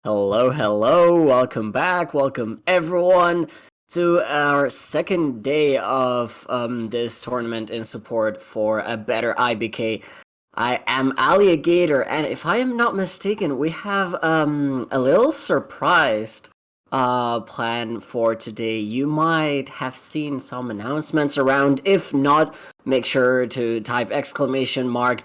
Hello, hello, welcome back, welcome everyone to our second day of this tournament in support for a Better ABK. I am Alligator, and if I am not mistaken, we have a little surprise plan for today. You might have seen some announcements around. If not, make sure to type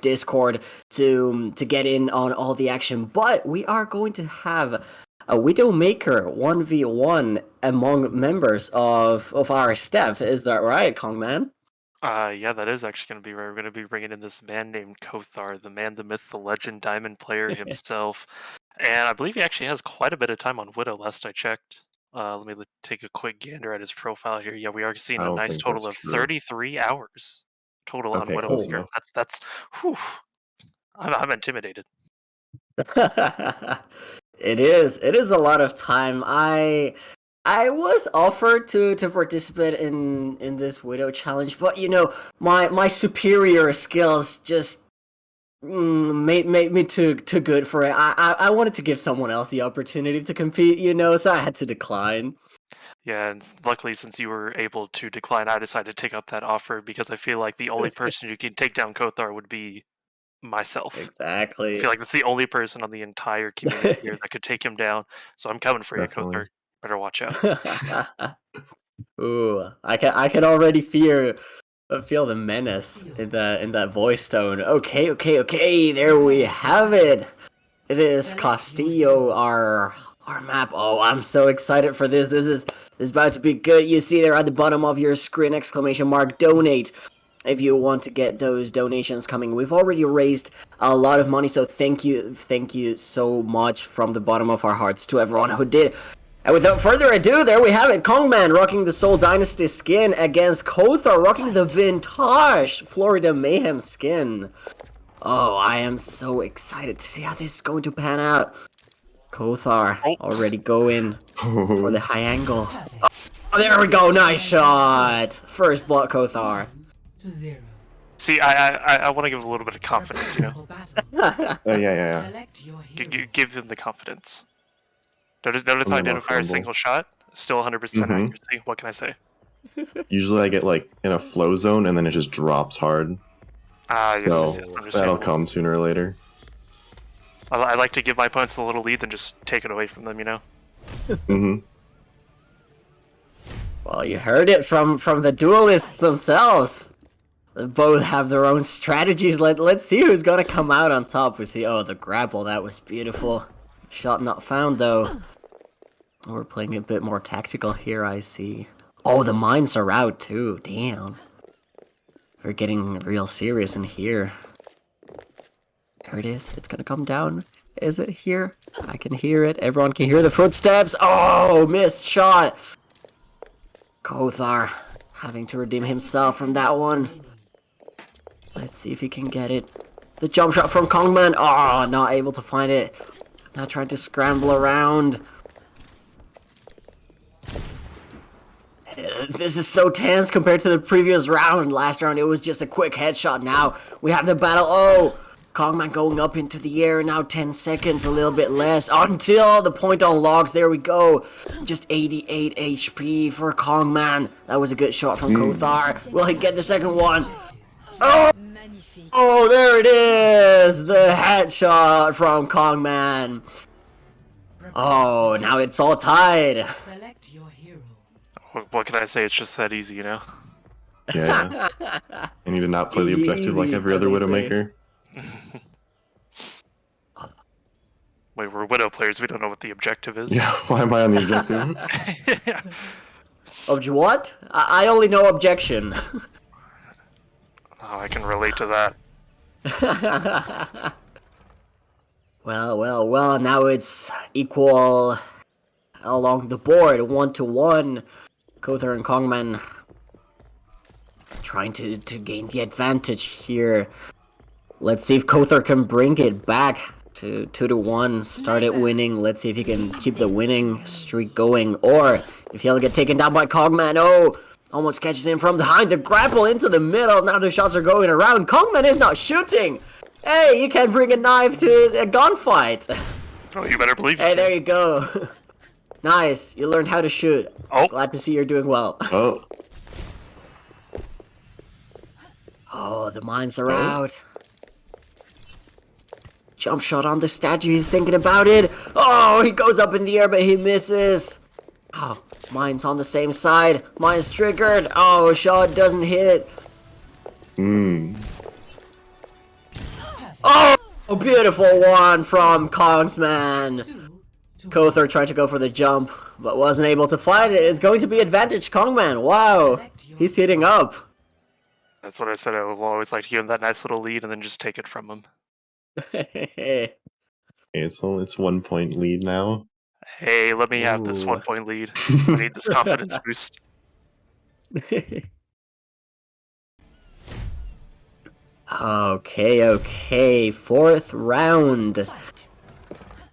!Discord to get in on all the action. But we are going to have a Widowmaker 1v1 among members of our staff. Is that right, Kongman? Yeah, that is actually going to be right. We're going to be bringing in this man named Kothar, the man, the myth, the legend, diamond player himself. And I believe he actually has quite a bit of time on Widow, last I checked. Let me take a quick gander at his profile here. Yeah, we are seeing I a don't nice think total that's of true. 33 hours total on Okay, Widow close here. enough. That's whew. I'm intimidated. It is a lot of time. I was offered to participate in this Widow challenge, but you know, my superior skills just made me too good for it. I wanted to give someone else the opportunity to compete, you know, so I had to decline. Yeah, and luckily, since you were able to decline, I decided to take up that offer because I feel like the only person who can take down Kothar would be myself. I Exactly. feel like that's the only person on the entire community here that could take him down. So I'm coming for you, Definitely. Kothar. Better watch out. Ooh, I can already feel the menace in that voice tone. Okay. There we have it. It is Castillo, our map. Oh, I'm so excited for this. This is about to be good. You see there at the bottom of your screen, !Donate. If you want to get those donations coming. We've already raised a lot of money, so thank you so much from the bottom of our hearts to everyone who did. And without further ado, there we have it. Kongman rocking the Soul Dynasty skin against Kothar rocking the vintage Florida Mayhem skin. Oh, I am so excited to see how this is going to pan out. Kothar already going for the high angle. Oh, there we go. Nice shot. First block, Kothar. See, I want to give him a little bit of confidence, you know? Yeah. Give him the confidence. Notice how I didn't fire a single shot? Still 100% accuracy. What can I say? Usually I get like in a flow zone and then it just drops hard. Yes, So understandable. that'll come sooner or later. I like to give my opponents a little lead and just take it away from them, you know? Well, you heard it from the duelists themselves. They both have their own strategies. Let's see who's gonna come out on top. We see, oh, the grapple, that was beautiful. Shot not found, though. We're playing a bit more tactical here, I see. Oh, the mines are out, too. Damn. We're getting real serious in here. There it is. It's gonna come down. Is it here? I can hear it. Everyone can hear the footsteps. Oh, missed shot. Kothar having to redeem himself from that one. Let's see if he can get it. The jump shot from Kongman. Oh, not able to find it. Now trying to scramble around. This is so tense compared to the previous round. Last round, it was just a quick headshot. Now we have the battle. Oh, Kongman going up into the air. Now 10 seconds, a little bit less. Until the point on logs. There we go. Just 88 HP for Kongman. That was a good shot from Kothar. Will he get the second one? Oh, there it is! The headshot from Kongman. Oh, now it's all tied. Select your hero. What can I say? It's just that easy, you know? Yeah. I need to not play the objective like every other Widowmaker. Wait, we're Widow players. We don't know what the objective is. Yeah, why am I on the objective? What? I only know objection. Oh, I can relate to that. Well, now it's equal along the board, 1-1. Kothar and Kongman trying to gain the advantage here. Let's see if Kothar can bring it back to 2-1. Start it winning. Let's see if he can keep the winning streak going, or if he'll get taken down by Kongman. Oh, almost catches him from behind. The grapple into the middle. Now the shots are going around. Kongman is not shooting. Hey, you can't bring a knife to a gunfight. Oh, you better believe it. Hey, there you go. Nice, you learned how to shoot. Oh. Glad to see you're doing well. Oh, Oh, the mines are out. Jump shot on the statue, he's thinking about it. Oh, he goes up in the air, but he misses. Oh, mine's on the same side. Mine's triggered. Oh, shot doesn't hit. Oh, beautiful one from Kongsman. Kothar tried to go for the jump, but wasn't able to find it. It's going to be advantage Kongman. Wow, he's hitting up. That's what I said. I will always like to give him that nice little lead and then just take it from him. okay, so it's 1 point lead now. Hey, let me have this Ooh. 1 point lead. I need this confidence boost. Okay, fourth round.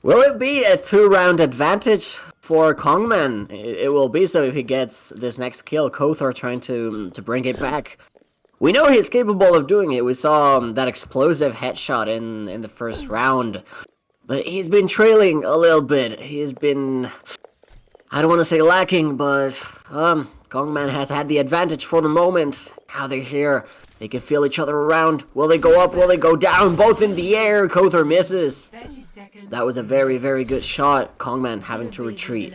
Will it be a 2-round advantage for Kongman? It will be so if he gets this next kill. Kothar trying to bring it back. We know he's capable of doing it. We saw that explosive headshot in the first round. But he's been trailing a little bit. He's been, I don't want to say lacking, but Kongman has had the advantage for the moment. Now they're here. They can feel each other around. Will they go up? Will they go down? Both in the air. Kothar misses. That was a very, very good shot. Kongman having to retreat.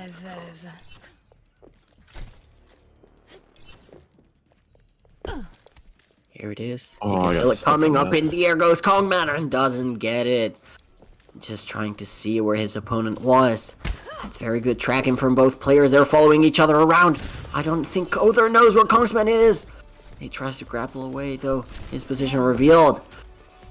Here it is. You can feel it coming up in the air goes Kongman and doesn't get it. Just trying to see where his opponent was. That's very good tracking from both players. They're following each other around. I don't think Kothar knows where Kongsman is. He tries to grapple away, though. His position revealed.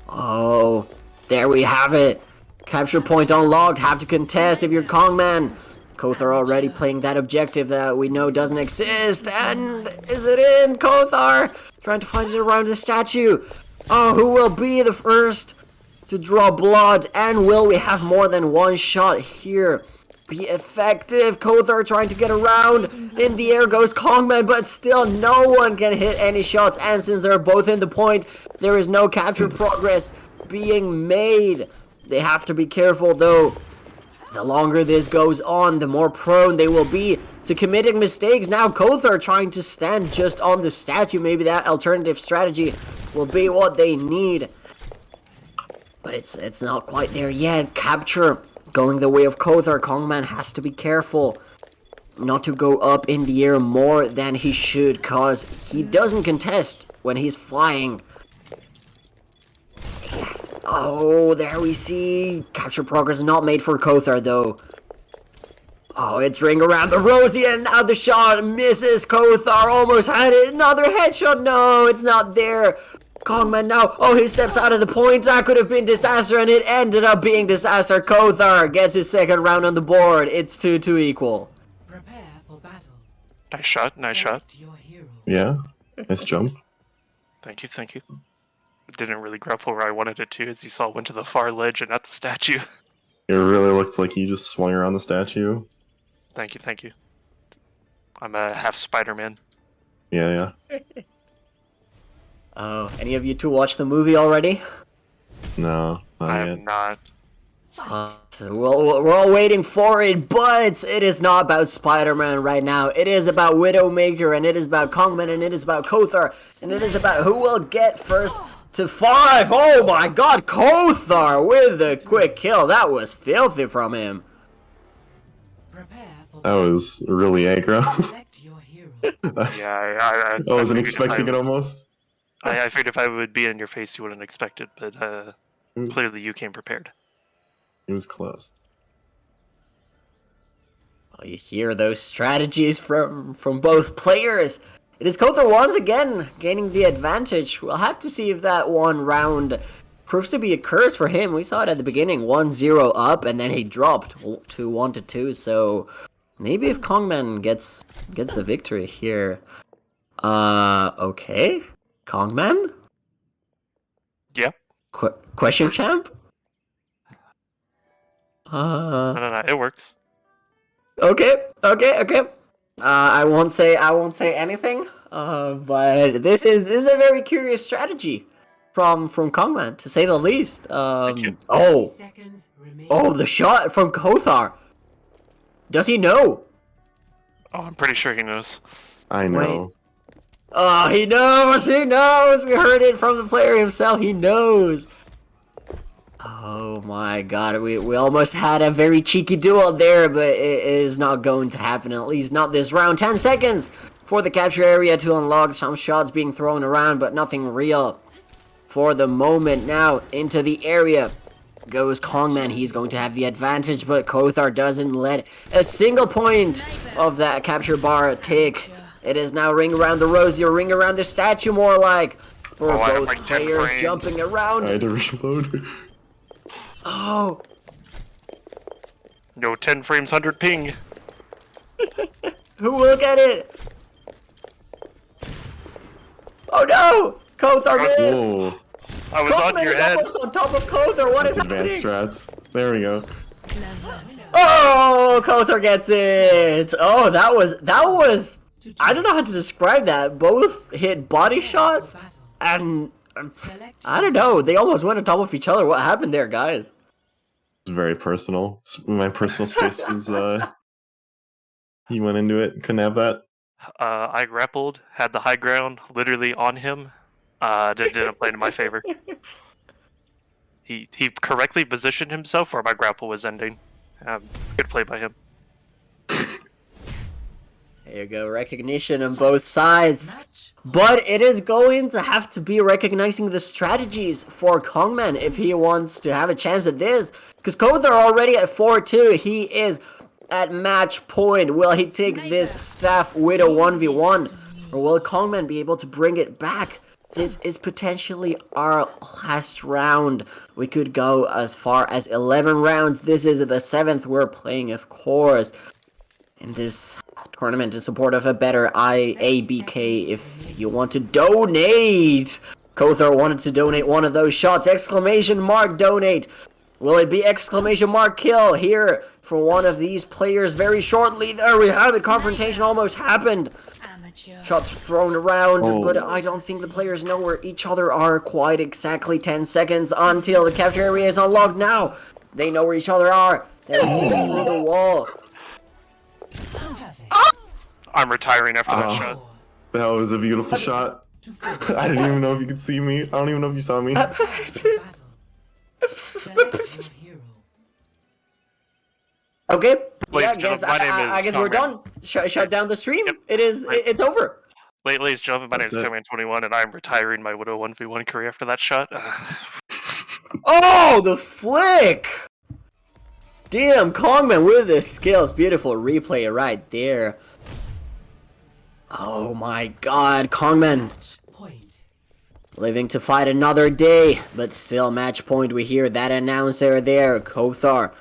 Oh, there we have it. Capture point unlocked. Have to contest if you're Kongman. Kothar already playing that objective that we know doesn't exist. And is it in? Kothar trying to find it around the statue. Oh, who will be the first to draw blood? And will we have more than one shot here? Be effective. Kothar trying to get around. In the air goes Kongman, but still no one can hit any shots. And since they're both in the point, there is no capture progress being made. They have to be careful, though. The longer this goes on, the more prone they will be to committing mistakes. Now Kothar trying to stand just on the statue. Maybe that alternative strategy will be what they need. But it's not quite there yet. Capture going the way of Kothar. Kongman has to be careful not to go up in the air more than he should, cause he doesn't contest when he's flying. Yes. Oh, there we see. Capture progress not made for Kothar, though. Oh, it's ring around the rosy, and now the shot misses. Kothar almost had it. Another headshot. No, it's not there. Kongman now. Oh, he steps out of the point. That could have been disaster, and it ended up being disaster. Kothar gets his second round on the board. It's 2-2 equal. Prepare for battle. Nice shot, nice shot. Yeah, nice jump. Thank you, thank you. It didn't really grapple where I wanted it to, as you saw, it went to the far ledge and not the statue. It really looked like you just swung around the statue. Thank you, thank you. I'm a half Spider-Man. Yeah. Oh, any of you two watch the movie already? No, not I yet. am not. So we're all waiting for it, but it is not about Spider-Man right now. It is about Widowmaker, and it is about Kongman, and it is about Kothar, and it is about who will get first to 5. Oh my god, Kothar with a quick kill. That was filthy from him. That was really aggro. Yeah, I wasn't expecting it almost. I figured if I would be in your face, you wouldn't expect it, but clearly you came prepared. It was close. Well, you hear those strategies from both players. It is Kothar once again gaining the advantage. We'll have to see if that one round proves to be a curse for him. We saw it at the beginning, 1-0 up, and then he dropped to 1-2. So maybe if Kongman gets the victory here. Okay, Kongman. Yeah. Question champ. No, it works. Okay. I won't say anything. But this is a very curious strategy from Kongman, to say the least. you. Oh, the shot from Kothar. Does he know? Oh, I'm pretty sure he knows. I know. Oh, he knows! He knows! We heard it from the player himself. He knows. Oh my god, we almost had a very cheeky duel there, but it is not going to happen, at least not this round. 10 seconds for the capture area to unlock. Some shots being thrown around, but nothing real for the moment. Now, into the area goes Kongman. He's going to have the advantage, but Kothar doesn't let a single point of that capture bar take. It is now ring around the rosy, or ring around the statue, more like, for both players jumping around. I had to reload. Oh. No 10 frames, 100 ping. Who will get it? Oh no! Kothar missed! Whoa. I was on your head. Almost on top of Kothar. What is Advanced happening? strats. There we go. Oh, Kothar gets it. Oh, that was. I don't know how to describe that. Both hit body shots, and I don't know. They almost went on top of each other. What happened there, guys? It was very personal. My personal space was. He went into it. Couldn't have that. I grappled, had the high ground, literally on him. Didn't play to my favor. He correctly positioned himself where my grapple was ending. Good play by him. There you go, recognition on both sides. But it is going to have to be recognizing the strategies for Kongman if he wants to have a chance at this. Because Kothar already at 4-2, he is at match point. Will he take this staff with a 1v1? Or will Kongman be able to bring it back? This is potentially our last round. We could go as far as 11 rounds. This is the 7th we're playing, of course, in this tournament in support of a Better ABK. If you want to donate, Kothar wanted to donate one of those shots. Exclamation mark donate. Will it be exclamation mark kill here for one of these players very shortly? There we have it. Confrontation almost happened. Shots thrown around, but I don't think the players know where each other are quite exactly. 10 seconds until the capture area is unlocked. Now they know where each other are. They're through the wall. I'm retiring after that shot. That was a beautiful shot. I didn't even know if you could see me. I don't even know if you saw me. Okay. Ladies Yeah, I guess we're done. Shut down the stream. Yep. It's over. Ladies and gentlemen, my name is Coman21, and I'm retiring my Widow 1v1 career after that shot. Oh, the flick! Damn, Kongman with the skills. Beautiful replay right there. Oh my god, Kongman. Living to fight another day, but still match point. We hear that announcer there, Kothar.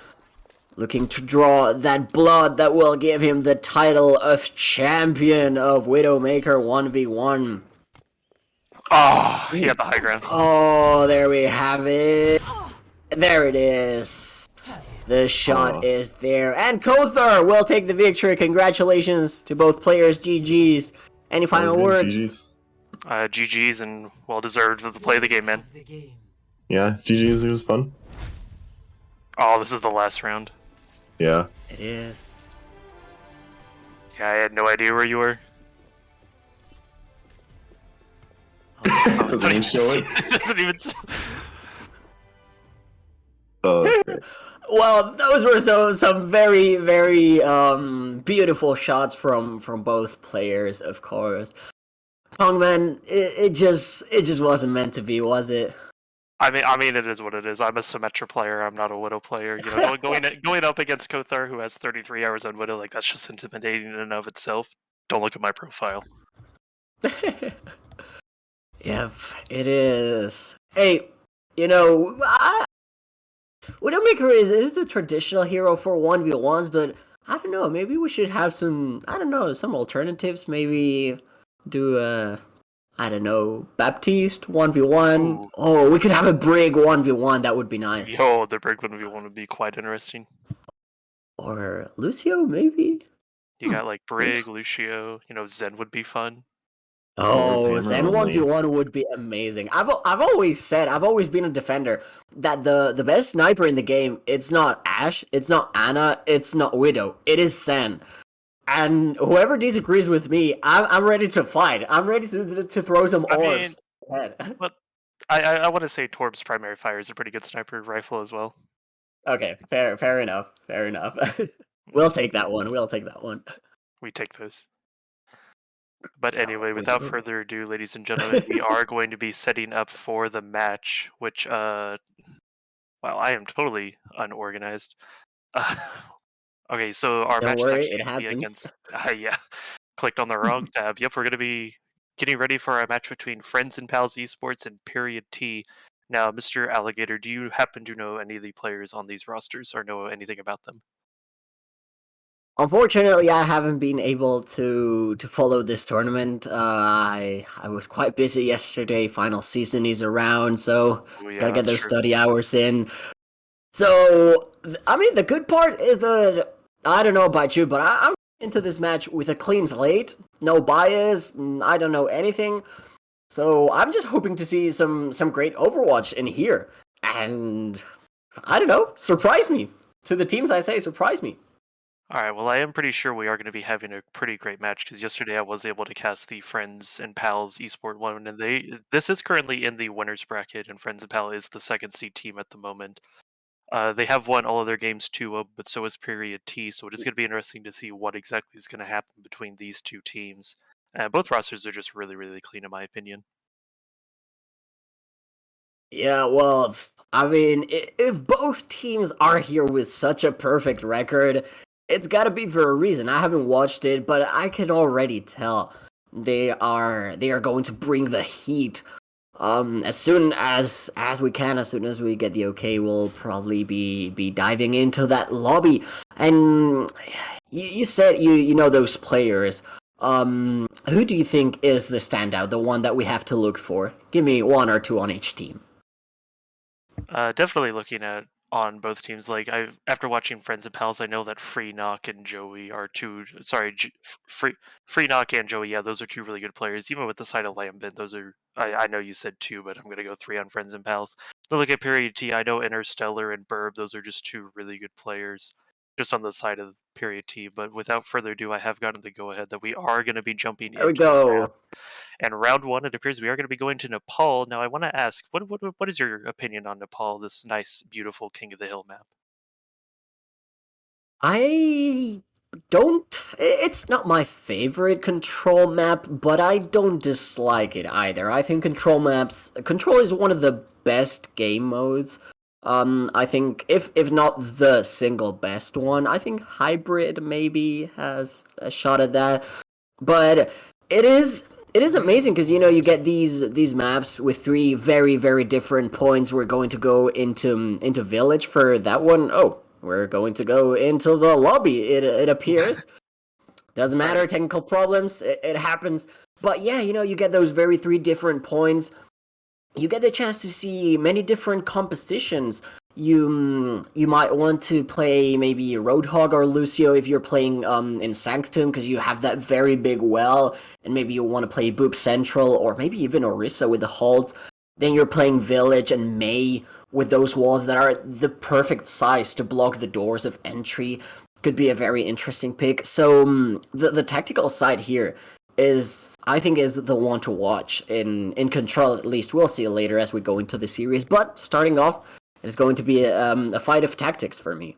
Looking to draw that blood that will give him the title of champion of Widowmaker 1v1. Oh, he had the high ground. Oh, there we have it. There it is. The shot is there. And Kothar will take the victory. Congratulations to both players. GG's. Any final words? GG's and well-deserved for the play of the game, man. Yeah, GG's. It was fun. Oh, this is the last round. Yeah. It is. Yeah, I had no idea where you were. Doesn't even show it. Doesn't even. Oh, that's great. Well, those were some very, very beautiful shots from both players, of course. Kongman, it just wasn't meant to be, was it? I mean, it is what it is. I'm a Symmetra player. I'm not a Widow player. You know, going up against Kothar, who has 33 hours on Widow, like that's just intimidating in and of itself. Don't look at my profile. Yep, it is. Hey, you know, Widowmaker is the traditional hero for 1v1s, but I don't know. Maybe we should have some alternatives. Maybe do I don't know, Baptiste 1v1. Ooh. Oh, we could have a Brig 1v1. That would be nice. Yo, the Brig 1v1 would be quite interesting. Or Lucio, maybe? You got like Brig, Lucio, you know, Zen would be fun. Oh, hammer Zen only. 1v1 would be amazing. I've always been a defender that the best sniper in the game, it's not Ashe, it's not Ana, it's not Widow, it is Sen. And whoever disagrees with me, I'm ready to fight. I'm ready to throw some I mean, orbs. Head. but I want to say Torb's primary fire is a pretty good sniper rifle as well. Okay, fair enough. We'll take that one. We'll take that one. We take those. But anyway, We without do. further ado, ladies and gentlemen, we are going to be setting up for the match, which wow, I am totally unorganized. Okay, so our Don't match is worry, actually it going to be happens. against yeah, clicked on the wrong tab. Yep, we're going to be getting ready for our match between Friends and Pals Esports and Period T. Now, Mr. Alligator, do you happen to know any of the players on these rosters or know anything about them? Unfortunately, I haven't been able to follow this tournament. I was quite busy yesterday. Final season is around, so Oh yeah, gotta get that's those true. study hours in. So, I mean, the good part is that I don't know about you, but I'm into this match with a clean slate, no bias. I don't know anything, so I'm just hoping to see some great Overwatch in here, and I don't know, surprise me. To the teams I say, surprise me. All right, well, I am pretty sure we are going to be having a pretty great match because yesterday I was able to cast the Friends and Pals Esport one, and this is currently in the winners bracket, and Friends and Pal is the second seed team at the moment. They have won all of their games 2-0, but so is Period T, so it is going to be interesting to see what exactly is going to happen between these two teams. Both rosters are just really, really clean, in my opinion. Yeah, well, I mean, if both teams are here with such a perfect record, it's gotta be for a reason. I haven't watched it, but I can already tell they are going to bring the heat. As soon as we can, as soon as we get the okay, we'll probably be diving into that lobby. And you said you know those players. Who do you think is the standout, the one that we have to look for? Give me one or two on each team. Definitely looking at on both teams. Like I, after watching Friends and Pals, I know that Free Knock and Joey are two. Sorry, Free Knock and Joey. Yeah, those are two really good players. Even with the side of Lambent, those are. I know you said two, but I'm gonna go three on Friends and Pals. But look at Period T. I know Interstellar and Burb. Those are just two really good players. Just on the side of Period T. But without further ado, I have gotten the go ahead that we are going to be jumping There we into the map. go. And round one, it appears we are going to be going to Nepal. Now, I want to ask, what is your opinion on Nepal? This nice, beautiful King of the Hill map. I don't. It's not my favorite control map, but I don't dislike it either. I think control is one of the best game modes. I think if not the single best one, I think hybrid maybe has a shot at that. But it is amazing because you get these maps with three very different points. We're going to go into village for that one. Oh, we're going to go into the lobby. It appears. Doesn't matter. Right. Technical problems. It happens. But yeah, you get those very three different points. You get the chance to see many different compositions. You might want to play maybe Roadhog or Lucio if you're playing in Sanctum because you have that very big well, and maybe you want to play Boop Central or maybe even Orisa with the Halt. Then you're playing Village and May with those walls that are the perfect size to block the doors of entry. Could be a very interesting pick. So the tactical side here is I think is the one to watch in Control at least. We'll see later as we go into the series. But starting off, it's going to be a fight of tactics for me.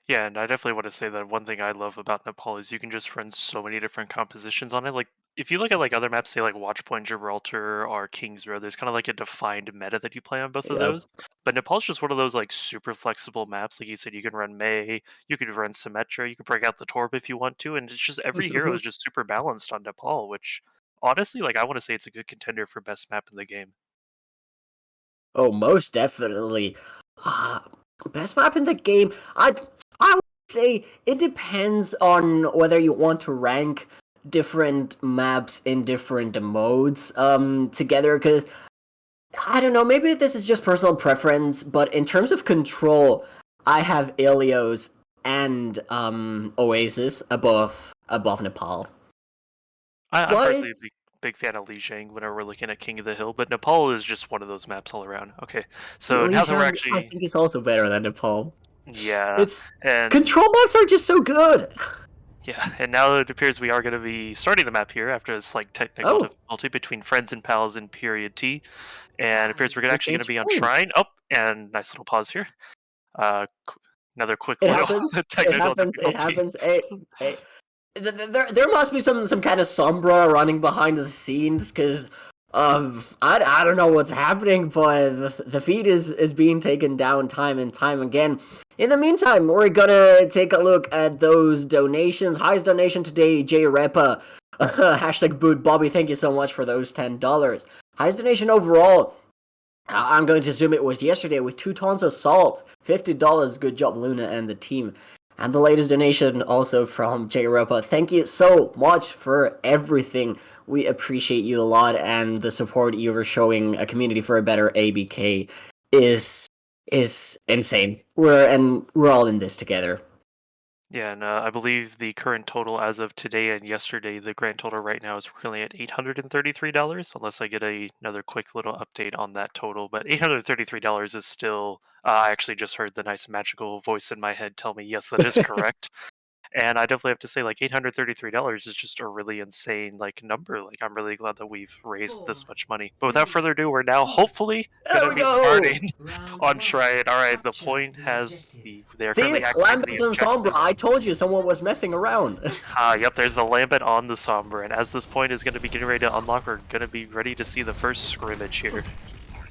Yeah, and I definitely want to say that one thing I love about Nepal is you can just run so many different compositions on it. Like if you look at like other maps, say like Watchpoint Gibraltar or Kings Row, there's kind of like a defined meta that you play on both of Yep. those. But Nepal's just one of those like super flexible maps. Like you said, you can run May, you could run Symmetra, you could break out the Torb if you want to, and it's just every hero is just super balanced on Nepal, which honestly, like I want to say it's a good contender for best map in the game. Oh, most definitely. Uh, Best map in the game. I would say it depends on whether you want to rank different maps in different modes together because I don't know, maybe this is just personal preference, but in terms of control, I have Ilios and Oasis above Nepal. I'm But personally a it's big big fan of Lijiang whenever we're looking at King of the Hill, but Nepal is just one of those maps all around. Okay, so now that we're Lijiang, I actually, think is also better than Nepal. yeah, It's and control maps are just so good. yeah, and now it appears we are going to be starting the map here after a slight technical Oh, difficulty between Friends and Pals in period T, and it appears we're they actually going to change be on points. Shrine. Oh, and nice little pause here. Another quick It little happens. It technical happens. It difficulty. happens. Hey, there must be some kind of sombra running behind the scenes because I don't know what's happening, but the feed is being taken down time and time again. In the meantime, we're gonna take a look at those donations. Highest donation today, J Repa. Hashtag boot Bobby. Thank you so much for those $10. Highest donation overall. I'm going to assume it was yesterday with 2 tons of salt. $50. Good job, Luna and the team. And the latest donation also from J Repa. Thank you so much for everything. We appreciate you a lot, and the support you were showing a community for a better ABK is insane. We're all in this together. Yeah, and I believe the current total as of today and yesterday, the grand total right now is currently at $833, unless I get another quick little update on that total. But $833 is still, I actually just heard the nice magical voice in my head tell me, yes, that is correct. And I definitely have to say, like, $833 is just a really insane, like, number. Like, I'm really glad that we've raised this much money. But without further ado, we're now hopefully There going to we be go! starting on Shrine. All right, the point has they're See, currently activating Lambert the and Sombra, objective. I told you someone was messing around. Yep, there's the Lambent on the Sombra, and as this point is going to be getting ready to unlock, we're going to be ready to see the first scrimmage here.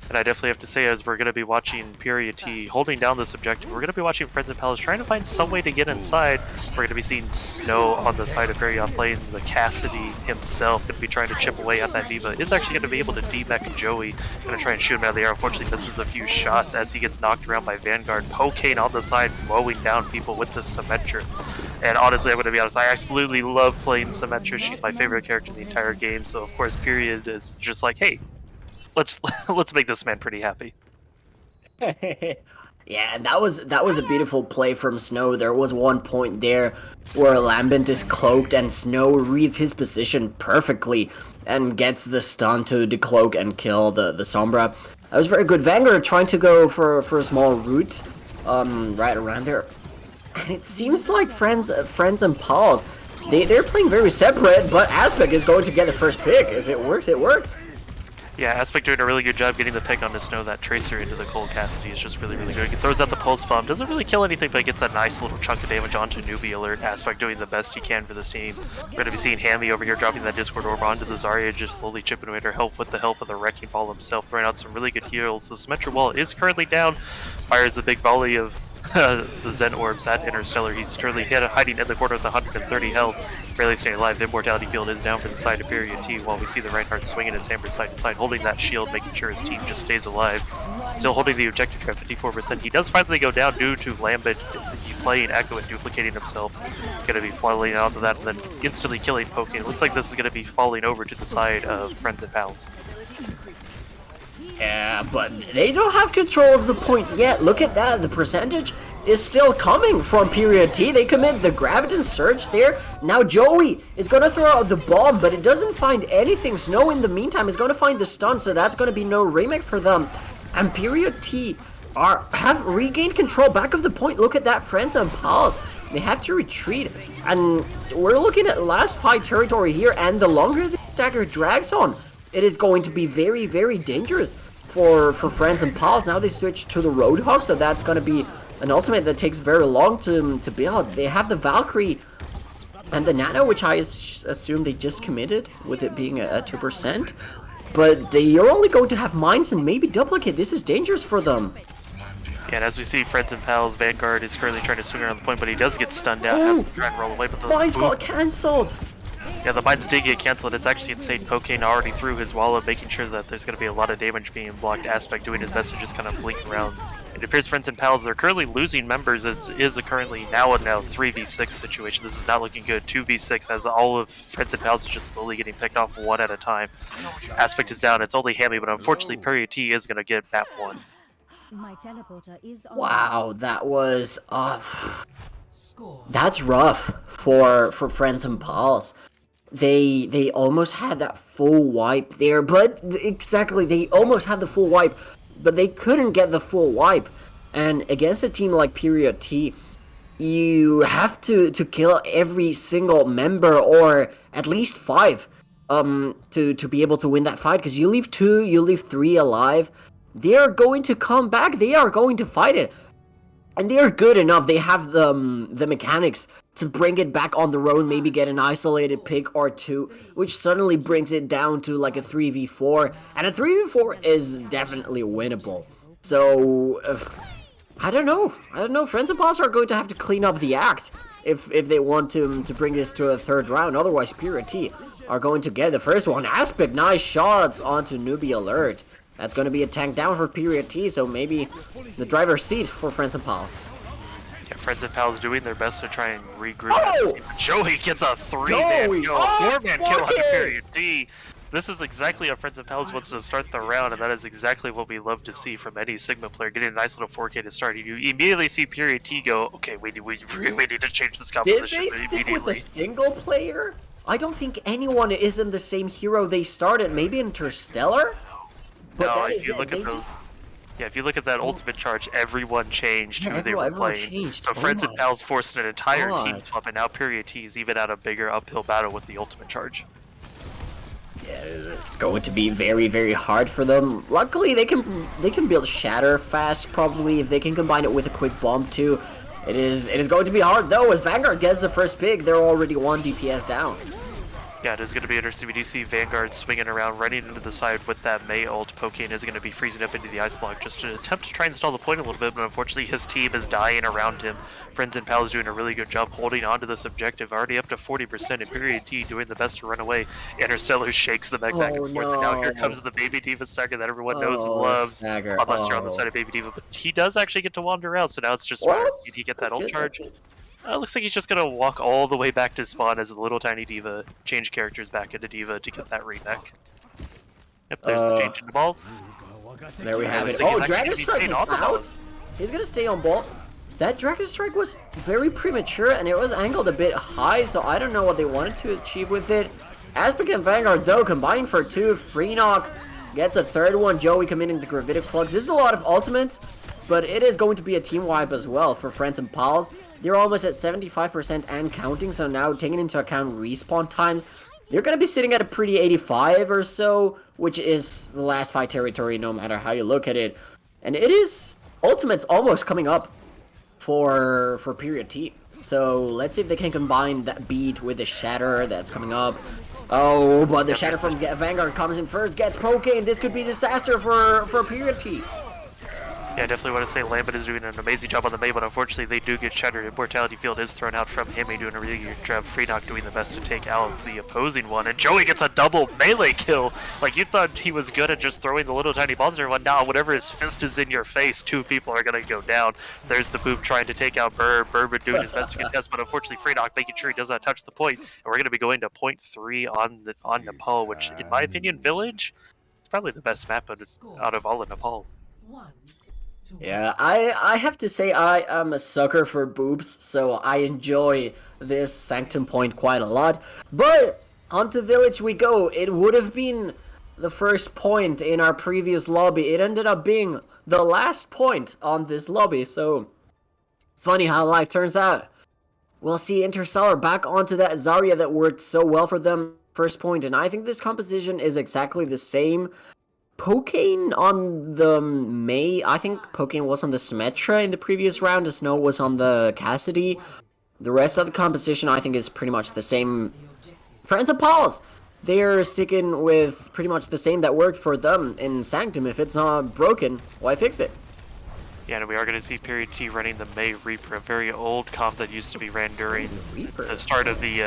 And I definitely have to say, as we're going to be watching Period T holding down this objective, we're going to be watching Friends and Pals trying to find some way to get inside. We're going to be seeing Snow on the side of Period playing the Cassidy himself, going to be trying to chip away at that Diva. Is actually going to be able to D-mech Joey, going to try and shoot him out of the air. Unfortunately, misses a few shots as he gets knocked around by Vanguard. Pokane on the side, mowing down people with the Symmetra. And honestly, I'm going to be honest, I absolutely love playing Symmetra. She's my favorite character in the entire game, so of course Period is just like, hey, let's make this man pretty happy. Yeah, and that was a beautiful play from Snow. There was one point there where Lambent is cloaked and Snow reads his position perfectly and gets the stun to decloak and kill the Sombra. That was very good. Vanguard trying to go for a small route right around there. And it seems like friends and Pals, they're playing very separate, but Aspect is going to get the first pick. If it works, it works. Yeah, Aspect doing a really good job getting the pick on the Snow. That Tracer into the Cole Cassidy is just really, really good. He throws out the Pulse Bomb, doesn't really kill anything, but gets a nice little chunk of damage onto Newbie Alert. Aspect doing the best he can for the team. We're going to be seeing Hammy over here dropping that Discord Orb onto the Zarya, just slowly chipping away at her health with the help of the Wrecking Ball himself, throwing out some really good heals. The Symmetra Wall is currently down, fires a big volley of the Zen Orbs at Interstellar. He's currently hiding in the corner with 130 health, barely staying alive. The Immortality Field is down for the side of Period T, while we see the Reinhardt swinging his hammer side to side, holding that shield, making sure his team just stays alive. Still holding the objective at 54%. He does finally go down due to Lambent playing Echo and duplicating himself. Going to be falling out of that and then instantly killing Pokane. It looks like this is going to be falling over to the side of Friends and Pals. Yeah, but they don't have control of the point yet. Look at that. The percentage is still coming from Period T. They commit the Graviton Surge there. Now Joey is going to throw out the bomb, but it doesn't find anything. Snow, in the meantime, is going to find the stun, so that's going to be no remake for them. And Period T have regained control back of the point. Look at that, Friends and Pals. They have to retreat. And we're looking at last fight territory here, and the longer the dagger drags on, it is going to be very, very dangerous for Friends and Pals. Now they switch to the Roadhog, so that's going to be an ultimate that takes very long to build. They have the Valkyrie and the Nano, which I assume they just committed, with it being a 2%. But they are only going to have Mines and maybe Duplicate. This is dangerous for them. Yeah, and as we see, Friends and Pals, Vanguard is currently trying to swing around the point, but he does get stunned out, has to try and roll away, but the Mines got cancelled. Yeah, the mines did get cancelled. It's actually insane. Pokane already threw his wall up, making sure that there's going to be a lot of damage being blocked. Aspect doing his best to just kind of blink around. It appears Friends and Pals, they're currently losing members. It is a currently now 3v6 situation. This is not looking good. 2v6 as all of Friends and Pals is just slowly getting picked off one at a time. Aspect is down. It's only Hammy, but unfortunately Period T is going to get map 1. Wow, that was that's rough for Friends and Pals. they almost had that full wipe there, but exactly, they almost had the full wipe, but they couldn't get the full wipe. And against a team like Period T, you have to kill every single member, or at least 5, to be able to win that fight, because you leave 2, you leave 3 alive, they are going to come back, they are going to fight it. And they are good enough, they have the mechanics to bring it back on the road, maybe get an isolated pick or 2, which suddenly brings it down to like a 3v4, and a 3v4 is definitely winnable. So, I don't know, Friends and Pals are going to have to clean up the act if they want to bring this to a 3rd round, otherwise Pure T are going to get the first one. Aspect, nice shots onto Newbie Alert. That's going to be a tank down for Period T, so maybe the driver's seat for Friends and Pals. Yeah, Friends and Pals doing their best to try and regroup. Oh! Joey gets a 3-man kill, a 4-man kill on Period T. This is exactly how Friends and Pals wants to start the round, and that is exactly what we love to see from any Sigma player, getting a nice little 4K to start. You immediately see Period T go, okay, we need to change this composition. Did they stick with a single player? I don't think anyone is in the same hero they started. Maybe Interstellar? But no, if you look at those, if you look at that ultimate charge, everyone changed who they were playing. So Friends and Pals forced an entire team swap, and now Period T is even at a bigger uphill battle with the ultimate charge. Yeah, it's going to be very, very hard for them. Luckily, they can build Shatter fast, probably, if they can combine it with a quick bomb too. It is going to be hard though, as Vanguard gets the first pick. They're already 1 DPS down. Yeah, it is going to be interesting. We do see Vanguard swinging around, running into the side with that Mei ult. Pokein is going to be freezing up into the ice block just to attempt to try and stall the point a little bit, but unfortunately his team is dying around him. Friends and Pals doing a really good job holding on to this objective, already up to 40%, and Period T doing the best to run away. Interstellar shakes the mech back and forth, and now here comes the Baby Diva Stagger that everyone knows and loves, unless you're on the side of Baby Diva, but he does actually get to wander out, so now it's just, did he get that ult charge? Looks like he's just gonna walk all the way back to spawn as a little tiny Diva, change characters back into Diva to get that remake. Yep, there's the change into ball. There we have it. Oh, Dragon Strike is out. He's gonna stay on ball. That Dragon Strike was very premature, and it was angled a bit high, so I don't know what they wanted to achieve with it. Aspect and Vanguard, though, combining for 2. Free knock gets a 3rd one. Joey committing the Gravitic Flux. This is a lot of ultimates, but it is going to be a team wipe as well for Friends and Pals. They're almost at 75% and counting, so now taking into account respawn times, they're going to be sitting at a pretty 85 or so, which is the last fight territory no matter how you look at it. And it is ultimates almost coming up for Period T. So let's see if they can combine that beat with the Shatter that's coming up. Oh, but the Shatter from Vanguard comes in first, gets Pokein. This could be disaster for Period T. Yeah, I definitely want to say Lambert is doing an amazing job on the Mei, but unfortunately they do get shattered. Immortality Field is thrown out from him. He's doing a really good job. Freenock doing the best to take out the opposing one. And Joey gets a double melee kill. Like, you thought he was good at just throwing the little tiny balls at everyone. Now, whenever his fist is in your face, 2 people are going to go down. There's the Boop trying to take out Burr. Burr doing his best to contest, but unfortunately Freenock making sure he does not touch the point. And we're going to be going to point 3 on Nepal, which, in my opinion, Village is probably the best map out of all of Nepal. Yeah, I have to say I am a sucker for boobs, so I enjoy this Sanctum point quite a lot. But onto Village we go. It would have been the first point in our previous lobby. It ended up being the last point on this lobby, so funny how life turns out. We'll see Interstellar back onto that Zarya that worked so well for them first point, and I think this composition is exactly the same. Pokein on the Mei, I think Pokein was on the Symmetra in the previous round, the Snow was on the Cassidy. The rest of the composition I think is pretty much the same. Friends and Pals, they're sticking with pretty much the same that worked for them in Sanctum. If it's not broken, why fix it? Yeah, and we are going to see Period T running the Mei Reaper, a very old comp that used to be ran during the start of the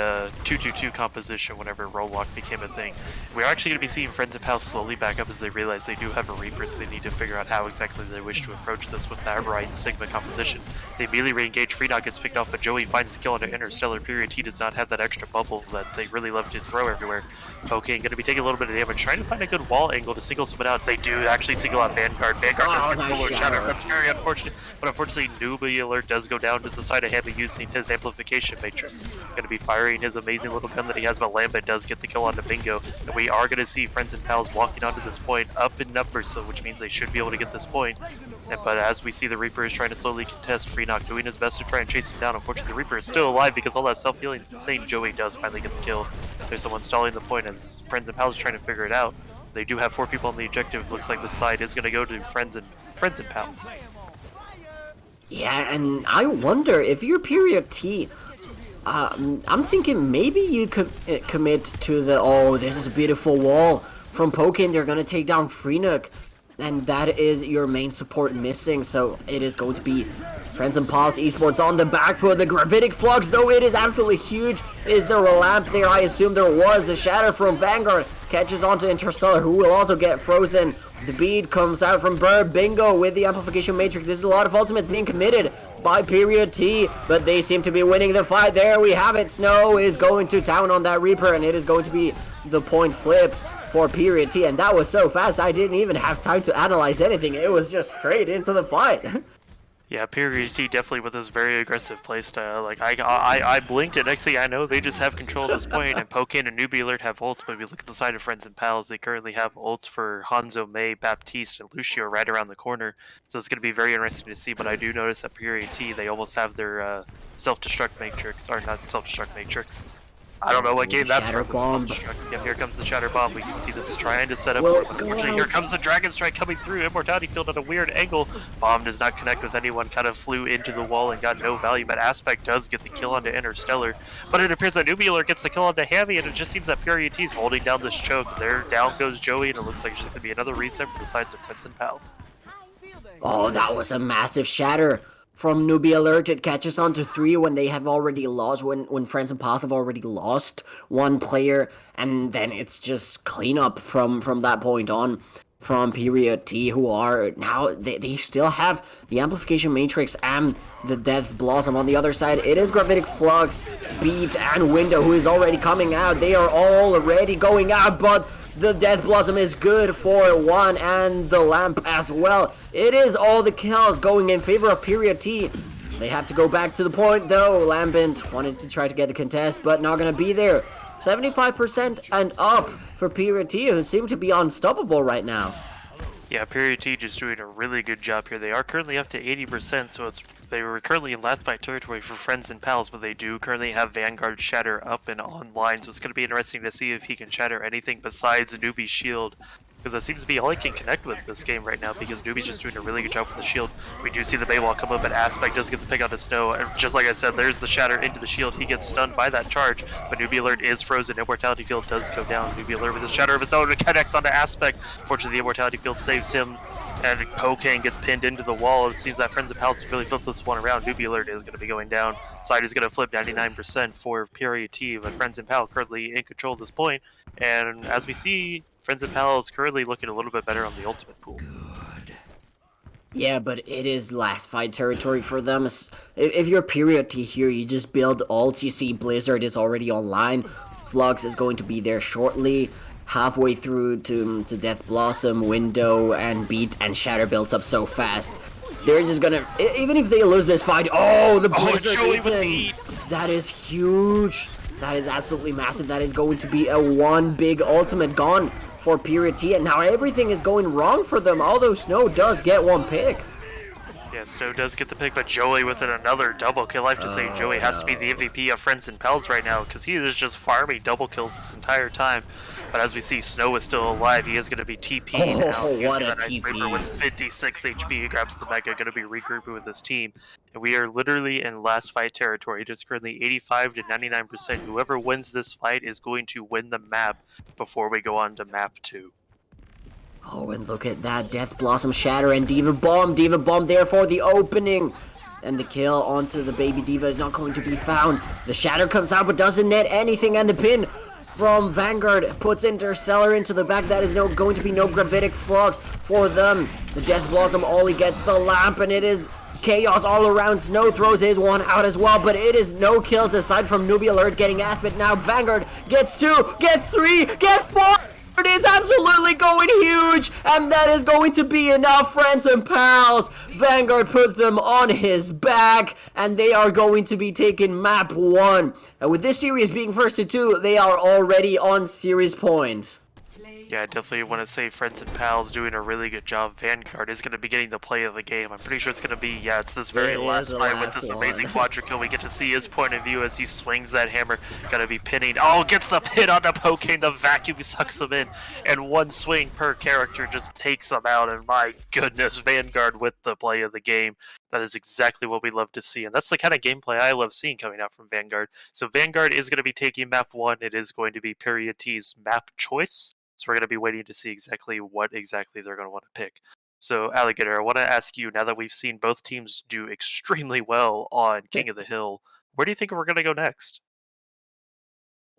2-2-2 composition whenever Roll-Lock became a thing. We're actually going to be seeing Friends and Pals slowly back up as they realize they do have a Reaper, so they need to figure out how exactly they wish to approach this with that right Sigma composition. They immediately re-engage, Freenock gets picked off, but Joey finds the kill into Interstellar. Period T does not have that extra bubble that they really love to throw everywhere. Pokein going to be taking a little bit of damage, trying to find a good wall angle to single someone out. They do actually single out Vanguard. Vanguard does get full shatter. That's very unfortunately, Newbie Alert does go down to the side of Hammy using his amplification matrix. Going to be firing his amazing little gun that he has, but Lambit does get the kill onto Bingo. And we are going to see Friends and Pals walking onto this point up in numbers, so which means they should be able to get this point. But as we see, the Reaper is trying to slowly contest Freenock, doing his best to try and chase him down. Unfortunately, the Reaper is still alive because all that self-healing is insane. Joey does finally get the kill. There's someone stalling the point as Friends and Pals are trying to figure it out. They do have 4 people on the objective. Looks like the side is going to go to Friends and Pals. Yeah, and I wonder if you're Period T. I'm thinking maybe you could commit to the, oh, this is a beautiful wall from Pokin. They're going to take down Freenock. And that is your main support missing, so it is going to be Friends and Pals Esports on the back foot. The Gravitic Flux, though it is absolutely huge. Is there a lamp there? I assume there was. The Shatter from Vanguard catches onto Interstellar, who will also get frozen. The bead comes out from Bird. Bingo with the Amplification Matrix. This is a lot of ultimates being committed by Period T, but they seem to be winning the fight. There we have it. Snow is going to town on that Reaper, and it is going to be the point flipped for Period T, and that was so fast I didn't even have time to analyze anything. It was just straight into the fight. Yeah, Period T definitely with this very aggressive playstyle. Like I blinked, and next thing I know, they just have control of this point. And Pokin and Newbie Alert have ults. But if we look at the side of Friends and Pals, they currently have ults for Hanzo, May, Baptiste, and Lucio right around the corner. So it's going to be very interesting to see. But I do notice that Period T, they almost have their self-destruct matrix, or not self-destruct matrix. I don't know what game that's from. Yeah, here comes the Shatter Bomb. We can see them trying to set up. Unfortunately, here comes the Dragon Strike coming through. Immortality Field at a weird angle. Bomb does not connect with anyone. Kind of flew into the wall and got no value. But Aspect does get the kill onto Interstellar. But it appears that Newbie Alert gets the kill onto Hammy, and it just seems that Period T is holding down this choke. There, down goes Joey, and it looks like it's just going to be another reset for the sides of Friends and Pal. Oh, that was a massive shatter from Newbie Alert. It catches on to 3 when they have already lost, when Friends and Pals have already lost one player, and then it's just cleanup from that point on from Period T, who are now, they still have the Amplification Matrix and the Death Blossom on the other side. It is Gravitic Flux, Beat, and Window who is already coming out. They are already going out, but the Death Blossom is good for 1, and the Lamp as well. It is all the kills going in favor of Period T. They have to go back to the point, though. Lambent wanted to try to get the contest, but not going to be there. 75% and up for Period T, who seem to be unstoppable right now. Yeah, Period T just doing a really good job here. They are currently up to 80%, so they were currently in last fight territory for Friends and Pals, but they do currently have Vanguard Shatter up and online, so it's going to be interesting to see if he can shatter anything besides Newbie's shield, because that seems to be all he can connect with this game right now, because Newbie's just doing a really good job with the shield. We do see the Baywall come up, and Aspect does get the pick out of Snow, and just like I said, there's the shatter into the shield. He gets stunned by that charge, but Newbie Alert is frozen. Immortality Field does go down. Newbie Alert with his shatter of its own, and connects onto Aspect. Fortunately, the Immortality Field saves him, and Pocan gets pinned into the wall. It seems that Friends and Pals really flipped this one around. Newbie Alert is going to be going down. Side is going to flip 99% for Period T, but Friends and Pal currently in control at this point. And as we see, Friends and Pals currently looking a little bit better on the ultimate pool. Yeah, but it is last fight territory for them. If you're Period T here, you just build ults. You see Blizzard is already online. Flux is going to be there shortly. Halfway through to Death Blossom, Window, and Beat, and Shatter builds up so fast. They're just gonna, even if they lose this fight, oh, the Blizzard thing. That is huge. That is absolutely massive. That is going to be a one big ultimate gone for Period T, and now everything is going wrong for them, although Snow does get one pick. Yeah, Snow does get the pick, but Joey with another double kill. I have to say Joey has to be the MVP of Friends and Pals right now, because he is just farming double kills this entire time. But as we see, Snow is still alive. He is going to be TP'd now. Oh, what a TP. With 56 HP, he grabs the mega, going to be regrouping with his team. And we are literally in last fight territory. It is currently 85 to 99%. Whoever wins this fight is going to win the map before we go on to map 2. Oh, and look at that. Death Blossom, Shatter, and Diva Bomb. Diva Bomb there for the opening. And the kill onto the Baby Diva is not going to be found. The Shatter comes out but doesn't net anything, and the pin from Vanguard puts Interstellar into the back. That is going to be no Gravitic Flux for them. The Death Blossom only gets the lamp, and it is chaos all around. Snow throws his one out as well, but it is no kills aside from Newbie Alert getting Aspect. Now Vanguard gets 2, gets 3, gets 4. It is absolutely going huge, and that is going to be enough, friends and pals. Vanguard puts them on his back, and they are going to be taking map 1. And with this series being first to 2, they are already on series point. Yeah, I definitely want to say Friends and Pals doing a really good job. Vanguard is going to be getting the play of the game. I'm pretty sure it's going to be, it's this very last fight with this amazing quadra kill. We get to see his point of view as he swings that hammer. Going to be pinning. Oh, gets the pin on the poking. The vacuum sucks him in. And one swing per character just takes him out. And my goodness, Vanguard with the play of the game. That is exactly what we love to see. And that's the kind of gameplay I love seeing coming out from Vanguard. So Vanguard is going to be taking map 1. It is going to be Period T's map choice. So we're going to be waiting to see exactly what exactly they're going to want to pick. So, Alligator, I want to ask you, now that we've seen both teams do extremely well on King of the Hill, where do you think we're going to go next?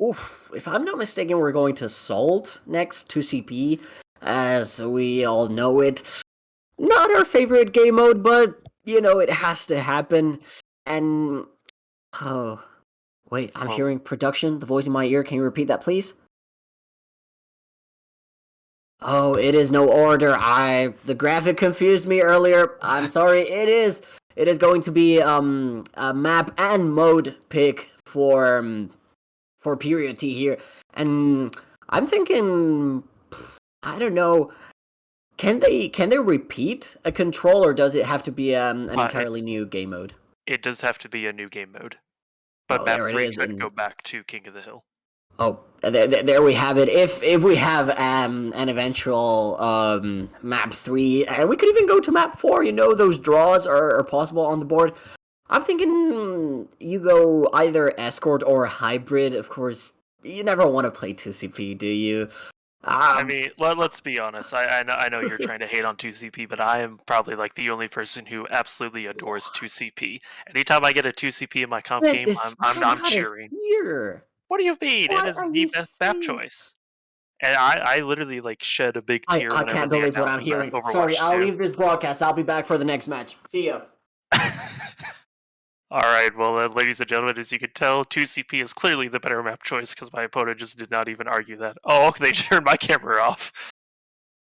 Oof, if I'm not mistaken, we're going to Salt next to CP, as we all know it. Not our favorite game mode, but, it has to happen. And, oh, wait, I'm hearing production, the voice in my ear. Can you repeat that, please? Oh, it is no order. The graphic confused me earlier. I'm sorry. It is going to be a map and mode pick for Period T here. And I'm thinking, I don't know, can they repeat a control, or does it have to be an entirely new game mode? It does have to be a new game mode. But map 3 could go back to King of the Hill. Oh, there we have it. If we have an eventual map 3, and we could even go to map 4, those draws are possible on the board. I'm thinking you go either escort or hybrid. Of course, you never want to play 2CP, do you? I mean, let's be honest. I know you're trying to hate on 2CP, but I am probably like the only person who absolutely adores 2CP. Anytime I get a 2CP in my comp game, I'm cheering. Here. What do you mean? It is the best map choice. And I literally shed a big tear. I can't believe what I'm hearing. Sorry, I'll leave this broadcast. I'll be back for the next match. See ya. Alright, well, ladies and gentlemen, as you can tell, 2CP is clearly the better map choice because my opponent just did not even argue that. Oh, okay, they turned my camera off.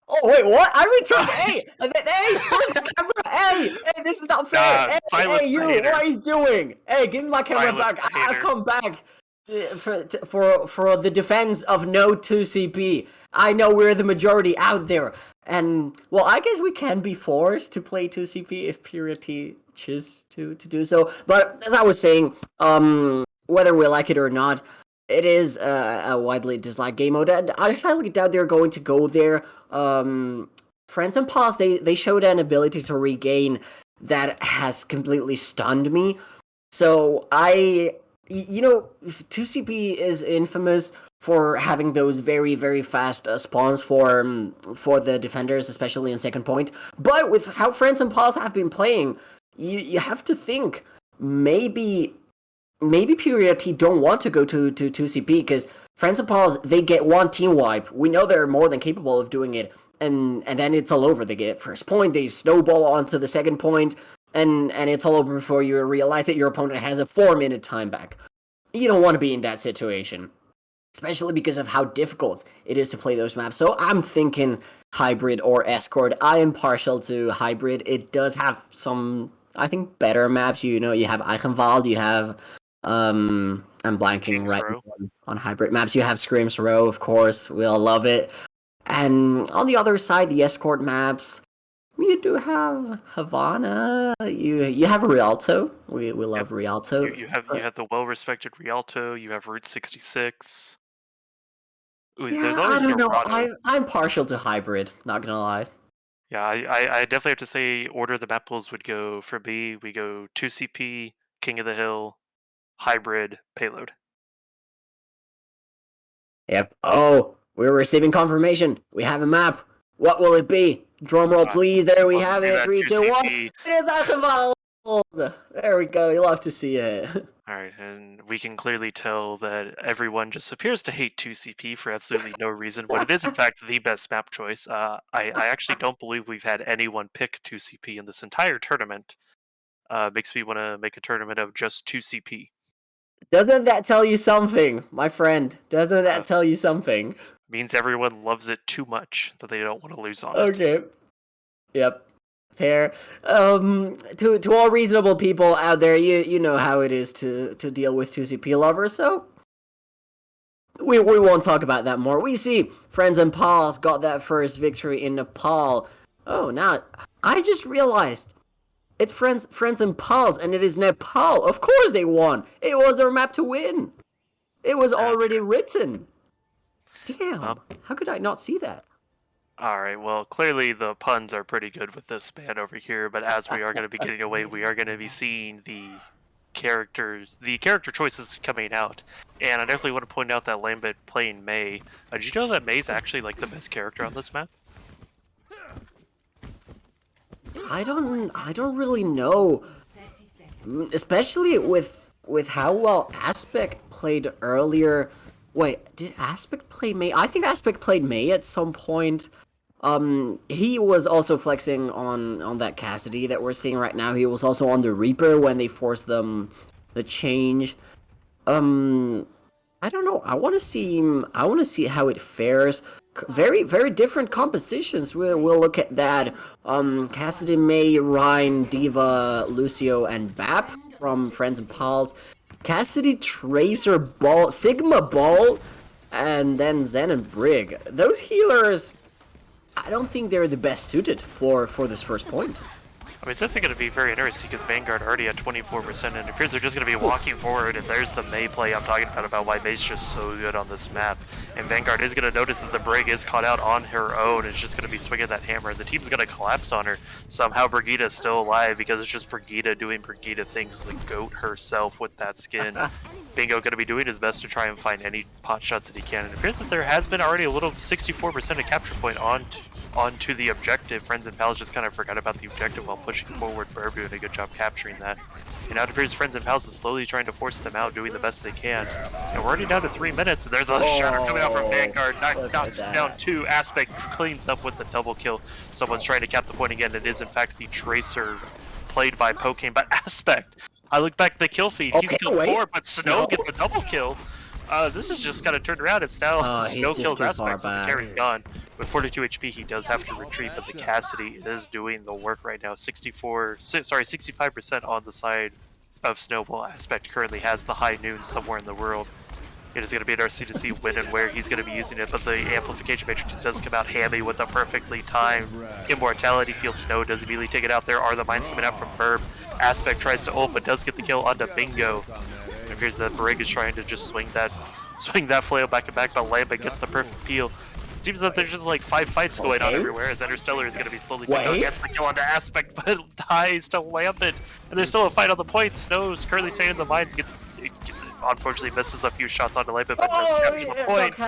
Oh, wait, what? I returned. Hey, where's my camera? Hey, this is not fair. Hey, you, what are you doing? Hey, give me my camera back. I've come back for the defense of no 2CP. I know we're the majority out there. And, well, I guess we can be forced to play 2CP if Purity chooses to do so. But, as I was saying, whether we like it or not, it is a widely disliked game mode, and I highly doubt they're going to go there. Friends and Pals, they showed an ability to regain that has completely stunned me. So 2CP is infamous for having those very, very fast spawns for the defenders, especially in second point. But with how Friends and Pals have been playing, you have to think maybe Period T don't want to go to 2CP because Friends and Pals, they get one team wipe. We know they're more than capable of doing it, and then it's all over. They get first point, they snowball onto the second point, and it's all over before you realize that your opponent has a 4-minute time back. You don't want to be in that situation, especially because of how difficult it is to play those maps. So I'm thinking hybrid or escort. I am partial to hybrid. It does have some, I think, better maps. You have Eichenwald, you have I'm blanking on hybrid maps. You have Screams Row, of course. We all love it. And on the other side, the escort maps, you do have Havana. You have Rialto. We love Rialto. You have the well-respected Rialto. You have Route 66. Ooh, yeah, I don't know. I'm partial to hybrid. Not gonna lie. Yeah, I definitely have to say order the map pools would go for B. We go 2CP, King of the Hill, hybrid, payload. Yep. Oh, we're receiving confirmation. We have a map. What will it be? Drum roll, please. There we have it. 3, 2, 1. It is Eichenwald. There we go. You'll have to see it. Alright, and we can clearly tell that everyone just appears to hate 2CP for absolutely no reason, when it is in fact the best map choice. I actually don't believe we've had anyone pick 2CP in this entire tournament. Makes me want to make a tournament of just 2CP. Doesn't that tell you something, my friend? Doesn't that tell you something? Means everyone loves it too much that they don't want to lose on it. Okay. Yep. Fair. To all reasonable people out there, you know how it is to deal with 2CP lovers, so we won't talk about that more. We see Friends and Pals got that first victory in Nepal. Oh, now I just realized it's Friends and Pals, and it is Nepal. Of course they won. It was their map to win. It was already written. Damn, how could I not see that? Alright, well, clearly the puns are pretty good with this man over here, but as we are going to be getting away, we are going to be seeing the character choices coming out. And I definitely want to point out that Lambert playing Mei. Did you know that Mei's actually like the best character on this map? I don't really know, especially with how well Aspect played earlier. Wait, did Aspect play Mei? I think Aspect played Mei at some point. He was also flexing on that Cassidy that we're seeing right now. He was also on the Reaper when they forced them the change. I don't know. I want to see how it fares. Very different compositions. We'll look at that. Cassidy, Mei, Ryan, Diva, Lucio, and Bap from Friends and Pals. Cassidy, Tracer, Ball, Sigma, Ball, and then Zen and Brig. Those healers, I don't think they're the best suited for this first point. I mean, it's definitely going to be very interesting because Vanguard already at 24%, and it appears they're just going to be walking forward, and there's the Mei play I'm talking about why Mei's just so good on this map. And Vanguard is going to notice that the Brig is caught out on her own, and it's just going to be swinging that hammer, and the team's going to collapse on her. Somehow Brigida's still alive because it's just Brigida doing Brigida things, the GOAT herself with that skin. Bingo going to be doing his best to try and find any pot shots that he can, and it appears that there has been already a little 64% of capture point onto the objective. Friends and Pals just kind of forgot about the objective while pushing forward. Burb doing a good job capturing that. And now it appears Friends and Pals is slowly trying to force them out, doing the best they can. And we're already down to 3 minutes, and there's a shatter coming out from Vanguard. Knocks down 2. Aspect cleans up with the double kill. Someone's trying to cap the point again. It is, in fact, the Tracer played by Pokane, but Aspect. I look back at the kill feed. He's killed 4, but Snow gets a double kill. This is just kind of turned around. It's now Snow kills Aspect, so the carry's gone. With 42 HP, he does have to retreat, but the Cassidy is doing the work right now. 65% on the side of Snowball. Aspect currently has the high noon somewhere in the world. It is going to be interesting to see when and where he's going to be using it, but the amplification matrix does come out hammy with a perfectly timed immortality field. Snow does immediately take it out. There are the mines coming out from Burb. Aspect tries to ult, but does get the kill onto Bingo. It appears that Brig is trying to just swing that flail back and back, but Lambert gets the perfect peel. Seems that there's just like 5 fights going on everywhere, as Interstellar is going to be slowly picking up, gets the kill onto Aspect, but dies to Lambert. And there's still a fight on the point. Snow's currently staying in the mines, unfortunately misses a few shots onto Lambert, but does capture the point.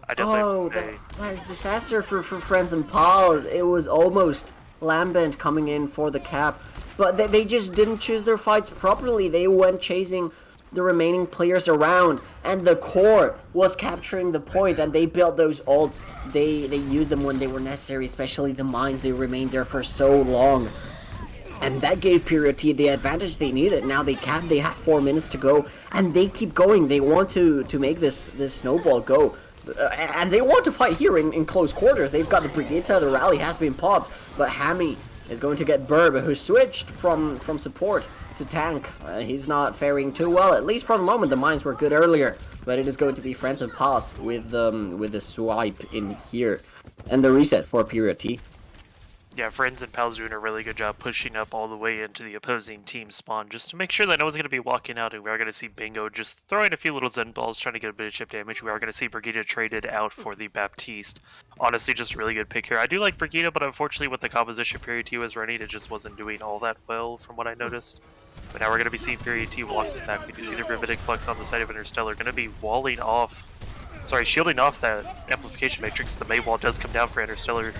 I definitely that is disaster for Friends and Pals. It was almost Lambent coming in for the cap, but they just didn't choose their fights properly. They went chasing the remaining players around, and the core was capturing the point, and they built those ults. They used them when they were necessary, especially the mines. They remained there for so long, and that gave Period T the advantage they needed. Now they have 4 minutes to go, and they keep going. They want to make this snowball go, and they want to fight here in close quarters. They've got the Brigitte, the rally has been popped, but Hammy is going to get Burb, who switched from support to tank. He's not faring too well, at least for the moment. The mines were good earlier, but it is going to be Friends and Pals with the swipe in here and the reset for Period T. Yeah, Friends and Pals doing a really good job pushing up all the way into the opposing team spawn just to make sure that no one's going to be walking out, and we are going to see Bingo just throwing a few little Zen balls trying to get a bit of chip damage. We are going to see Brigida traded out for the Baptiste. Honestly, just really good pick here. I do like Brigida, but unfortunately with the composition Period T was running, it just wasn't doing all that well from what I noticed. But now we're going to be seeing Period T walking back. We do see the Gravitic Flux on the side of Interstellar going to be shielding off that amplification matrix. The Mei wall does come down for Interstellar.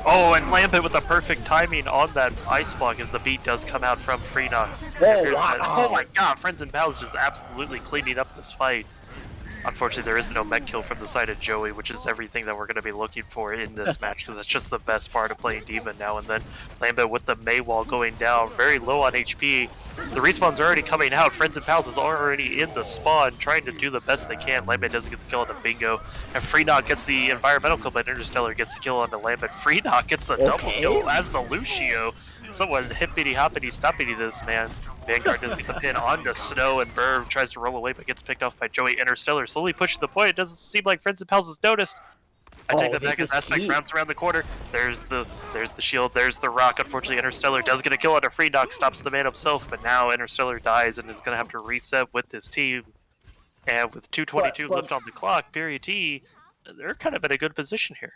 Oh, and Lambert with the perfect timing on that ice block as the beat does come out from Freenox. Oh, wow. Oh my god, Friends and Pals just absolutely cleaning up this fight. Unfortunately, there is no mech kill from the side of Joey, which is everything that we're going to be looking for in this match, because that's just the best part of playing D.Va now and then. Lambda with the Mei wall going down, very low on HP. The respawns are already coming out. Friends and Pals is already in the spawn, trying to do the best they can. Lambda doesn't get the kill on the Bingo, and Freenot gets the environmental kill, but Interstellar gets the kill on the Lambda. Freenot gets the double kill as the Lucio. Someone hippity-hoppity stoppity this, man. Vanguard doesn't get the pin onto Snow, and Burr tries to roll away but gets picked off by Joey. Interstellar slowly pushing the point. It doesn't seem like Friends and Pals has noticed. I take that back as Aspect rounds around the corner. There's the shield, there's the rock. Unfortunately, Interstellar does get a kill on a free knock, stops the man himself, but now Interstellar dies and is going to have to reset with his team. And with 2:22 left on the clock, period T, they're kind of in a good position here.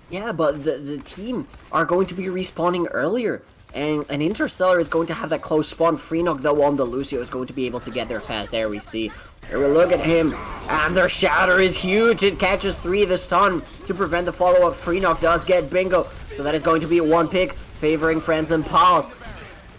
Yeah, but the team are going to be respawning earlier. And Interstellar is going to have that close spawn. Freenog, though, on the Lucio is going to be able to get there fast. There we see. Here we look at him. And their shatter is huge. It catches 3 this stun to prevent the follow-up. Freenog does get Bingo. So that is going to be one pick favoring Friends and Pals.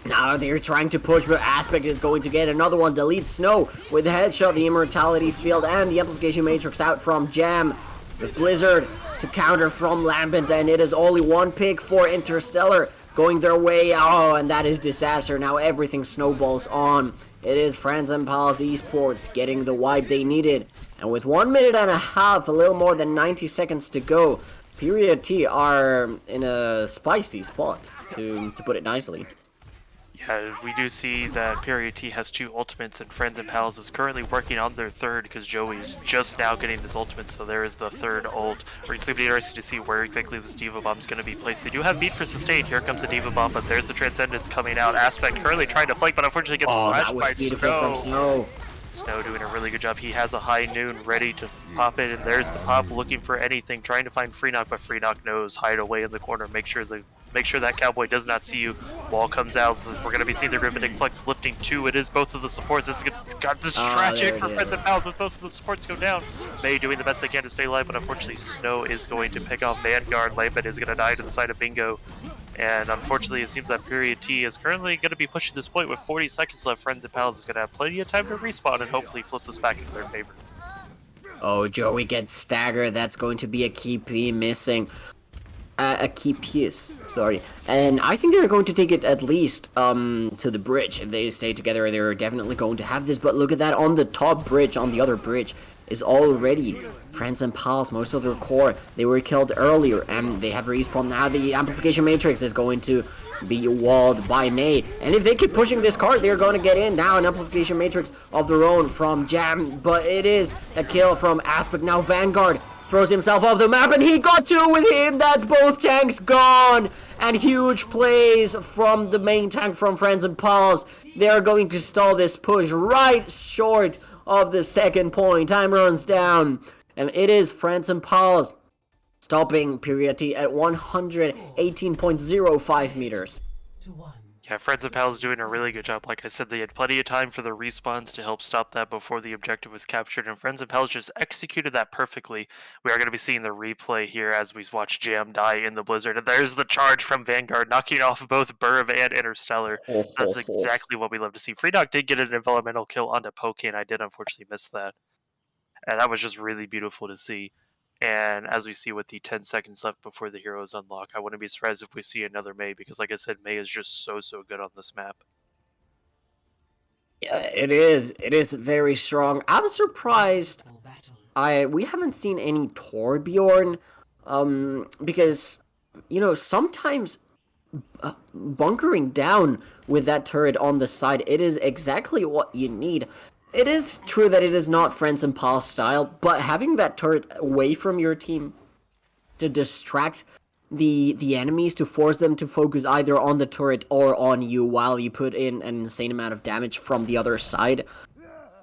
Now they're trying to push, but Aspect is going to get another one. Deletes Snow with the headshot, the Immortality Field, and the Amplification Matrix out from Jam. The Blizzard to counter from Lambent, and it is only one pick for Interstellar. Going their way, oh, and that is disaster. Now everything snowballs on. It is Friends and Pals Esports getting the wipe they needed. And with 1 minute and a half, a little more than 90 seconds to go, Period T are in a spicy spot, to put it nicely. Yeah, we do see that Period T has 2 ultimates, and Friends and Pals is currently working on their third because Joey's just now getting his ultimate, so there is the third ult. We're going to be interested to see where exactly this Diva Bomb is going to be placed. They do have beat for sustain. Here comes the Diva Bomb, but there's the Transcendence coming out. Aspect currently trying to flank, but unfortunately gets flashed by Snow. Snow doing a really good job. He has a high noon ready to pop it, and there's the pop looking for anything, trying to find Freenok, but Freenok knows hide away in the corner, make sure that Cowboy does not see you. Wall comes out. We're going to be seeing the Riveting Flex lifting 2. It is both of the supports. This is tragic for Friends and Pals as both of the supports go down. Mei doing the best they can to stay alive, but unfortunately Snow is going to pick off Vanguard. Lambent is going to die to the side of Bingo. And unfortunately, it seems that Period T is currently going to be pushing this point with 40 seconds left. Friends and Pals is going to have plenty of time to respawn and hopefully flip this back into their favor. Oh, Joey gets staggered. That's going to be a key piece missing. A key piece, sorry. And I think they're going to take it at least to the bridge. If they stay together, they're definitely going to have this. But look at that, on the top bridge, on the other bridge, is already Friends and Pals. Most of their core, they were killed earlier, and they have respawned. Now the Amplification Matrix is going to be walled by Mei. And if they keep pushing this card, they're going to get in. Now an Amplification Matrix of their own from Jam, but it is a kill from Aspect. Now Vanguard throws himself off the map, and he got 2 with him. That's both tanks gone. And huge plays from the main tank from Friends and Pals. They're going to stall this push right short of the second point. Time runs down, and it is Friends and Pals stopping Period T at 118.05 meters. Yeah, Friends and Pals doing a really good job. Like I said, they had plenty of time for the respawns to help stop that before the objective was captured, and Friends and Pals just executed that perfectly. We are going to be seeing the replay here as we watch Jam die in the Blizzard, and there's the charge from Vanguard, knocking off both Burv and Interstellar. That's exactly what we love to see. Freenog did get an environmental kill onto Poke, and I did unfortunately miss that. And that was just really beautiful to see. And as we see with the 10 seconds left before the heroes unlock, I wouldn't be surprised if we see another Mei, because like I said, Mei is just so good on this map. Yeah, it is. It is very strong. I'm surprised we haven't seen any Torbjorn, because, you know, sometimes bunkering down with that turret on the side, it is exactly what you need. It is true that it is not Friends and Pals style, but having that turret away from your team to distract the enemies, to force them to focus either on the turret or on you while you put in an insane amount of damage from the other side.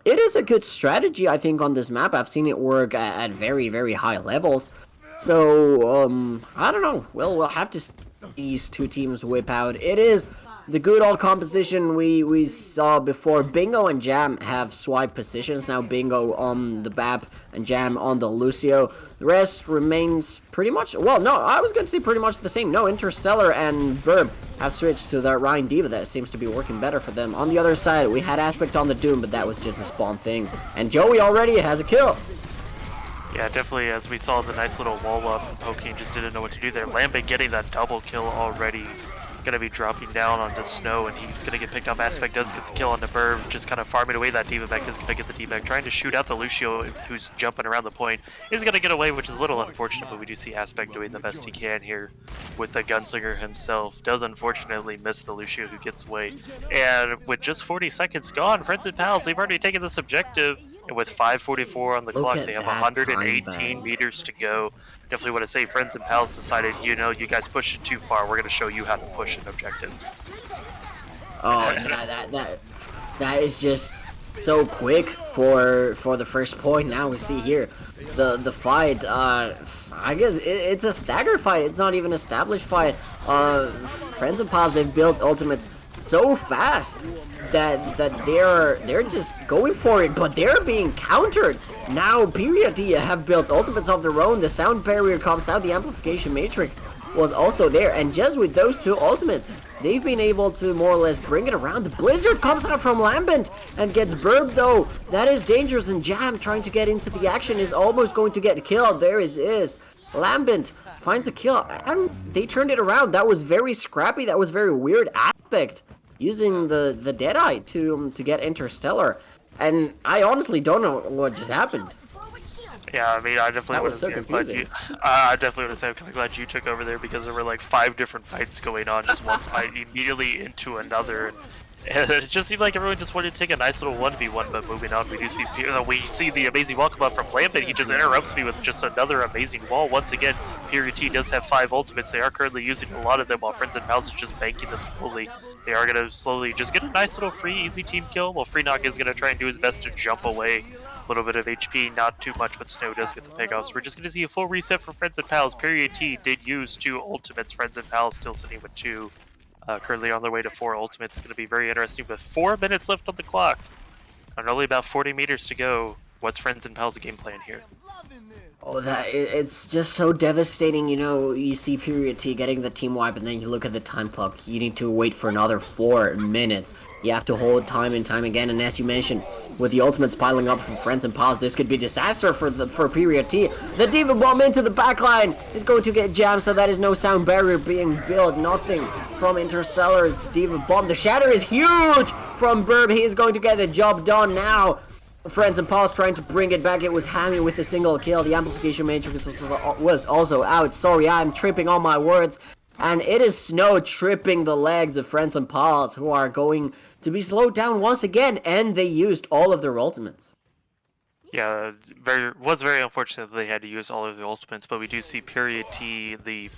It is a good strategy, I think, on this map. I've seen it work at very, very high levels. So, I don't know. We'll have to see these two teams whip out. It is the good old composition we saw before. Bingo and Jam have swipe positions. Now Bingo on the Bap and Jam on the Lucio. The rest remains pretty much, well, no, I was going to say pretty much the same. No, Interstellar and Burb have switched to the Ryan Diva. That seems to be working better for them. On the other side, we had Aspect on the Doom, but that was just a spawn thing. And Joey already has a kill. Yeah, definitely, as we saw the nice little wall up, and Pokane just didn't know what to do there. Lambent getting that double kill already. Gonna be dropping down onto Snow, and he's gonna get picked up. Aspect does get the kill on the Burb, just kind of farming away that D.Va is gonna get the D-back, trying to shoot out the Lucio, who's jumping around the point. He's gonna get away, which is a little unfortunate, but we do see Aspect doing the best he can here with the Gunslinger himself. Does unfortunately miss the Lucio, who gets away. And with just 40 seconds gone, Friends and Pals, they've already taken this objective. And with 5:44 on the clock, they have 118 meters to go. Definitely want to say Friends and Pals decided, you know, you guys pushed it too far. We're going to show you how to push an objective. Oh, that is just so quick for the first point. Now we see here the fight. I guess it's a stagger fight. It's not even an established fight. Friends and Pals, they've built ultimates so fast that they're just going for it, but they're being countered. Now Period have built ultimates of their own. The sound barrier comes out, the amplification matrix was also there, and just with those two ultimates, they've been able to more or less bring it around. The Blizzard comes out from Lambent and gets Burb, though. That is dangerous, and Jam trying to get into the action is almost going to get killed. There it is. Lambent finds the kill, and they turned it around. That was very scrappy. That was very weird. Aspect using the Deadeye to get Interstellar, and I honestly don't know what just happened. Yeah, I mean, I definitely want to say, I definitely want to say I'm kind of glad you took over there, because there were like 5 different fights going on, just one fight immediately into another. And it just seemed like everyone just wanted to take a nice little 1v1, but moving on, we see the amazing welcome up from Lambent. He just interrupts me with just another amazing wall. Once again, Period T does have 5 ultimates. They are currently using a lot of them, while Friends and Pals is just banking them slowly. They are going to slowly just get a nice little free, easy team kill, while Freenock is going to try and do his best to jump away. A little bit of HP, not too much, but Snow does get the pick off. So we're just going to see a full reset from Friends and Pals. Period T did use 2 ultimates. Friends and Pals still sitting with 2. Currently on their way to 4 ultimates. It's going to be very interesting with 4 minutes left on the clock and only about 40 meters to go. What's Friends and Pals' game plan here? Oh, it's just so devastating. You know, you see Period T getting the team wipe, and then you look at the time clock. You need to wait for another 4 minutes. You have to hold time and time again, and as you mentioned, with the ultimates piling up from Friends and Pals, this could be disaster for Period T. The D.Va bomb into the backline is going to get jammed, so that is no sound barrier being built. Nothing from Interstellar. It's D.Va bomb. The shatter is huge from Burb. He is going to get the job done now. Friends and Pals trying to bring it back. It was Hammy with a single kill. The amplification matrix was also out. Sorry, I'm tripping on my words. And it is Snow tripping the legs of Friends and Pals, who are going to be slowed down once again, and they used all of their ultimates. Yeah, was very unfortunate that they had to use all of the ultimates, but we do see Period T, the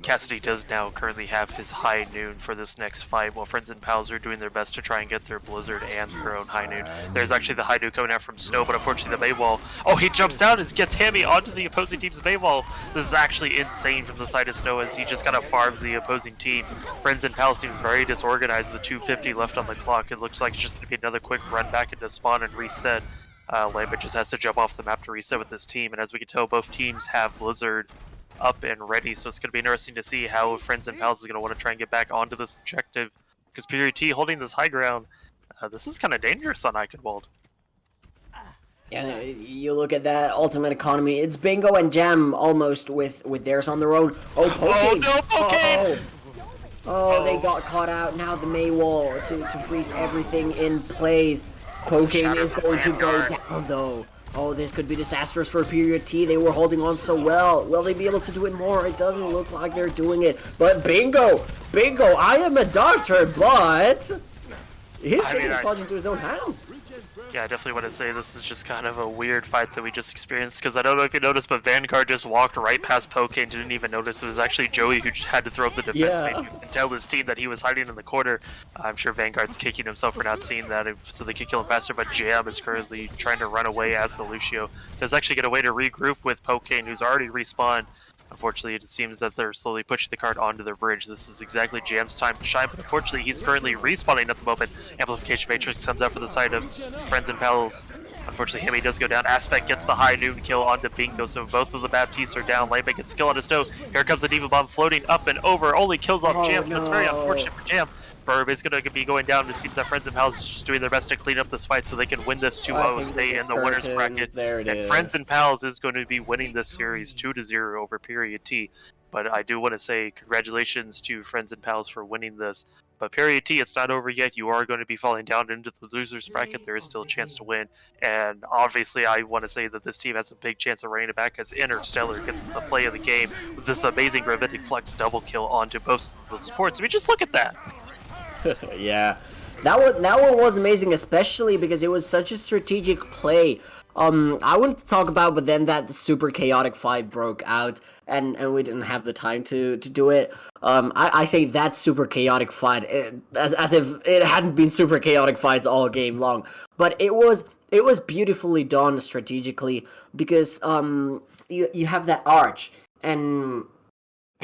Cassidy does now currently have his high noon for this next fight, while Friends and Pals are doing their best to try and get their Blizzard and their own high noon. There's actually the high noon coming out from Snow, but unfortunately the Bay Wall, oh, he jumps down and gets Hammy onto the opposing team's Bay Wall. This is actually insane from the side of Snow, as he just kind of farms the opposing team. Friends and Pals seems very disorganized with 2:50 left on the clock. It looks like it's just going to be another quick run back into spawn and reset. Lambert just has to jump off the map to reset with this team, and as we can tell, both teams have Blizzard up and ready, so it's going to be interesting to see how Friends and Pals is going to want to try and get back onto this objective, because Period T holding this high ground, this is kind of dangerous on Eichenwald. Yeah, you look at that ultimate economy, it's Bingo and Jam almost with theirs on their own. Oh, Pokane! Oh no, Pokane! Oh, they got caught out. Now the May wall to freeze everything in place. Pokane is going to go down though. Oh, this could be disastrous for Period T. They were holding on so well. Will they be able to do it more? It doesn't look like they're doing it. But Bingo, I am a doctor, but he's taking the plunge into his own hands. Yeah, I definitely want to say this is just kind of a weird fight that we just experienced, because I don't know if you noticed, but Vanguard just walked right past Pokane, didn't even notice. It was actually Joey who just had to throw up the defense. Yeah. You can tell his team that he was hiding in the corner. I'm sure Vanguard's kicking himself for not seeing that, so they could kill him faster, but Jam is currently trying to run away as the Lucio. Does actually get a way to regroup with Pokane, who's already respawned. Unfortunately, it seems that they're slowly pushing the card onto the bridge. This is exactly Jam's time to shine, but unfortunately, he's currently respawning at the moment. Amplification Matrix comes out for the side of Friends and Pals. Unfortunately, Hemi does go down. Aspect gets the high noon kill onto Bingo, so both of the Baptistes are down. Laneback gets skill on his toe. Here comes the Diva Bomb floating up and over. Only kills off Jam, but that's very unfortunate for Jam. Burb is going to be going down. It seems that Friends and Pals is just doing their best to clean up this fight so they can win this 2-0, stay in the winner's bracket. There it and is. Friends and Pals is going to be winning this series 2-0 over Period T. But I do want to say congratulations to Friends and Pals for winning this. But Period T, it's not over yet. You are going to be falling down into the loser's bracket. There is still a chance to win. And obviously, I want to say that this team has a big chance of running it back as Interstellar gets the play of the game with this amazing Gravitic Flex double kill onto both the supports. I mean, just look at that. Yeah, that one was amazing, especially because it was such a strategic play. I wanted to talk about, but then that super chaotic fight broke out, and we didn't have the time to do it. I say that super chaotic fight as if it hadn't been super chaotic fights all game long, but it was beautifully done strategically because you have that arch and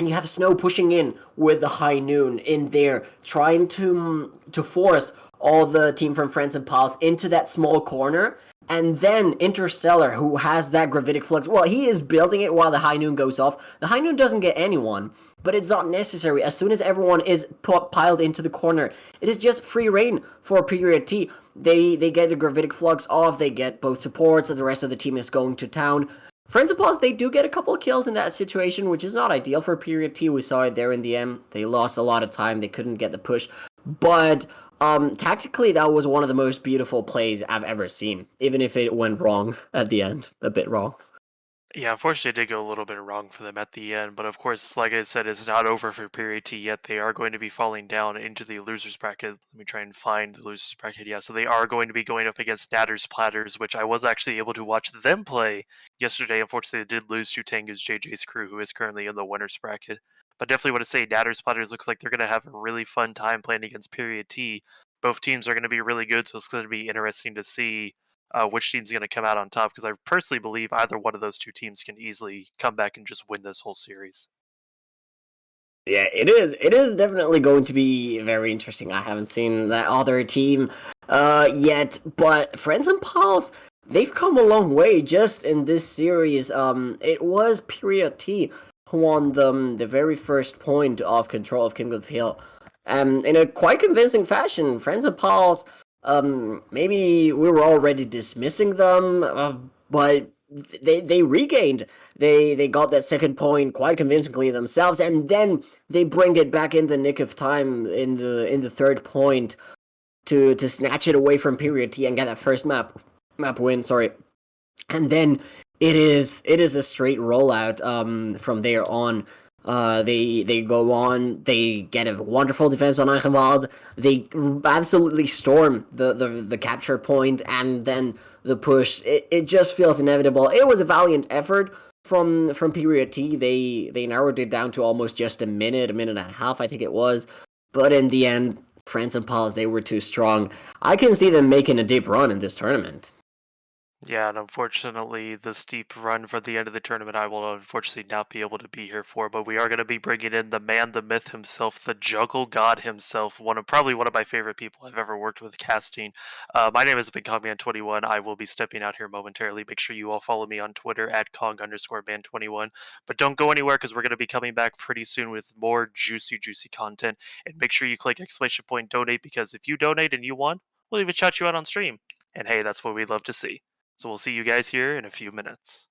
you have Snow pushing in with the high noon in there, trying to force all the team from Friends and Pals into that small corner. And then Interstellar, who has that gravitic flux, well, he is building it while the high noon goes off. The high noon doesn't get anyone, but it's not necessary. As soon as everyone is piled into the corner, it is just free reign for Period T. They get the gravitic flux off, they get both supports, and the rest of the team is going to town. Friends of Pause, they do get a couple of kills in that situation, which is not ideal for Period T. We saw it there in the end. They lost a lot of time. They couldn't get the push. But tactically, that was one of the most beautiful plays I've ever seen, even if it went wrong at the end. A bit wrong. Yeah, unfortunately, it did go a little bit wrong for them at the end. But of course, like I said, it's not over for Period T yet. They are going to be falling down into the losers bracket. Let me try and find the losers bracket. Yeah, so they are going to be going up against Natters Platters, which I was actually able to watch them play yesterday. Unfortunately, they did lose to Tengu's JJ's crew, who is currently in the winners bracket. But definitely want to say Natters Platters looks like they're going to have a really fun time playing against Period T. Both teams are going to be really good, so it's going to be interesting to see which team's going to come out on top, because I personally believe either one of those two teams can easily come back and just win this whole series. Yeah, it is. It is definitely going to be very interesting. I haven't seen that other team yet, but Friends and Pals, they've come a long way just in this series. It was Period T who won the very first point of control of King of the Hill. In a quite convincing fashion. Friends and Pals, maybe we were already dismissing them, but they regained. They got that second point quite convincingly themselves, and then they bring it back in the nick of time in the third point to snatch it away from Period T and get that first map win. Sorry, and then it is a straight rollout from there on. They go on. They get a wonderful defense on Eichenwald. They absolutely storm the capture point, and then the push. It just feels inevitable. It was a valiant effort from Period T. They narrowed it down to almost just a minute and a half, I think it was. But in the end, France and Pals, they were too strong. I can see them making a deep run in this tournament. Yeah, and unfortunately, the steep run for the end of the tournament, I will unfortunately not be able to be here for. But we are going to be bringing in the man, the myth himself, the Juggle God himself. Probably one of my favorite people I've ever worked with casting. My name is BigCogman21. I will be stepping out here momentarily. Make sure you all follow me on Twitter at Cog_man21. But don't go anywhere, because we're going to be coming back pretty soon with more juicy content. And make sure you click !point donate, because if you donate and you won, we'll even shout you out on stream. And hey, that's what we'd love to see. So we'll see you guys here in a few minutes.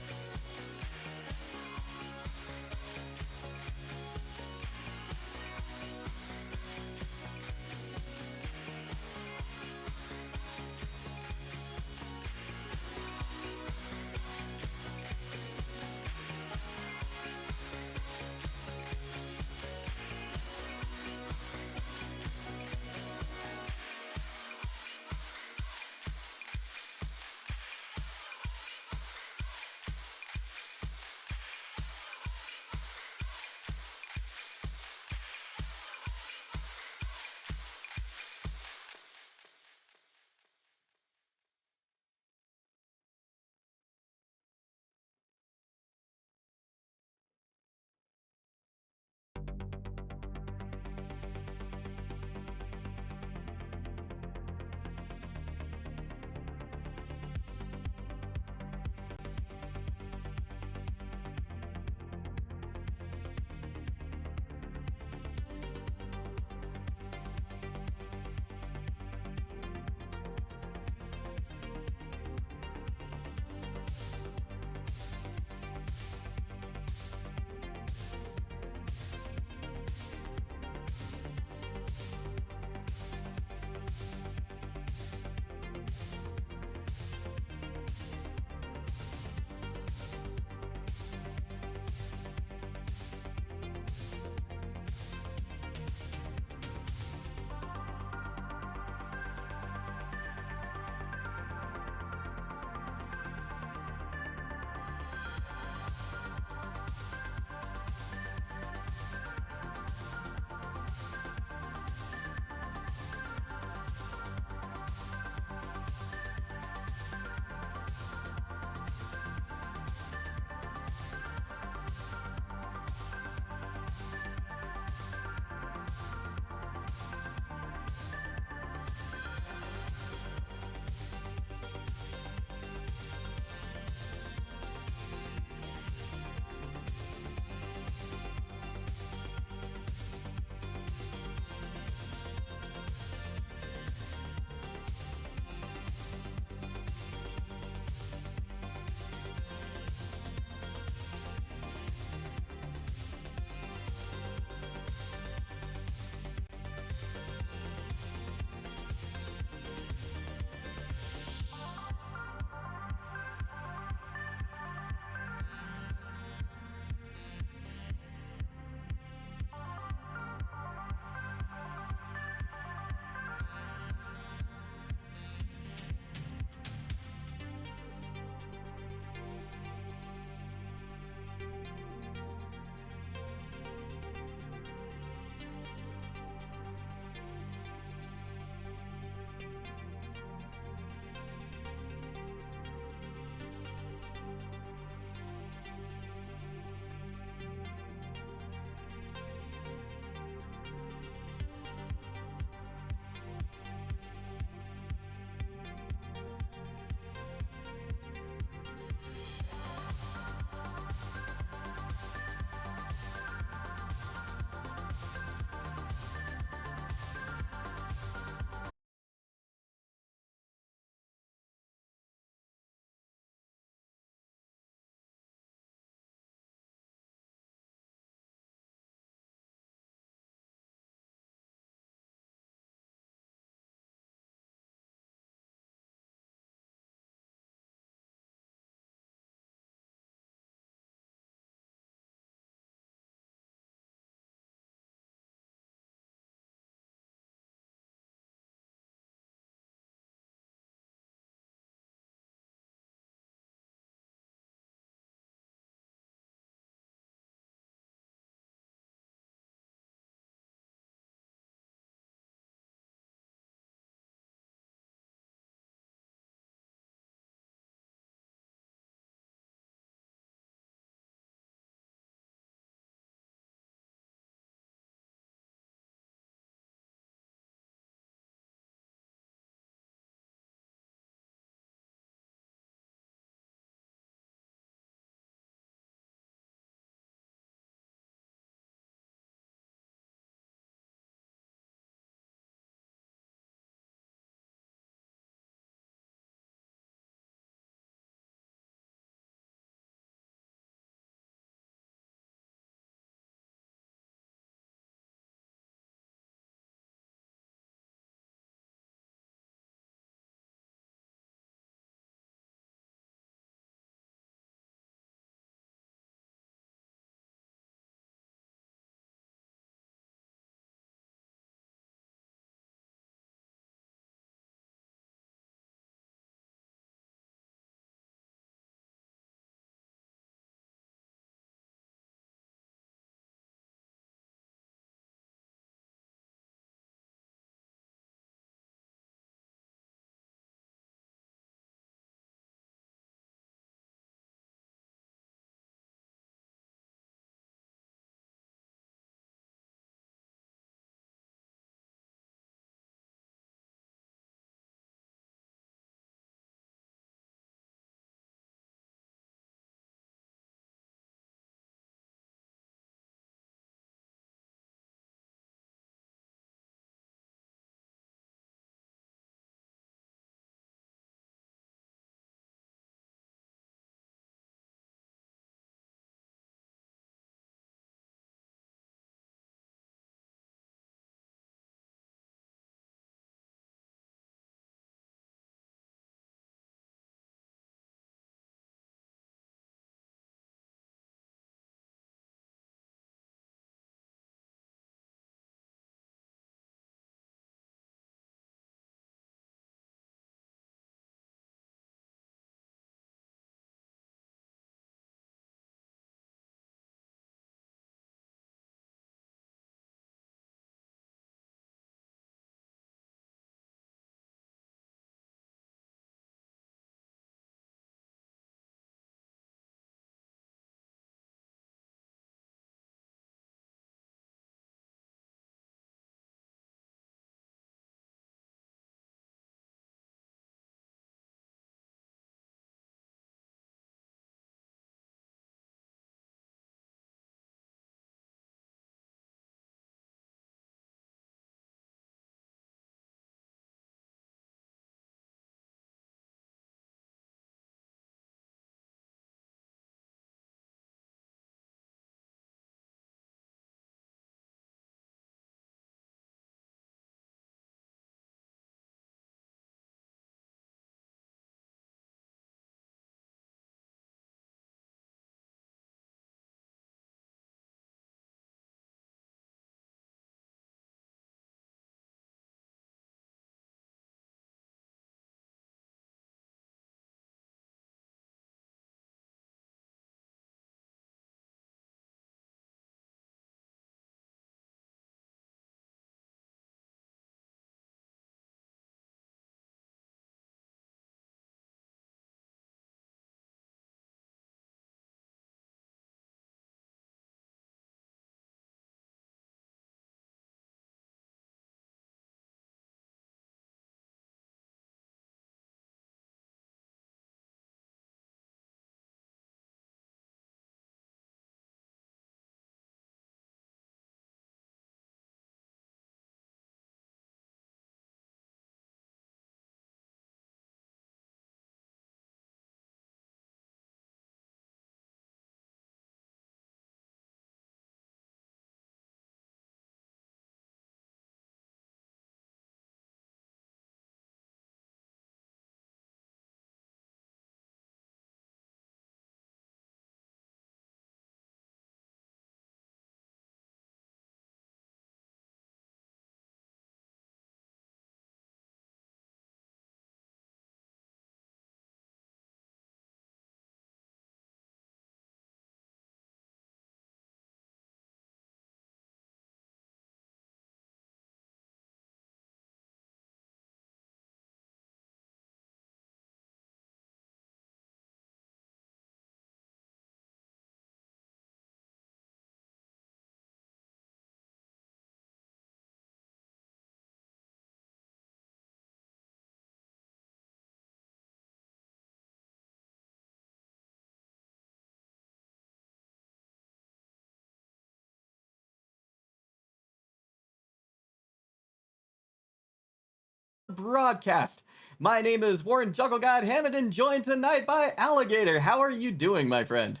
broadcast. My name is Warren Juggle God Hammond and joined tonight by Alligator. How are you doing, my friend?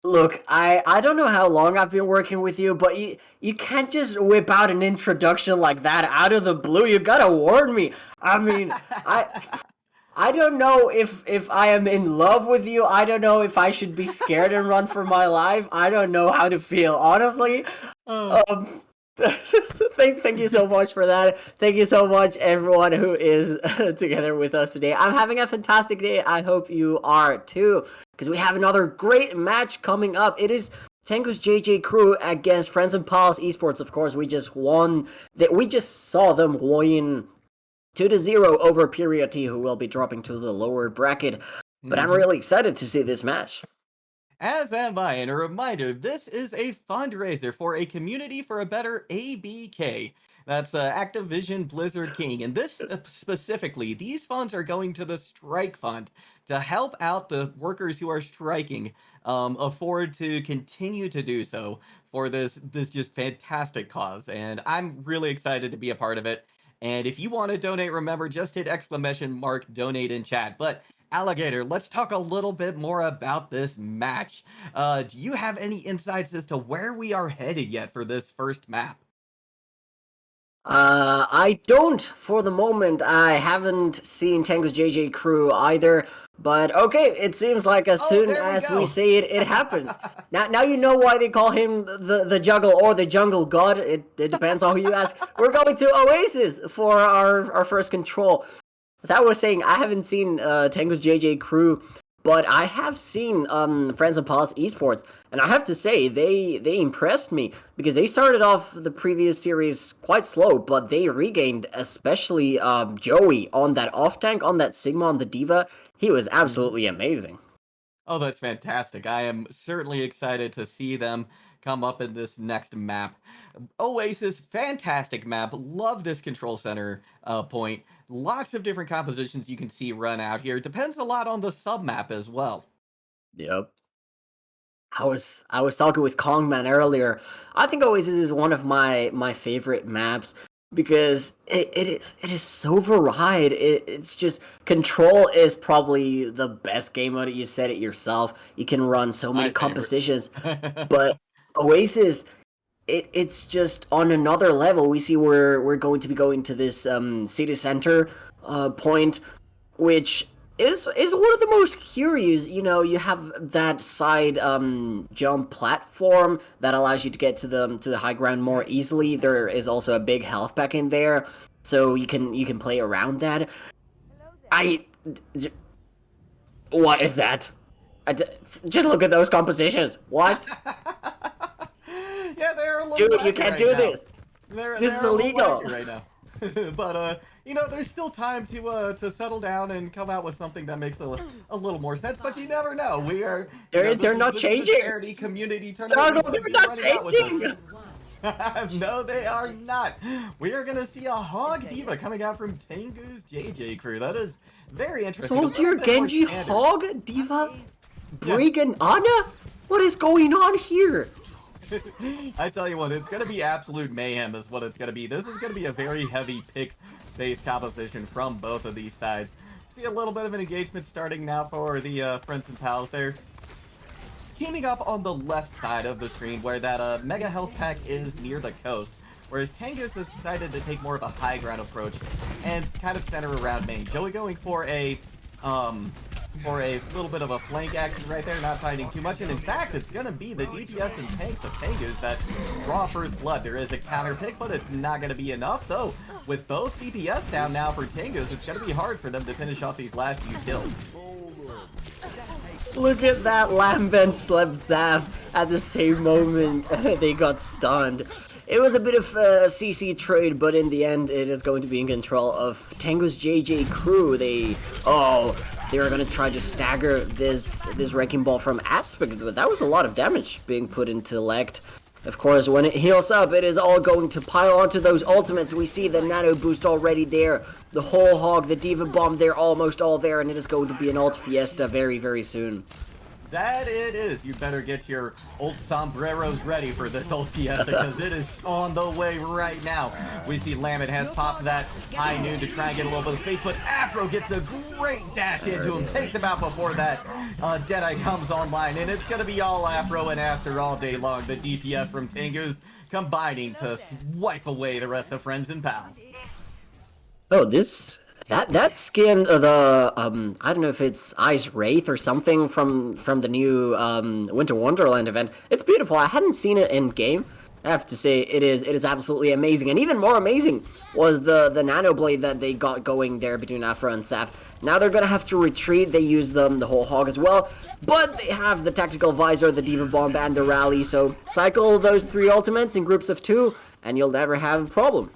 Look, I don't know how long I've been working with you, but you can't just whip out an introduction like that out of the blue. You gotta warn me. I mean, I don't know if I am in love with you. I don't know if I should be scared and run for my life. I don't know how to feel. Honestly, Oh. thank you so much for that. Thank you so much, everyone who is together with us today. I'm having a fantastic day. I hope you are too, because we have another great match coming up. It is Tengu's JJ Crew against Friends and Pals Esports. Of course, we just won. That we just saw them win 2-0 over Period T, who will be dropping to the lower bracket. But I'm really excited to see this match. As am I, and a reminder, this is a fundraiser for a community for a better ABK. That's Activision Blizzard King. And this specifically, these funds are going to the Strike Fund to help out the workers who are striking afford to continue to do so for this just fantastic cause. And I'm really excited to be a part of it. And if you want to donate, remember, just hit ! donate in chat. But Alligator, let's talk a little bit more about this match. Do you have any insights as to where we are headed yet for this first map? I don't for the moment. I haven't seen Tengu's JJ Crew either. But okay, it seems like as soon as we see it, it happens. Now you know why they call him the Juggle or the Jungle God. It depends on who you ask. We're going to Oasis for our first control. As I was saying, I haven't seen Tengu's JJ Crew, but I have seen Friends and Pals Esports, and I have to say they impressed me because they started off the previous series quite slow, but they regained, especially Joey on that off tank, on that Sigma, on the Diva. He was absolutely amazing. Oh, that's fantastic. I am certainly excited to see them come up in this next map. Oasis, fantastic map. Love this control center point. Lots of different compositions you can see run out here. Depends a lot on the sub map as well. Yep. I was talking with Kongman earlier. I think Oasis is one of my favorite maps because it is so varied. It's just Control is probably the best game mode. You said it yourself. You can run so many compositions, but Oasis, it's just on another level. We see we're going to be going to this city center point, which is one of the most curious. You know, you have that side jump platform that allows you to get to the high ground more easily. There is also a big health pack in there, so you can play around that. What is that? Just look at those compositions. What? Yeah, they're a little Dude, you can't do this. This is illegal right now. But you know, there's still time to settle down and come out with something that makes a little more sense. But you never know. We are they're not changing. Charity community tournament. No, they're not changing. No, they are not. We are gonna see a Hog Diva coming out from Tengu's JJ Crew. That is very interesting. Told your Genji Hog Diva? Brigand Anna? What is going on here? I tell you what, it's going to be absolute mayhem is what it's going to be. This is going to be a very heavy pick-based composition from both of these sides. See a little bit of an engagement starting now for the Friends and Pals there. Teaming up on the left side of the screen where that Mega Health Pack is near the coast, whereas Tengus has decided to take more of a high ground approach and kind of center around main. Joey going for a little bit of a flank action right there, not finding too much, and in fact, it's going to be the DPS and tanks of Tengus that draw first blood. There is a counter pick, but it's not going to be enough, though. With both DPS down now for Tengus, it's going to be hard for them to finish off these last few kills. Look at that, Lambent slept Zav at the same moment they got stunned. It was a bit of a CC trade, but in the end, it is going to be in control of Tengu's JJ Crew. They were going to try to stagger this Wrecking Ball from Aspect, but that was a lot of damage being put into Lect. Of course, when it heals up, it is all going to pile onto those ultimates. We see the Nano Boost already there, the whole Hog, the Diva Bomb, they're almost all there, and it is going to be an ult fiesta very, very soon. That it is. You better get your old sombreros ready for this old fiesta because it is on the way right now. We see Lambent has popped that high noon to try and get a little bit of space, but Afro gets a great dash into him, takes him out before that Deadeye comes online, and it's going to be all Afro and Aster all day long. The DPS from Tengu's combining to wipe away the rest of Friends and Pals. Oh, that skin, the I don't know if it's Ice Wraith or something from the new Winter Wonderland event. It's beautiful. I hadn't seen it in game. I have to say it is absolutely amazing, and even more amazing was the nano blade that they got going there between Afro and Saf. Now they're gonna have to retreat. They use the whole hog as well, but they have the tactical visor, the Diva Bomb, and the rally. So cycle those 3 ultimates in groups of 2, and you'll never have a problem.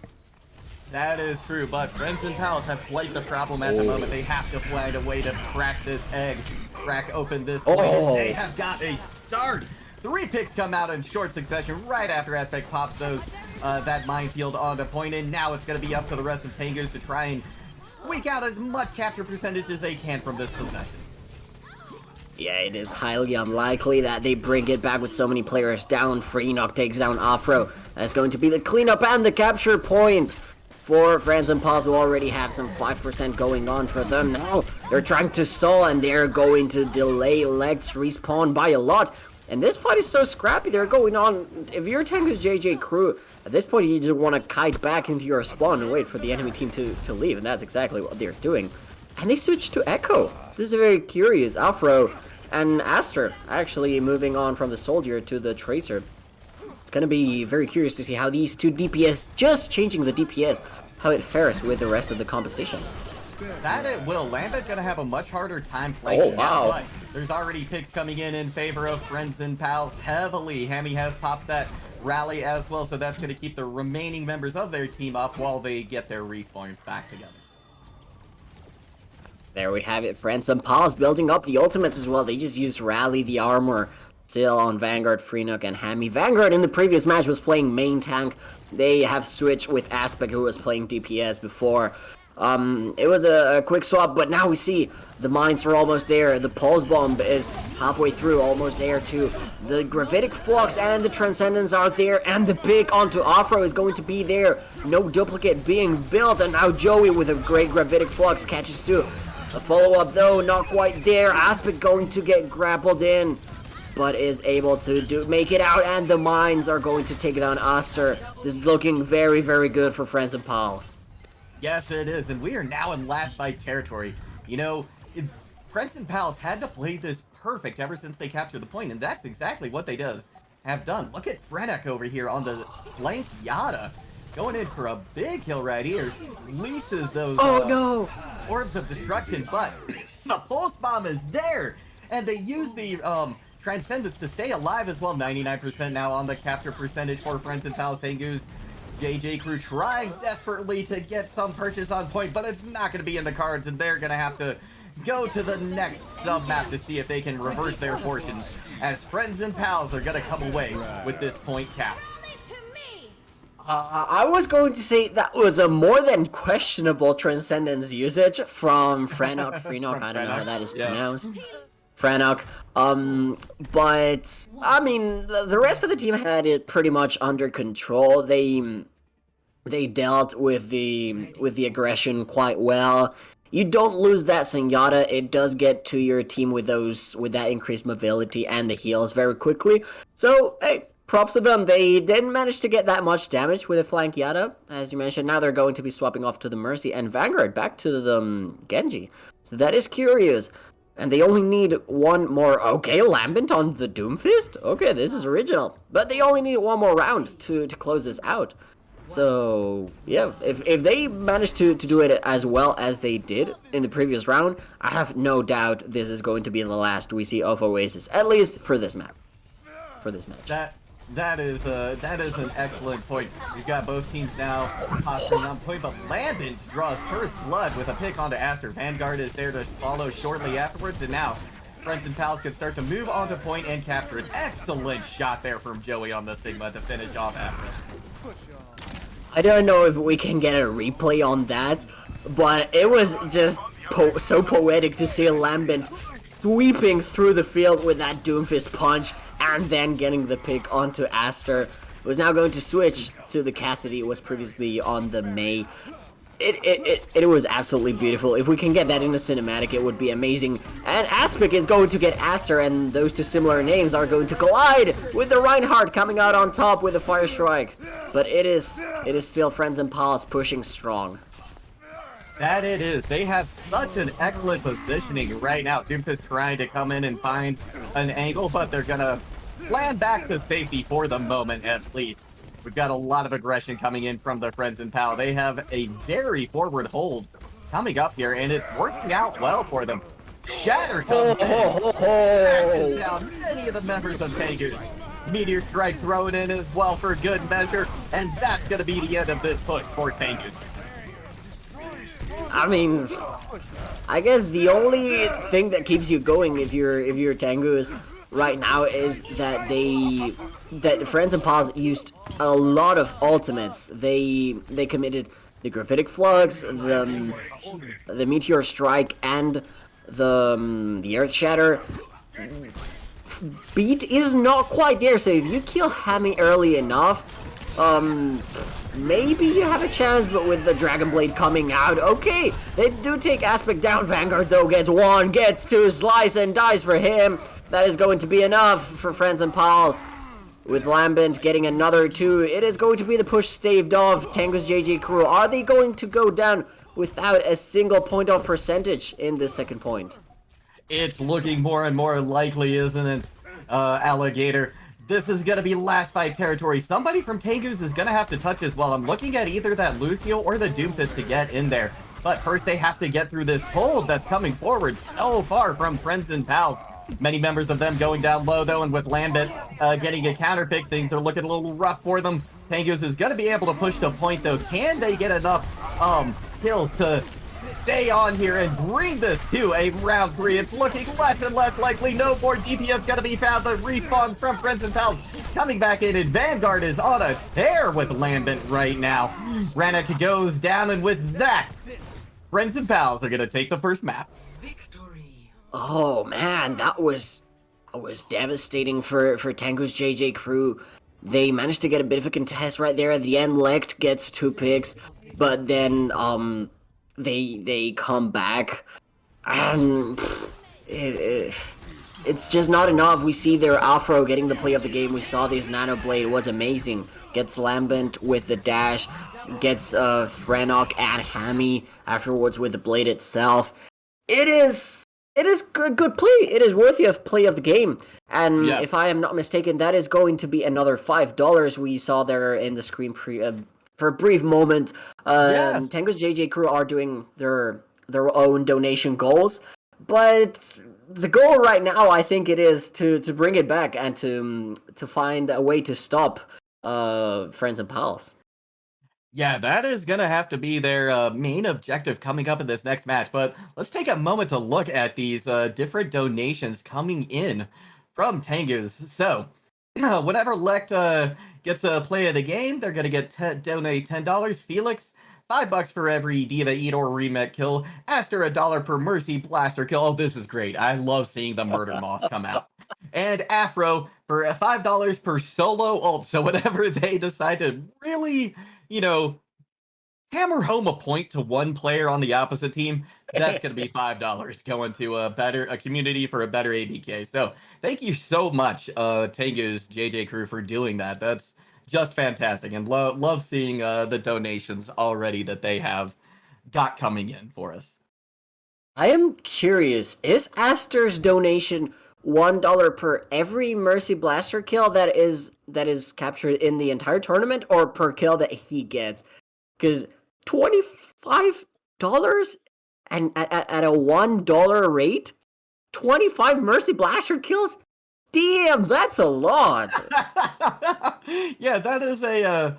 That is true, but Friends and Pals have quite the problem at the moment. They have to find a way to crack this egg, crack open this point, and they have got a start. 3 picks come out in short succession right after Aspect pops those that minefield onto point, and now it's going to be up to the rest of Tengu's to try and squeak out as much capture percentage as they can from this possession. Yeah, it is highly unlikely that they bring it back with so many players down. Freenock takes down Afro. That's going to be the cleanup and the capture point for Friends and Pals, who already have some 5% going on for them now. They're trying to stall, and they're going to delay Lex respawn by a lot. And this fight is so scrappy, they're going on. If you're Tengu's JJ crew, at this point you just want to kite back into your spawn and wait for the enemy team to leave, and that's exactly what they're doing. And they switched to Echo. This is very curious. Afro and Aster actually moving on from the Soldier to the Tracer. It's going to be very curious to see how these 2 DPS, just changing the DPS, how it fares with the rest of the composition. That it will. Lambent gonna have a much harder time playing. Oh, wow. But there's already picks coming in favor of Friends and Pals heavily. Hammy has popped that rally as well, so that's gonna keep the remaining members of their team up while they get their respawns back together. There we have it. Friends and Pals building up the ultimates as well. They just used Rally, the armor, still on Vanguard, Freenock, and Hammy. Vanguard in the previous match was playing main tank. They have switched with Aspect, who was playing DPS before. It was a quick swap, but now we see the mines are almost there. The pulse bomb is halfway through, almost there too. The gravitic flux and the transcendence are there, and the pick onto Afro is going to be there. No duplicate being built, and now Joey with a great gravitic flux catches too. A follow-up though, not quite there. Aspect going to get grappled in, but is able to make it out, and the mines are going to take down Aster. This is looking very, very good for Friends and Pals. Yes, it is, and we are now in last fight territory. You know, Friends and Pals had to play this perfect ever since they captured the point, and that's exactly what they have done. Look at Frenak over here on the flank Yada, going in for a big kill right here. Releases those orbs of destruction, but the pulse bomb is there, and they use the Transcendence to stay alive as well. 99% now on the capture percentage for Friends and Pals. Tengu's JJ crew trying desperately to get some purchase on point, but it's not going to be in the cards, and they're going to have to go to the next sub-map to see if they can reverse their fortunes, as Friends and Pals are going to come away with this point cap. I was going to say that was a more than questionable Transcendence usage from Freenock. I don't know how that is pronounced. Freenock. But I mean, the rest of the team had it pretty much under control. They dealt with the aggression quite well. You don't lose that Senjata. It does get to your team with that increased mobility and the heals very quickly. So hey, props to them. They didn't manage to get that much damage with a flank Yada, as you mentioned. Now they're going to be swapping off to the Mercy and Vanguard back to the Genji. So that is curious. And they only need one more. Okay, Lambent on the Doomfist? Okay, this is original. But they only need one more round to close this out. So, yeah, if they manage to do it as well as they did in the previous round, I have no doubt this is going to be the last we see of Oasis, at least for this map. For this match. That is an excellent point. We've got both teams now posturing on point, but Lambent draws first blood with a pick onto Aster. Vanguard is there to follow shortly afterwards, and now Friends and Pals can start to move onto point and capture an excellent shot there from Joey on the Sigma to finish off Afro. I don't know if we can get a replay on that, but it was just so poetic to see Lambent sweeping through the field with that Doomfist punch, and then getting the pick onto Aster. Was now going to switch to the Cassidy. It was previously on the Mei. It was absolutely beautiful. If we can get that in a cinematic, it would be amazing. And Aspic is going to get Aster, and those two similar names are going to collide with the Reinhardt coming out on top with a Fire Strike. But it is still Friends and Pals pushing strong. That it is. They have such an excellent positioning right now. Doomfist trying to come in and find an angle, but they're gonna land back to safety for the moment at least. We've got a lot of aggression coming in from the Friends and Pal. They have a very forward hold coming up here, and it's working out well for them. Shatter comes in, axes down many of the members of Tengus. Meteor Strike thrown in as well for good measure, and that's going to be the end of this push for Tengus. I mean, I guess the only thing that keeps you going if you're Tengus right now is that Friends and Pals used a lot of ultimates. They committed the Gravitic Flux, the Meteor Strike, and the Earth Shatter. Beat is not quite there, so if you kill Hammy early enough, maybe you have a chance, but with the Dragon Blade coming out, okay, they do take Aspect down. Vanguard, though, gets one, gets two, slice and dice for him. That is going to be enough for Friends and Pals. With Lambent getting another two, it is going to be the push staved off. Tango's JJ Crew, are they going to go down without a single point of percentage in this second point? It's looking more and more likely, isn't it, Alligator? This is going to be last fight territory. Somebody from Tengus is going to have to touch as well. I'm looking at either that Lucio or the Doomfist to get in there. But first they have to get through this hold that's coming forward so far from Friends and Pals. Many members of them going down low, though, and with Lambent getting a counter pick, things are looking a little rough for them. Tengus is going to be able to push to point, though. Can they get enough kills to stay on here and bring this to a round 3? It's looking less and less likely. No more DPS going to be found. The respawn from Friends and Pals coming back in, and Vanguard is on a tear with Lambent right now. Rannoch goes down, and with that, Friends and Pals are going to take the first map. Oh man, that was devastating for Tango's JJ Crew. They managed to get a bit of a contest right there at the end. Lect gets 2 picks, but then they come back, and it's just not enough. We see their Afro getting the play of the game. We saw this Nano Blade was amazing. Gets Lambent with the dash, gets Frenock and Hammy afterwards with the blade itself. It is good play. It is worthy of play of the game. And if I am not mistaken, that is going to be another $5 we saw there in the screen for a brief moment. Yes. Tango's JJ Crew are doing their own donation goals, but the goal right now, I think it is to bring it back and to find a way to stop Friends and Pals. Yeah, that is going to have to be their main objective coming up in this next match. But let's take a moment to look at these different donations coming in from Tengus. So, whenever Lect gets a play of the game, they're going to donate $10. Felix, $5 for every Diva Eat or Remet kill. Aster, $1 per Mercy Blaster kill. Oh, this is great. I love seeing the Murder Moth come out. And Afro for $5 per solo ult. So whenever they decide to really, hammer home a point to one player on the opposite team, that's going to be $5 going to a community for a better ABK. So thank you so much, Tengu's JJ Crew, for doing that. That's just fantastic, and love seeing the donations already that they have got coming in for us. I am curious, is Aster's donation $1 per every Mercy Blaster kill that is captured in the entire tournament, or per kill that he gets? Because $25 and at a $1 rate, 25 Mercy Blaster kills? Damn, that's a lot. Yeah, that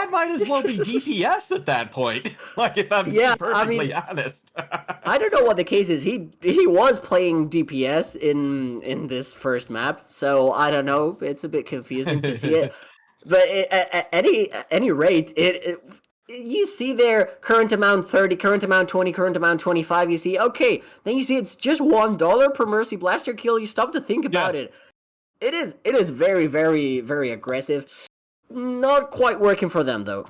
might as well be DPS at that point. Like, if I'm being perfectly honest. I don't know what the case is. He was playing DPS in this first map, so I don't know. It's a bit confusing to see it. But at any rate, you see their current amount 30, current amount 20, current amount 25. You see, okay, then you see it's just $1 per Mercy Blaster kill. You stop to think about it. It is very, very, very aggressive. Not quite working for them though.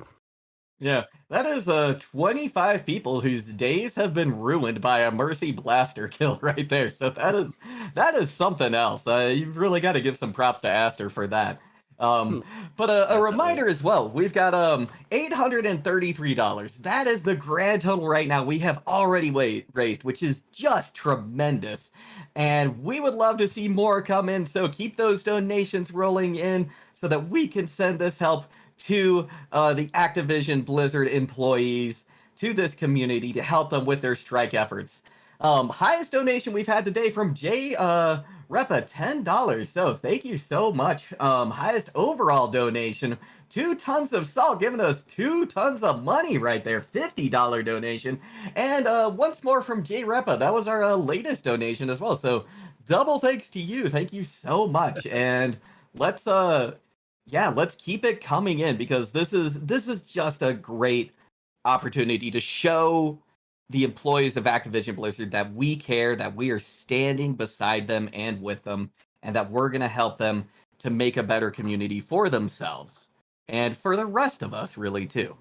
Yeah, that is 25 people whose days have been ruined by a Mercy Blaster kill right there. So that is something else. You've really got to give some props to Aster for that. But a reminder as well, we've got $833. That is the grand total right now we have already raised, which is just tremendous. And we would love to see more come in, so keep those donations rolling in so that we can send this help to the Activision Blizzard employees, to this community, to help them with their strike efforts. Highest donation we've had today from Jay Repa, $10. So thank you so much. Highest overall donation, 2 tons of salt, giving us 2 tons of money right there, $50 donation. And once more from Jay Repa, that was our latest donation as well. So double thanks to you. Thank you so much. And let's keep it coming in, because this is just a great opportunity to show the employees of Activision Blizzard that we care, that we are standing beside them and with them, and that we're going to help them to make a better community for themselves and for the rest of us, really, too.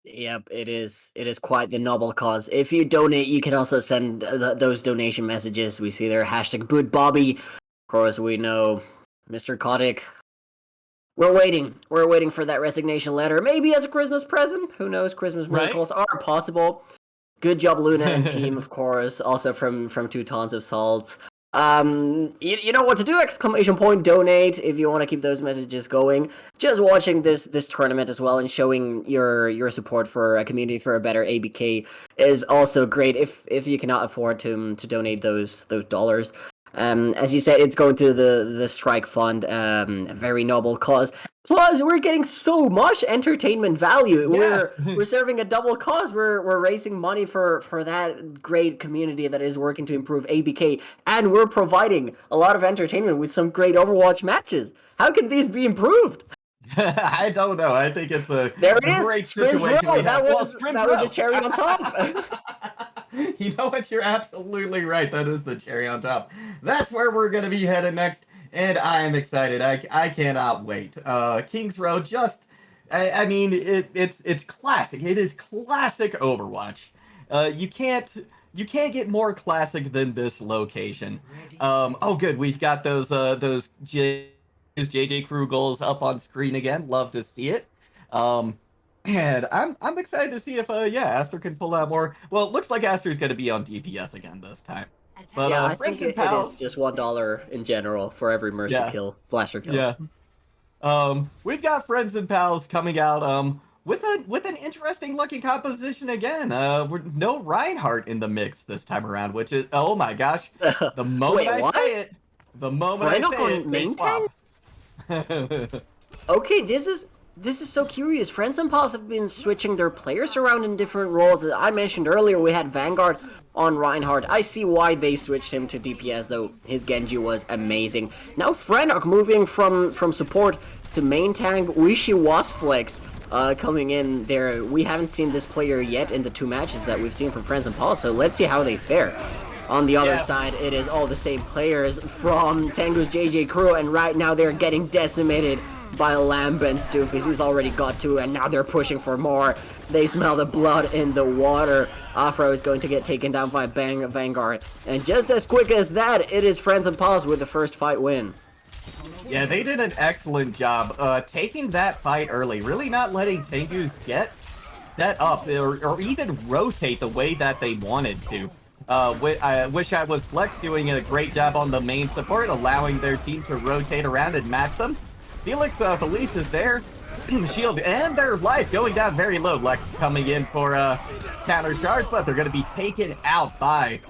Yep, it is quite the noble cause. If you donate, you can also send those donation messages. We see there, hashtag Boot Bobby. Of course, we know Mr. Kotick. We're waiting for that resignation letter. Maybe as a Christmas present. Who knows? Christmas miracles are possible. Good job, Luna and team, of course. Also from 2 tons of salt. You know what to do! Exclamation point donate if you want to keep those messages going. Just watching this tournament as well and showing your support for a community for a better ABK is also great. If you cannot afford to donate those dollars. As you said, it's going to the Strike Fund, a very noble cause. Plus, we're getting so much entertainment value. Yes. We're serving a double cause. We're raising money for that great community that is working to improve ABK, and we're providing a lot of entertainment with some great Overwatch matches. How can these be improved? I don't know. I think it's a there it is. great Sprint situation. Row. That was the cherry on top. You know what? You're absolutely right. That is the cherry on top. That's where we're going to be headed next, and I am excited. I cannot wait. Kings Row, just, I mean, it's classic. It is classic Overwatch. You can't get more classic than this location. Oh, good. We've got those JJ Crew goals up on screen again. Love to see it. And I'm excited to see if Aster can pull out more. Well, it looks like Aster's going to be on DPS again this time. But yeah, I think it is just $1 in general for every Mercy kill, Blaster kill. Yeah. We've got Friends and Pals coming out with an interesting looking composition again. No Reinhardt in the mix this time around, which is, oh my gosh, the moment I say it, main tank? Okay, this is so curious. Friends and Pals have been switching their players around in different roles. As I mentioned earlier, we had Vanguard on Reinhardt. I see why they switched him to DPS, though his Genji was amazing. Now Frenok moving from support to main tank. Wishi Wasflex coming in there. We haven't seen this player yet in the 2 matches that we've seen from Friends and Pals, so let's see how they fare. On the other side, it is all the same players from Tengu's JJ Crew, and right now they're getting decimated by Lambent's Doofus. He's already got 2, and now they're pushing for more. They smell the blood in the water. Afro is going to get taken down by Vanguard. And just as quick as that, it is Friends and Pals with the first fight win. Yeah, they did an excellent job taking that fight early, really not letting Tengus get that up or even rotate the way that they wanted to. I wish I was Flex doing a great job on the main support, allowing their team to rotate around and match them. Felix Felice is there, shield and their life going down very low. Lex coming in for a counter charge, but they're going to be taken out by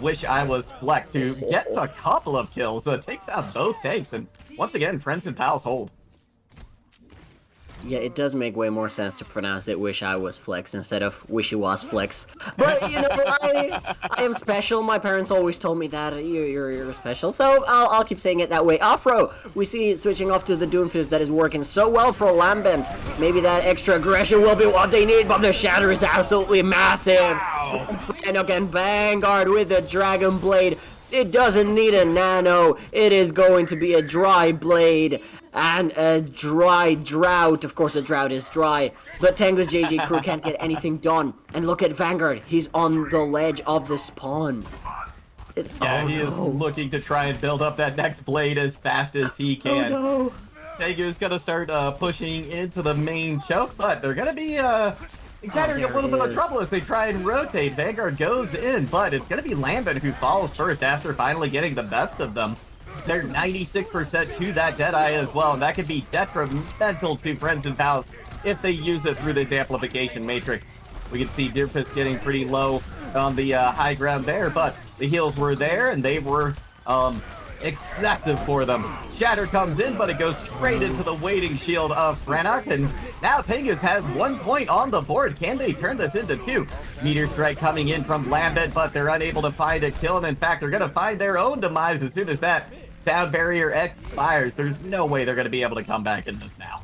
Wish I Was Flex, who gets a couple of kills, takes out both tanks, and once again, Friends and Pals hold. Yeah, it does make way more sense to pronounce it "wish I was flex" instead of "wish you was flex." But you know, I am special. My parents always told me that you're special, so I'll keep saying it that way. Afro, we see switching off to the Doomfist that is working so well for Lambent. Maybe that extra aggression will be what they need, but the Shatter is absolutely massive. And again, Vanguard with the Dragon Blade. It doesn't need a nano. It is going to be a dry blade and a dry drought. Of course, a drought is dry, but Tengu's JJ crew can't get anything done. And look at Vanguard. He's on the ledge of the spawn. Yeah, he is looking to try and build up that next blade as fast as he can. Oh no. Tengu's gonna start pushing into the main choke, but they're gonna be encountering a little bit of trouble as they try and rotate. Vanguard goes in, but it's going to be Lambent who falls first after finally getting the best of them. They're 96% to that Deadeye as well, and that can be detrimental to Friends and Pals if they use it through this amplification matrix. We can see Deerfist getting pretty low on the high ground there, but the heals were there, and they were excessive for them. Shatter comes in, but it goes straight into the waiting shield of Frenok, and now Tengus has 1 point on the board. Can they turn this into 2? Meteor Strike coming in from Lambent, but they're unable to find a kill, and in fact, they're going to find their own demise as soon as that sound barrier expires. There's no way they're going to be able to come back in this now.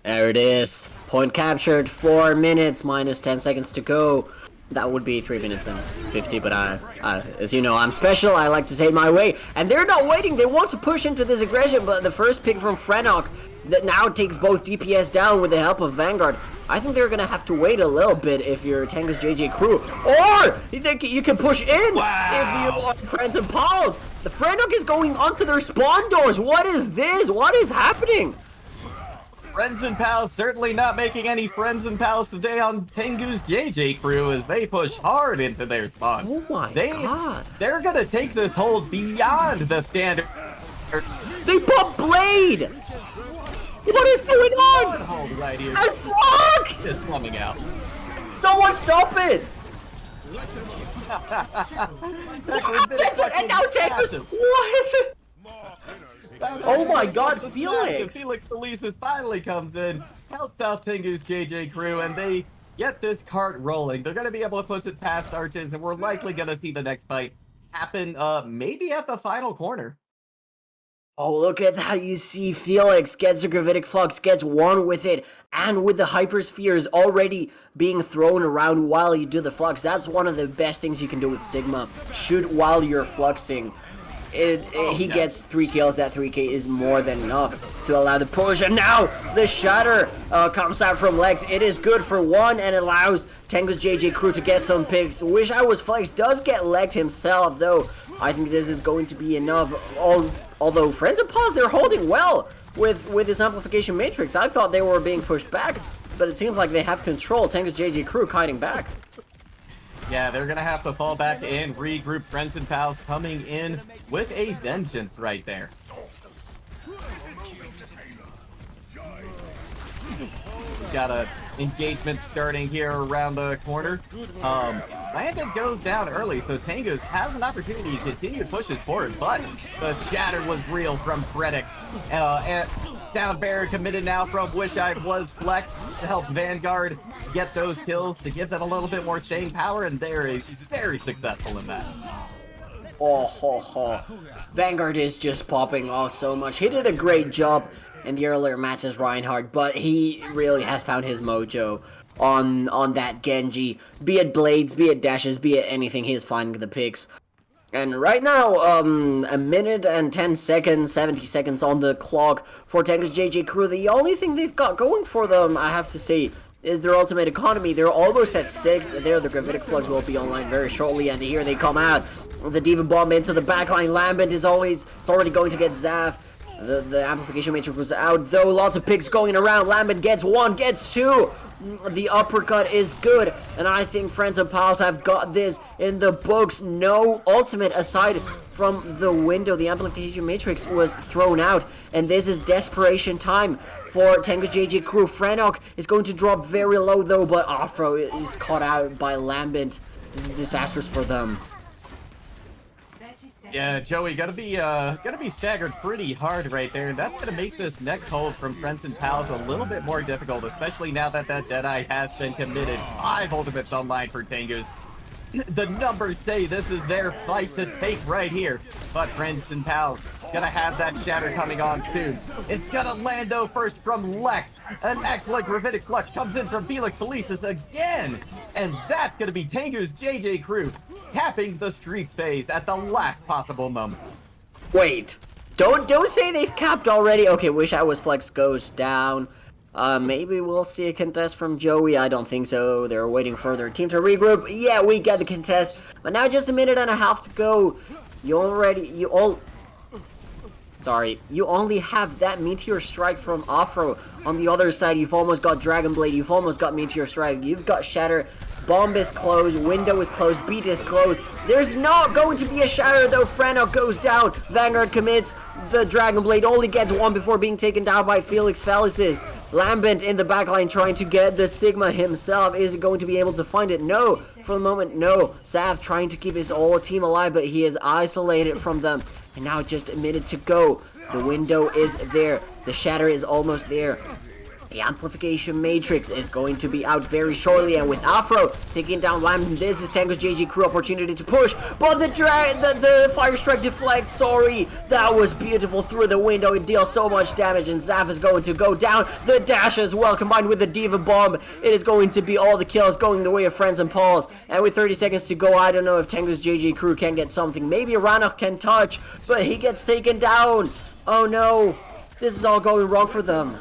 There it is. Point captured. 4 minutes minus 10 seconds to go. That would be 3 minutes and 50, but as you know, I'm special. I like to say it my way. And they're not waiting. They want to push into this aggression, but the first pick from Frenok that now takes both DPS down with the help of Vanguard. I think they're going to have to wait a little bit if you're Tengu's JJ crew. Or you think you can push in if you are Friends and Pals. The Frenok is going onto their spawn doors. What is this? What is happening? Friends and Pals certainly not making any Friends and Pals today on Tengu's JJ crew as they push hard into their spawn. Oh my god. They're gonna take this hold beyond the standard. They pop Blade! What is going on? Hold right here. And Flux! Just coming out. Someone stop it! That's it, and now Tengus. What is it? Oh my god, Felix! Felix Felicis finally comes in, helps out Tengu's JJ crew, and they get this cart rolling. They're going to be able to push it past Archons, and we're likely going to see the next fight happen maybe at the final corner. Oh, look at that. You see Felix gets a Gravitic Flux, gets one with it, and with the Hyperspheres already being thrown around while you do the Flux. That's one of the best things you can do with Sigma. Shoot while you're Fluxing. He gets 3 kills. That 3k is more than enough to allow the push. And now the Shatter comes out from Lex. It is good for 1 and allows Tengu's JJ crew to get some picks. Wish I was Flex does get legged himself, though. I think this is going to be enough. Although Friends and Pause, they're holding well with this amplification matrix. I thought they were being pushed back, but it seems like they have control. Tengu's JJ crew kiting back. Yeah, they're gonna have to fall back in, regroup. Friends and Pals coming in with a vengeance right there. Got a engagement starting here around the corner. Landon goes down early, so Tengus has an opportunity to continue to push his forward, but the Shatter was real from Frederick. And down barrier committed now from Wish I Was Flex to help Vanguard get those kills, to give them a little bit more staying power, and they're very successful in that. Vanguard is just popping off so much. He did a great job in the earlier matches, Reinhardt, but he really has found his mojo on that Genji. Be it blades, be it dashes, be it anything, he is finding the picks. And right now, a minute and 10 seconds, 70 seconds on the clock for Tengu's JJ crew. The only thing they've got going for them, I have to say, is their ultimate economy. They're almost at 6th. There, the Gravitic Flux will be online very shortly, and here they come out. The Diva Bomb into the backline. Lambent is already going to get Zaf. The amplification matrix was out, though. Lots of picks going around. Lambent gets 1, gets 2. The uppercut is good, and I think Friends and Pals have got this in the books. No ultimate aside from the window. The amplification matrix was thrown out, and this is desperation time for Tengu's JJ crew. Frenok is going to drop very low, though, but Afro is caught out by Lambent. This is disastrous for them. Yeah, Joey, gotta be staggered pretty hard right there, and that's gonna make this next hold from Friends and Pals a little bit more difficult, especially now that that Deadeye has been committed. 5 ultimates online for Tengus. The numbers say this is their fight to take right here, but Friends and Pals gonna have that shatter coming on soon. It's gonna Lando first from Lex. An excellent gravitic clutch comes in from Felix Felicis again, and that's gonna be Tengu's JJ crew capping the streak phase at the last possible moment. Wait, don't say they've capped already. Okay, wish I was Flex goes down. Maybe we'll see a contest from Joey. I don't think so. They're waiting for their team to regroup. Yeah, we get the contest, but now just a minute and a half to go. You only have that Meteor Strike from Afro. On the other side, you've almost got Dragon Blade, you've almost got Meteor Strike, you've got Shatter, Bomb is closed, Window is closed, Beat is closed. There's not going to be a Shatter though. Frano goes down, Vanguard commits, the Dragon Blade only gets one before being taken down by Felix Felicis. Lambent in the backline trying to get the Sigma himself. Is he going to be able to find it? No. For the moment, no. Sav trying to keep his whole team alive, but he is isolated from them. And now just a minute to go. The window is there. The shatter is almost there. The amplification matrix is going to be out very shortly, and with Afro taking down Lambent, this is Tango's JG crew opportunity to push, but the fire strike deflects. Sorry, that was beautiful through the window. It deals so much damage, and Zaf is going to go down. The dash as well, combined with the Diva Bomb, it is going to be all the kills going the way of Friends and Pauls. And with 30 seconds to go, I don't know if Tango's JG crew can get something. Maybe Ranach can touch, but he gets taken down. Oh no, this is all going wrong for them.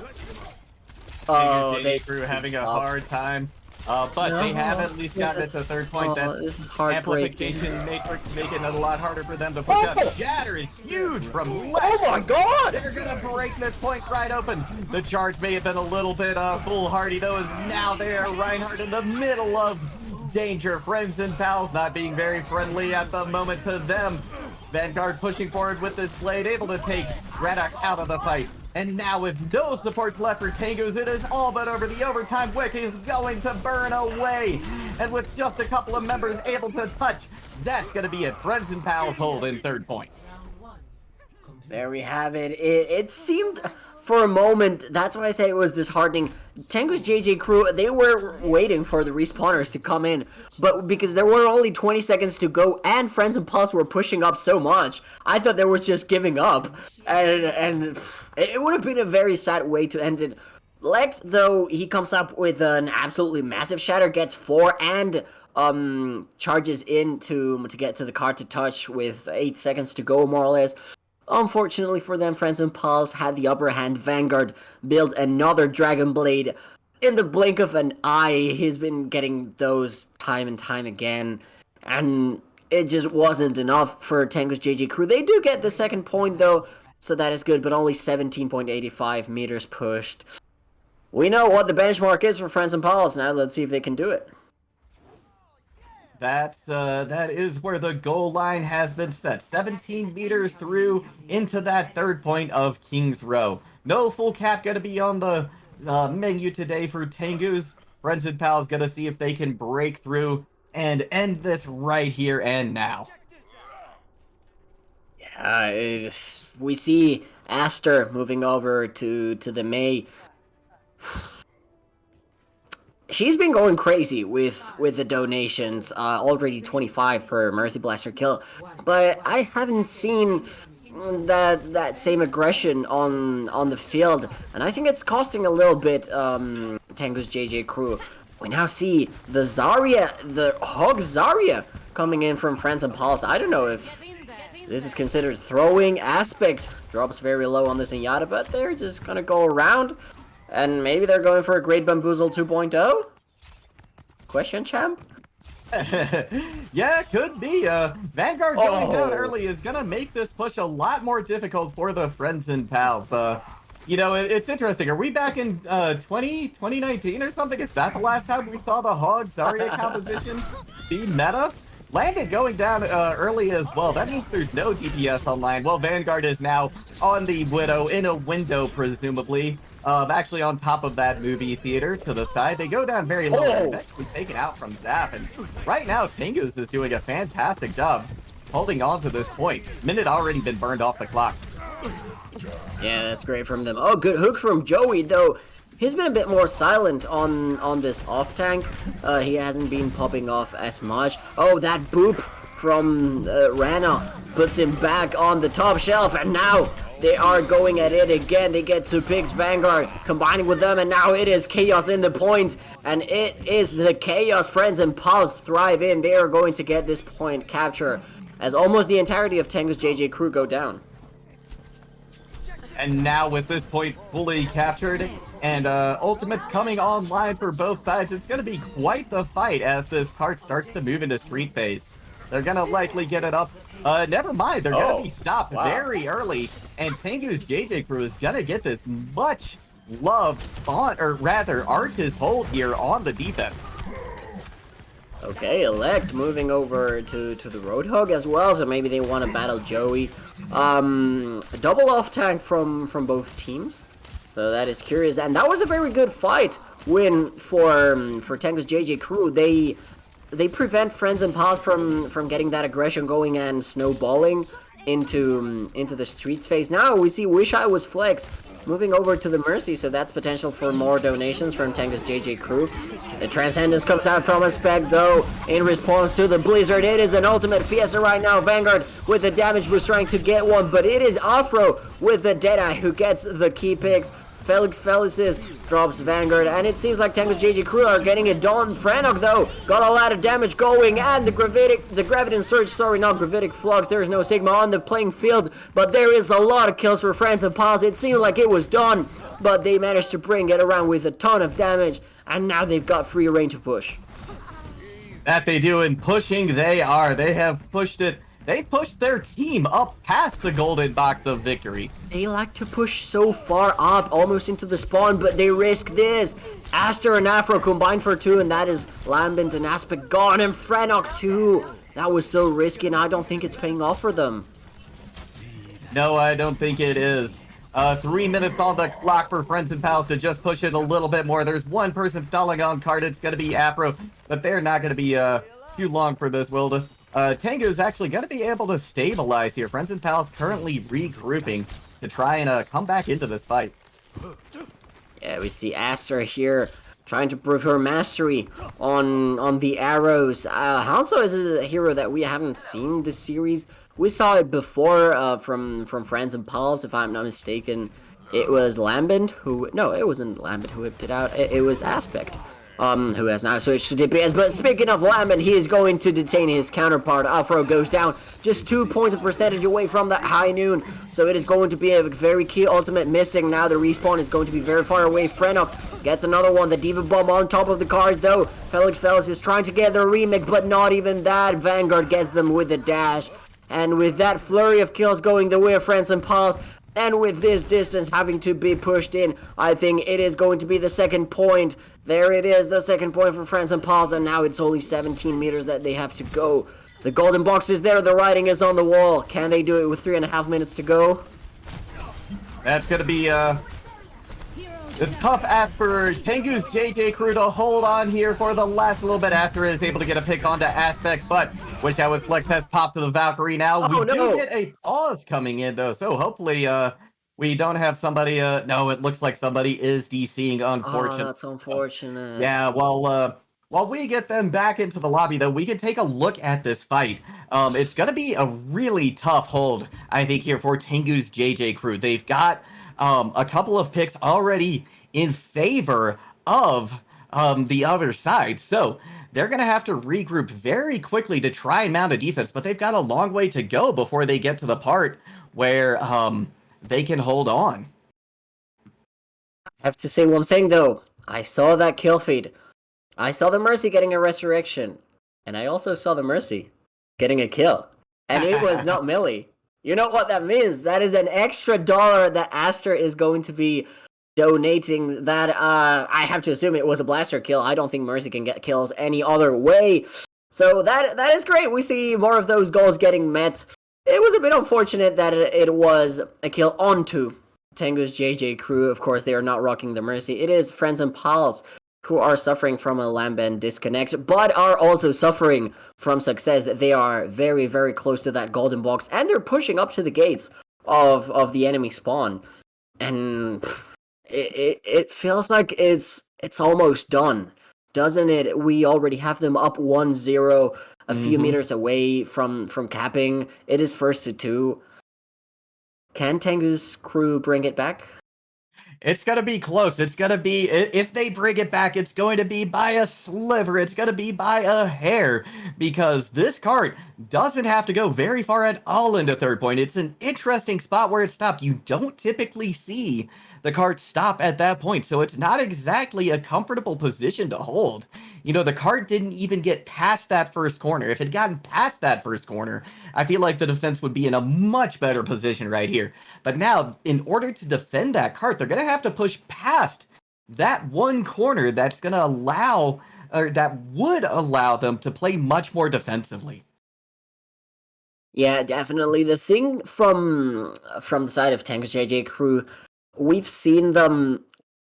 Oh, they crew having a hard time, but they have at least gotten it to third point. That amplification matrix making it a lot harder for them to push up. Shatter is huge from left. Oh my god! They're gonna break this point right open. The charge may have been a little bit foolhardy though, as now they are Reinhardt in the middle of danger. Friends and Pals not being very friendly at the moment to them. Vanguard pushing forward with this blade, able to take Radak out of the fight. And now with no supports left for Tengus, it is all but over. The overtime wick is going to burn away. And with just a couple of members able to touch, that's going to be it. Friends and Pals hold in third point. There we have it. It seemed for a moment, that's why I said it was disheartening. Tengu's JJ crew, they were waiting for the respawners to come in, but because there were only 20 seconds to go and Friends and Pulse were pushing up so much, I thought they were just giving up, and it would have been a very sad way to end it. Lex, though, he comes up with an absolutely massive shatter, gets 4 and charges in to get to the card to touch with 8 seconds to go, more or less. Unfortunately for them, Friends and Pals had the upper hand. Vanguard built another Dragon Blade in the blink of an eye. He's been getting those time and time again, and it just wasn't enough for Tengu's JG crew. They do get the second point though, so that is good, but only 17.85 meters pushed. We know what the benchmark is for Friends and Pals. Now let's see if they can do it. That is where the goal line has been set. 17 meters through into that third point of King's Row. No full cap going to be on the menu today for Tengu's. Friends and Pals going to see if they can break through and end this right here and now. Yeah, we see Aster moving over to the May. She's been going crazy with the donations, already 25 per Mercy Blaster kill, but I haven't seen that same aggression on the field, and I think it's costing a little bit Tengu's JJ crew. We now see the Zarya, the Hog Zarya coming in from Friends and Pals. I don't know if this is considered throwing aspect. Drops very low on the Zenyatta, but they're just gonna go around. And maybe they're going for a Great Bamboozle 2.0? Question, champ? Yeah, could be. Vanguard going down early is gonna make this push a lot more difficult for the Friends and Pals. You know, it's interesting. Are we back in 2019 or something? Is that the last time we saw the Hog Zarya composition be meta? Landed going down early as well. That means there's no DPS online. Well, Vanguard is now on the Widow in a window, presumably. Actually on top of that movie theater to the side. They go down very low. They're actually taken out from Zap. And right now, Tengus is doing a fantastic job. holding on to this point. Minute already been burned off the clock. Yeah, that's great from them. Oh, good hook from Joey, though. He's been a bit more silent on this off tank. He hasn't been popping off as much. Oh, that boop from Rana puts him back on the top shelf, and now they are going at it again. They get 2 picks, Vanguard combining with them, and now it is Chaos in the point, and it is the Chaos Friends and Pals thrive in. They are going to get this point capture as almost the entirety of Tengu's JJ crew go down. And now with this point fully captured and ultimates coming online for both sides, it's going to be quite the fight as this card starts to move into street phase. They're going to likely get it up. Never mind, they're going to be stopped very early, and Tengu's JJ crew is going to get this much loved font, or rather Arcus hold here on the defense. Okay, Elect moving over to the Roadhog as well, so maybe they want to battle Joey. A double off tank from both teams, so that is curious, and that was a very good fight win for Tengu's JJ crew. They prevent Friends and Pals from getting that aggression going and snowballing into the streets phase. Now we see Wish I Was Flex moving over to the Mercy, so that's potential for more donations from Tengu's JJ crew. The Transcendence comes out from a spec, though, in response to the Blizzard. It is an ultimate Fiesta right now. Vanguard with the damage boost trying to get one, but it is Afro with the Deadeye who gets the key picks. Felix Felicis drops Vanguard, and it seems like Tengu's JJ crew are getting it done. Franok, though, got a lot of damage going, and the Graviton Surge, sorry, not Gravitic Flux. There is no Sigma on the playing field, but there is a lot of kills for Friends and Pals. It seemed like it was done, but they managed to bring it around with a ton of damage, and now they've got free reign to push. That they do, and pushing they are. They have pushed it. They pushed their team up past the golden box of victory. They like to push so far up, almost into the spawn, but they risk this. Aster and Afro combined for 2, and that is Lambent and Aspect gone, and Franok too. That was so risky, and I don't think it's paying off for them. No, I don't think it is. 3 minutes on the clock for Friends and Pals to just push it a little bit more. There's one person stalling on card. It's going to be Afro, but they're not going to be too long for this, Wilda. Tengu is actually going to be able to stabilize here. Friends and Pals currently regrouping to try and come back into this fight. Yeah, we see Aster here trying to prove her mastery on the arrows. Hanzo is a hero that we haven't seen this series. We saw it before from Friends and Pals, if I'm not mistaken. It was Lambent who... No, it wasn't Lambent who whipped it out. It was Aspect. Who has now switched to DPS. But speaking of Lambent, he is going to detain his counterpart. Afro goes down just 2 points of percentage away from that high noon. So it is going to be a very key ultimate missing. Now the respawn is going to be very far away. Frenok gets another one. The Diva Bomb on top of the card, though. Felix is trying to get the remake, but not even that. Vanguard gets them with the dash. And with that flurry of kills going the way of Friends and Pals, and with this distance having to be pushed in, I think it is going to be the second point. There it is, the second point for Friends and Pals, and now it's only 17 meters that they have to go. The golden box is there, the writing is on the wall. Can they do it with 3.5 minutes to go? That's going to be the tough ask for Tengu's JJ crew to hold on here for the last little bit after it is able to get a pick onto Aspect, but Wish I Was Flex has popped to the Valkyrie now. Oh, we do get a pause coming in, though, so hopefully we don't have somebody... no, it looks like somebody is DCing, unfortunately. Oh, that's unfortunate. Yeah, well, while we get them back into the lobby, though, we can take a look at this fight. It's going to be a really tough hold, I think, here for Tengu's JJ crew. They've got a couple of picks already in favor of the other side, so they're going to have to regroup very quickly to try and mount a defense, but they've got a long way to go before they get to the part where they can hold on. I have to say one thing, though. I saw that kill feed. I saw the Mercy getting a resurrection, and I also saw the Mercy getting a kill, and it was not Millie. You know what that means? That is an extra $1 that Aster is going to be donating. That I have to assume it was a blaster kill. I don't think Mercy can get kills any other way. So that is great. We see more of those goals getting met. It was a bit unfortunate that it was a kill onto Tengu's JJ crew. Of course, they are not rocking the Mercy. It is Friends and Pals who are suffering from a Lambent disconnect, but are also suffering from success. That they are very, very close to that golden box, and they're pushing up to the gates of the enemy spawn. And it feels like it's almost done, doesn't it? We already have them up 1-0, a few meters away from capping. It is first to 2. Can Tengu's crew bring it back? It's going to be close. It's going to be, if they bring it back, it's going to be by a sliver. It's going to be by a hair, because this cart doesn't have to go very far at all into third point. It's an interesting spot where it stopped. You don't typically see the cart stop at that point, so it's not exactly a comfortable position to hold. You know, the cart didn't even get past that first corner. If it had gotten past that first corner, I feel like the defense would be in a much better position right here. But now, in order to defend that cart, they're going to have to push past that one corner that's going to allow, or that would allow them to play much more defensively. Yeah, definitely. The thing from the side of Tango's JJ crew, we've seen them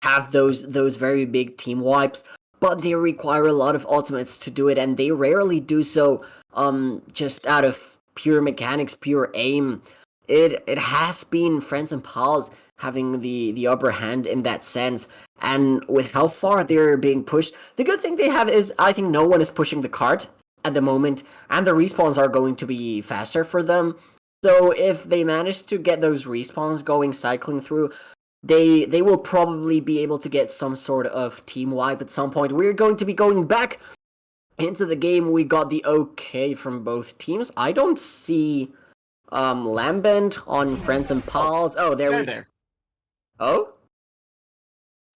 have those very big team wipes, but they require a lot of ultimates to do it, and they rarely do so just out of pure mechanics, pure aim. It has been friends and pals having the upper hand in that sense, and with how far they're being pushed, the good thing they have is I think no one is pushing the cart at the moment, and the respawns are going to be faster for them. So if they manage to get those respawns going, cycling through, they will probably be able to get some sort of team wipe at some point. We're going to be going back into the game. We got the okay from both teams. I don't see Lambent on Friends and Pals. Oh, there. Oh?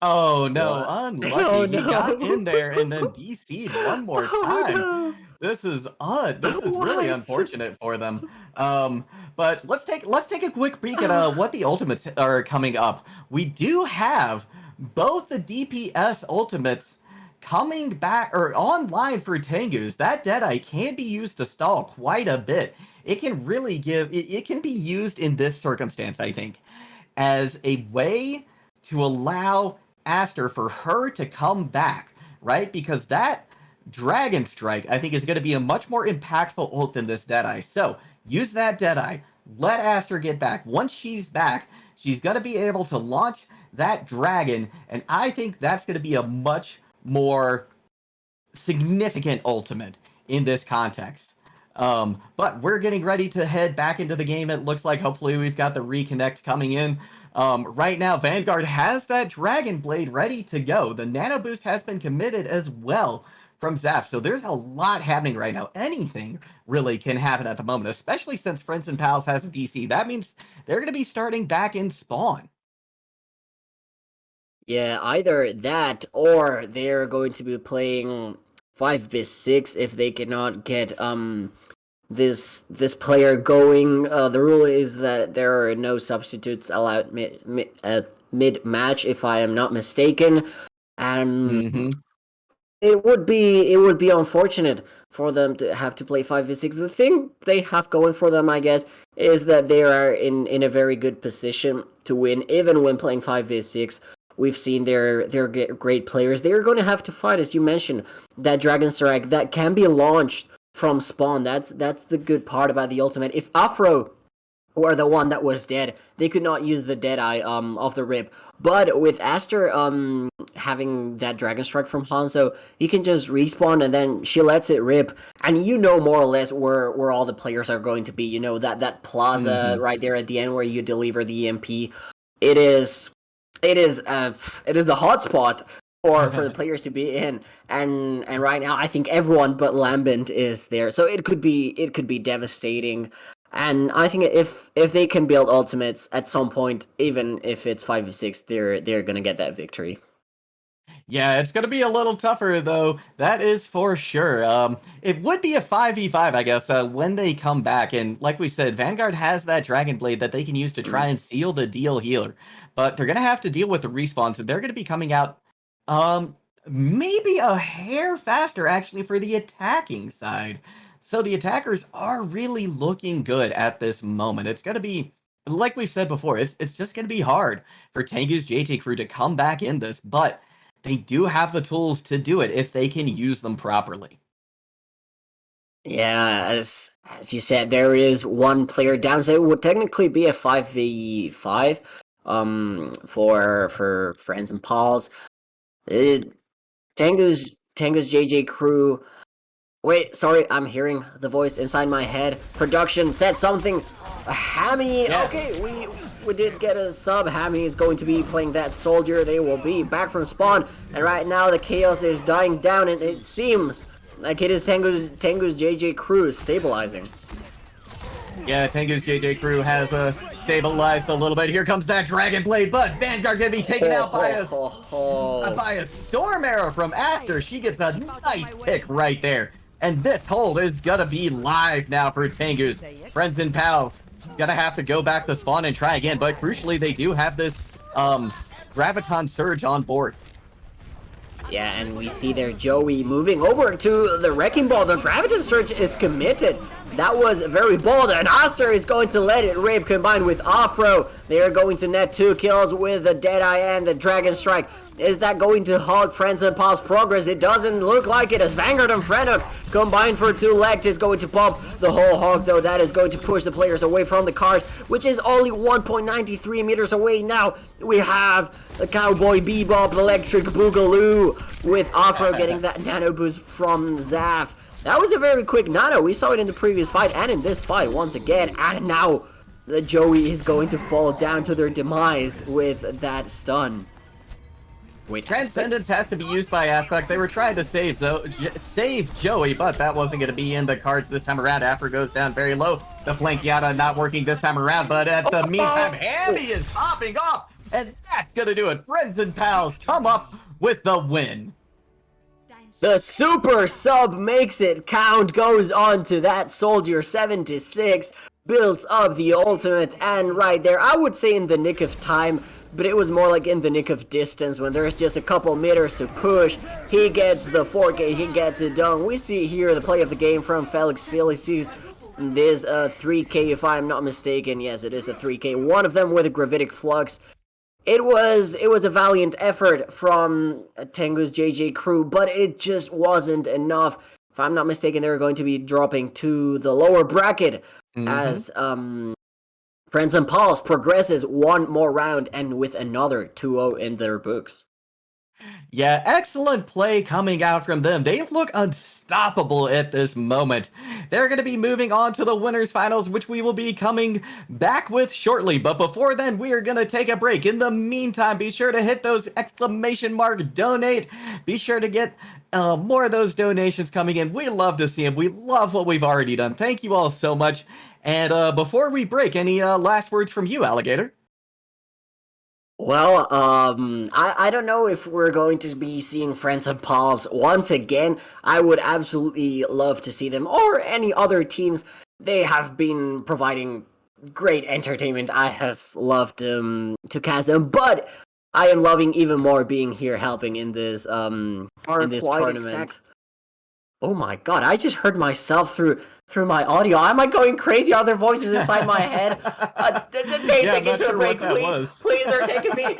Oh no, What? unlucky. Oh, He got no. in there and then DC'd one more Oh, time. no. This is really What? unfortunate for them. But let's take a quick peek at what the ultimates are coming up. We do have both the DPS ultimates coming back or online for Tengus. That Deadeye can be used to stall quite a bit. It can really it can be used in this circumstance, I think, as a way to allow Aster for her to come back, right? Because that Dragon Strike, I think, is going to be a much more impactful ult than this Deadeye. So, use that Deadeye. Let Aster get back. Once she's back, she's going to be able to launch that Dragon, and I think that's going to be a much more significant ultimate in this context. But we're getting ready to head back into the game. It looks like hopefully we've got the reconnect coming in. Right now, Vanguard has that Dragon Blade ready to go. The Nano Boost has been committed as well from Zaf. So there's a lot happening right now. Anything really can happen at the moment, especially since Friends and Pals has a DC. That means they're going to be starting back in spawn. Yeah, either that or they're going to be playing 5v6 if they cannot get this player going. The rule is that there are no substitutes allowed mid match, if I am not mistaken, and it would be unfortunate for them to have to play 5v6. The thing they have going for them, I guess, is that they are in a very good position to win, even when playing 5v6. We've seen they're great players. They're going to have to fight, as you mentioned, that Dragon Strike that can be launched from spawn. That's the good part about the ultimate. If Afro were the one that was dead, they could not use the Deadeye off the rip. But with Aster having that Dragon Strike from Hanzo, you can just respawn and then she lets it rip, and you know more or less where all the players are going to be. You know that plaza right there at the end where you deliver the EMP. It is the hotspot for the players to be in, and right now I think everyone but Lambent is there, so it could be devastating. And I think if they can build ultimates at some point, even if it's 5v6, they're gonna get that victory. Yeah, it's going to be a little tougher, though. That is for sure. It would be a 5v5, I guess, when they come back. And like we said, Vanguard has that Dragon Blade that they can use to try and seal the deal healer. But they're going to have to deal with the respawns. And they're going to be coming out maybe a hair faster, actually, for the attacking side. So the attackers are really looking good at this moment. It's going to be, like we said before, it's just going to be hard for Tengu's JT crew to come back in this. But they do have the tools to do it if they can use them properly. Yeah, as you said, there is one player down, so it would technically be a 5v5 for friends and pals. Tango's JJ crew. Wait, sorry, I'm hearing the voice inside my head. Production said something. Hammy. Yeah. Okay, we did get a sub. Hammy is going to be playing that soldier. They will be back from spawn, and right now the chaos is dying down, and it seems like it is Tango's JJ crew stabilizing. Yeah, Tengu's JJ crew has stabilized a little bit. Here comes that Dragon Blade, but Vanguard gonna be taken out by a Storm Arrow from After. She gets a nice pick right there. And this hold is gonna be live now for Tengu's. Friends and pals, gonna have to go back to spawn and try again, but crucially they do have this Graviton Surge on board. Yeah, and we see there Joey moving over to the Wrecking Ball. The Graviton Surge is committed. That was very bold, and Aster is going to let it rip combined with Afro. They are going to net 2 kills with the Deadeye and the Dragon Strike. Is that going to halt Friends and Pals' progress? It doesn't look like it, as Vanguard and Fredok combined for 2 legs is going to pop the whole hog, though. That is going to push the players away from the cart, which is only 1.93 meters away now. We have the Cowboy Bebop Electric Boogaloo with Afro getting that nano boost from Zaf. That was a very quick nano. We saw it in the previous fight and in this fight once again. And now the Joey is going to fall down to their demise with that stun. Wait, Transcendence has to be used by Aspect. They were trying to save Joey, but that wasn't going to be in the cards this time around. Afro goes down very low. The Flankiata not working this time around, but at the meantime, Hammy is popping off, and that's going to do it. Friends and pals come up with the win. The super sub makes it count, goes on to that soldier 7-6, builds up the ultimate, and right there, I would say in the nick of time, but it was more like in the nick of distance when there's just a couple meters to push. He gets the 4K, he gets it done. We see here the play of the game from Felix Felicis. There's a 3K if I'm not mistaken. Yes, it is a 3K. One of them with a gravitic flux. It was a valiant effort from Tengu's JJ crew, but it just wasn't enough. If I'm not mistaken, they were going to be dropping to the lower bracket as Friends and Pals progresses one more round and with another 2-0 in their books. Yeah, excellent play coming out from them. They look unstoppable at this moment. They're going to be moving on to the winners finals, which we will be coming back with shortly. But before then, we are going to take a break. In the meantime, be sure to hit those exclamation mark donate. Be sure to get more of those donations coming in. We love to see them. We love what we've already done. Thank you all so much. And before we break, any last words from you, Alligator? Well, I don't know if we're going to be seeing Friends and Pals once again. I would absolutely love to see them, or any other teams. They have been providing great entertainment. I have loved to cast them, but I am loving even more being here helping in this tournament. Oh my god, I just heard myself through my audio. Am I going crazy? Are there voices inside my head? Take it to a break, please. Please, they're taking me.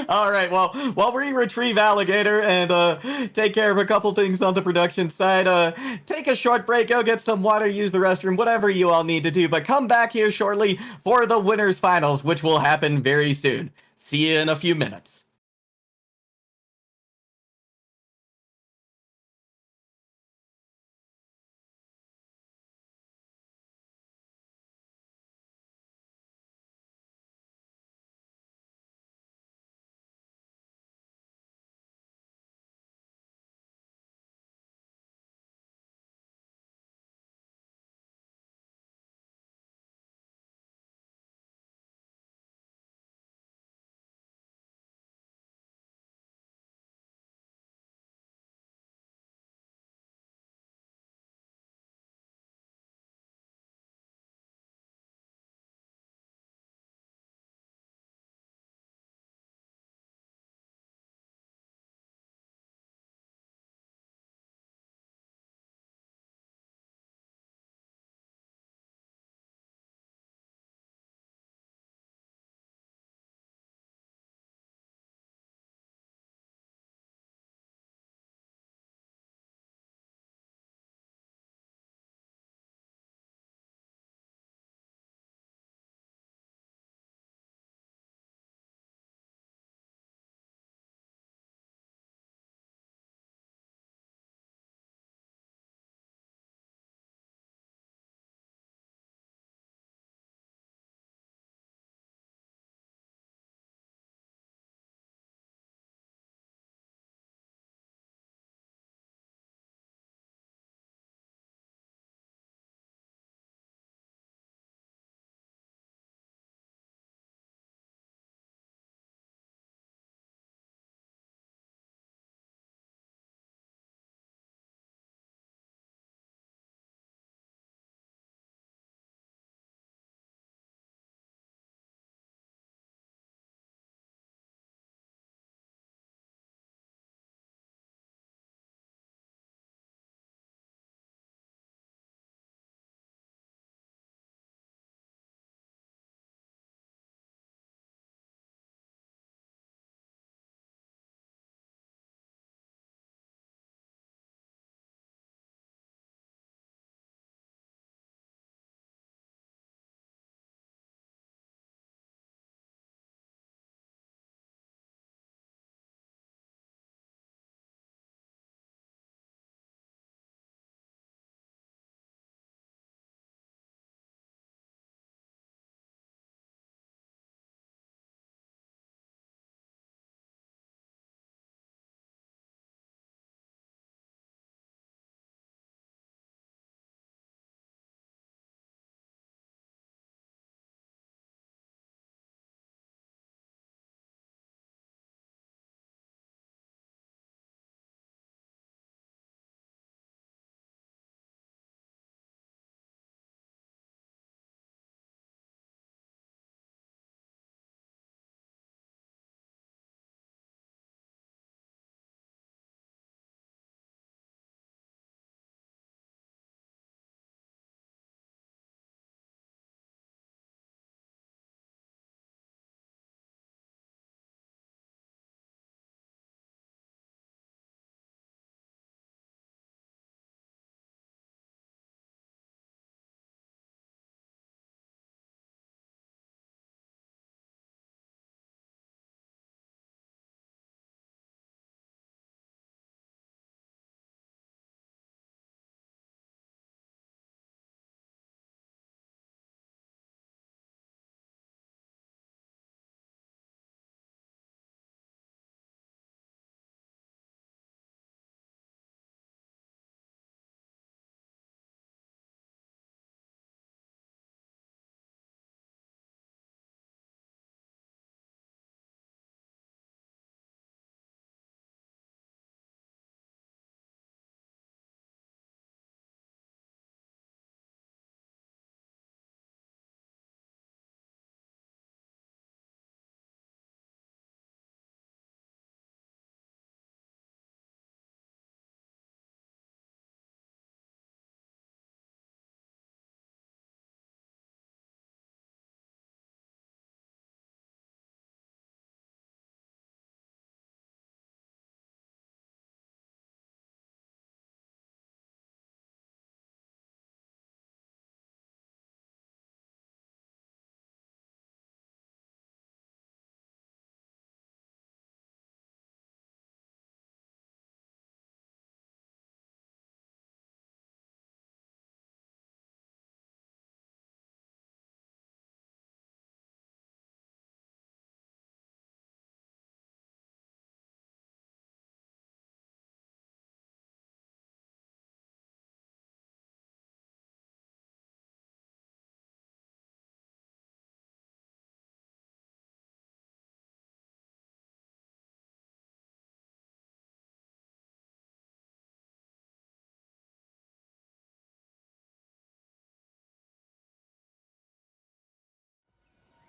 All right, well, while we retrieve Alligator and take care of a couple things on the production side, take a short break, go get some water, use the restroom, whatever you all need to do. But come back here shortly for the winners finals, which will happen very soon. See you in a few minutes.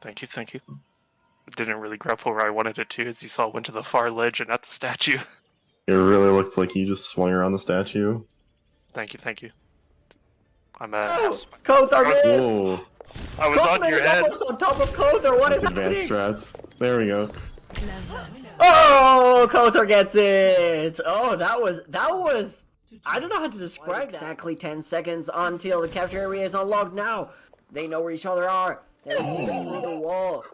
Thank you, thank you. It didn't really grapple where I wanted it to, as you saw, it went to the far ledge and not the statue. It really looked like you just swung around the statue. Thank you, thank you. I'm Oh, Kothar missed! Whoa. I was on Kothman your is head. almost on top of Kothar, what is That's advanced happening? strats. There we go. Oh, Kothar gets it! Oh, that was... I don't know how to describe that. Exactly 10 seconds until the capture area is unlocked now. They know where each other are. They're seeing through the wall.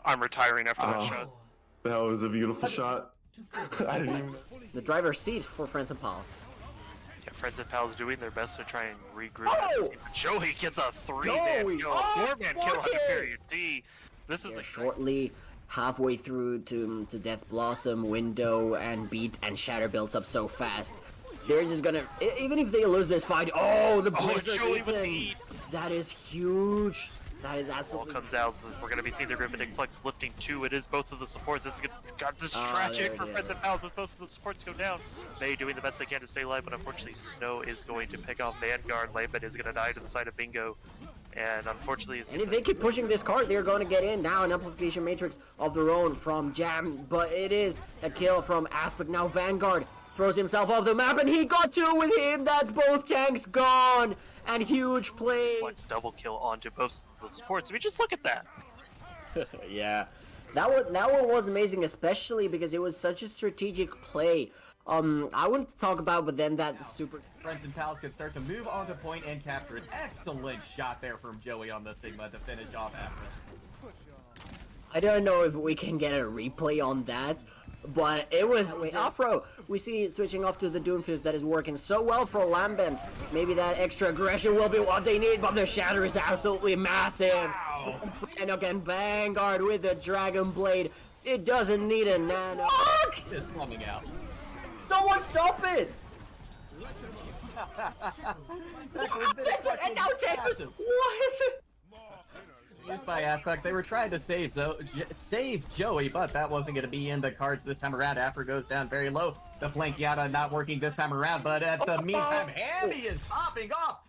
I'm retiring after that Oh. shot. That was a beautiful shot. I didn't even... The driver's seat for Friends and Pals. Yeah, Friends and Pals doing their best to try and regroup. Oh! Joey gets a 3-man Joey! kill, Oh, 4-man kill on fuck a it! period D. This is They're a shortly halfway through to Death Blossom, Window, and Beat, and Shatter builds up so fast. They're just gonna... Even if they lose this fight... Oh, the Blizzard Joey with the Ethan! eat. That is huge! That is Ball absolutely... comes out. We're going to be seeing the Ribbon Flex lifting 2. It is both of the supports. This is got this tragic there for it Friends and is. Pals with both of the supports go down. May doing the best they can to stay alive, but unfortunately Snow is going to pick off Vanguard. Layman is going to die to the side of Bingo. And unfortunately, And if they keep pushing this card, they're going to get in. Now an amplification matrix of their own from Jam, but it is a kill from Aspect. Now Vanguard throws himself off the map, and he got 2 with him. That's both tanks gone. And huge plays. Flex double kill onto both the supports. I mean, just look at that. Yeah, that one was amazing, especially because it was such a strategic play. I wanted to talk about, but then that super... Friends and Pals could start to move onto point and capture an excellent shot there from Joey on the Sigma to finish off after. I don't know if we can get a replay on that, but it was... Wait, Afro, we see switching off to the Doomfist that is working so well for Lambent. Maybe that extra aggression will be what they need, but the Shatter is absolutely massive. Wow. And again, Vanguard with the Dragon Blade. It doesn't need a nano. It's coming out. Someone stop it! That's it, And now Tempest, what is it? Used by Aspect, they were trying to save Joey, but that wasn't going to be in the cards this time around. Afro goes down very low. The flank Yada not working this time around, but at the meantime, Hammy is popping off.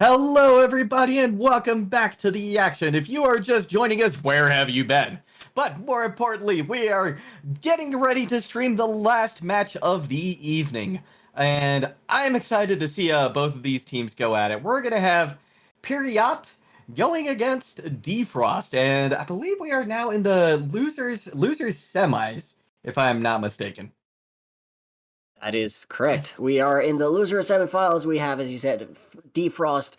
Hello, everybody, and welcome back to the action. If you are just joining us, where have you been? But more importantly, we are getting ready to stream the last match of the evening. And I'm excited to see both of these teams go at it. We're going to have Periot going against Defrost. And I believe we are now in the losers semis, if I'm not mistaken. That is correct. We are in the loser semifinals. We have, as you said, Defrost,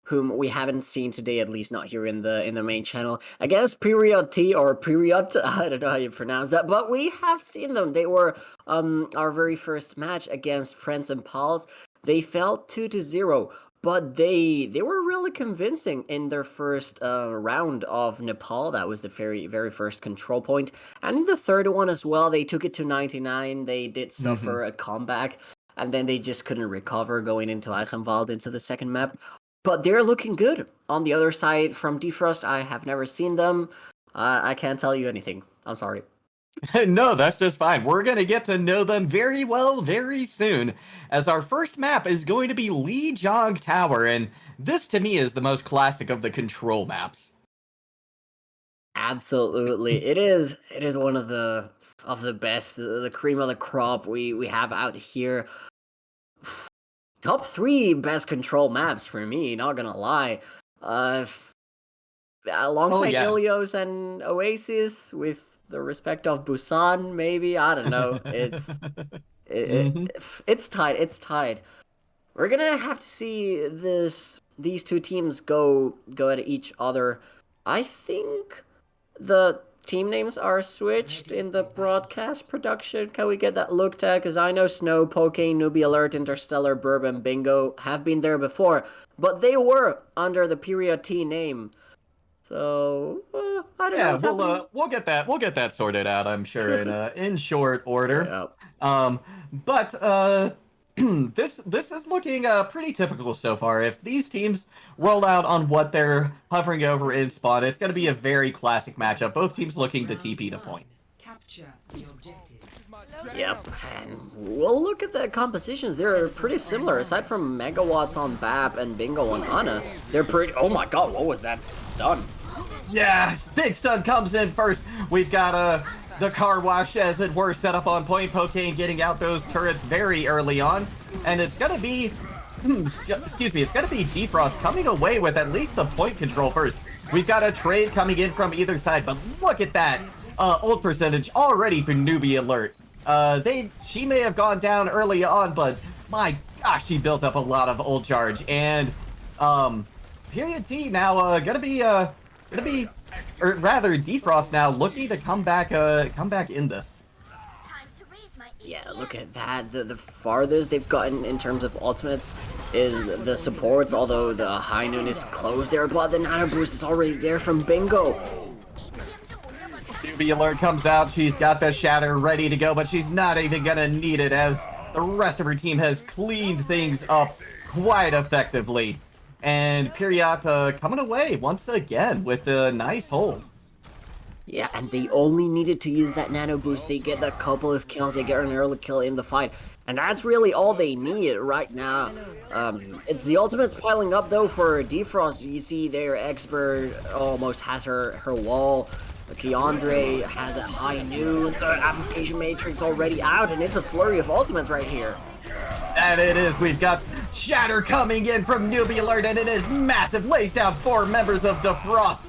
whom we haven't seen today, at least not here in the main channel, against Period T or Period. I don't know how you pronounce that, but we have seen them. They were our very first match against Friends and Pals. They fell 2-0. But they were really convincing in their first round of Nepal. That was the very first control point. And in the third one as well, they took it to 99. They did suffer a comeback. And then they just couldn't recover going into Eichenwald into the second map. But they're looking good. On the other side, from Defrost, I have never seen them. I can't tell you anything. I'm sorry. No, that's just fine. We're going to get to know them very well very soon, as our first map is going to be Lijiang Tower, and this to me is the most classic of the control maps. Absolutely. It is one of the best, the cream of the crop we have out here. Top 3 best control maps for me, not gonna lie. Alongside Ilios and Oasis, with the respect of Busan, maybe. I don't know. It's tied. It's tied. We're gonna have to see these two teams go at each other. I think the team names are switched in the broadcast production. Can we get that looked at? Because I know Snow, Poke, Newbie Alert, Interstellar, Burb, and Bingo have been there before, but they were under the Period T name. So I don't know. We'll get that sorted out, I'm sure, in short order. Yeah. But this is looking pretty typical so far. If these teams roll out on what they're hovering over in spawn, it's going to be a very classic matchup. Both teams looking to TP to point. Capture the objective. Yep, and we'll look at the compositions. They're pretty similar, aside from Megawatts on Bap and Bingo on Ana. They're pretty. Oh my god, what was that stun? Yes, big stun comes in first. We've got the car wash, as it were, set up on point. Pokane getting out those turrets very early on, and it's gonna be, it's gonna be Defrost coming away with at least the point control first. We've got a trade coming in from either side, but look at that ult percentage already for Newbie Alert. She may have gone down early on, but my gosh, she built up a lot of ult charge, and Period T now or rather Defrost now looking to come back in this. Yeah, look at that. The farthest they've gotten in terms of ultimates is the supports, although the High Noon is closed there, but the Nano Boost is already there from Bingo. Newbie Alert comes out, she's got the Shatter ready to go, but she's not even gonna need it, as the rest of her team has cleaned things up quite effectively. And Period coming away once again with a nice hold. Yeah, and they only needed to use that Nano Boost. They get a couple of kills, they get an early kill in the fight, and that's really all they need right now. It's the ultimates piling up though for Defrost. You see their Expert almost has her wall. Keandre has a High Noon. The Application Matrix already out, and it's a flurry of ultimates right here. And it is. We've got Shatter coming in from Newbie Alert, and it is massive. Lays down 4 members of Defrost,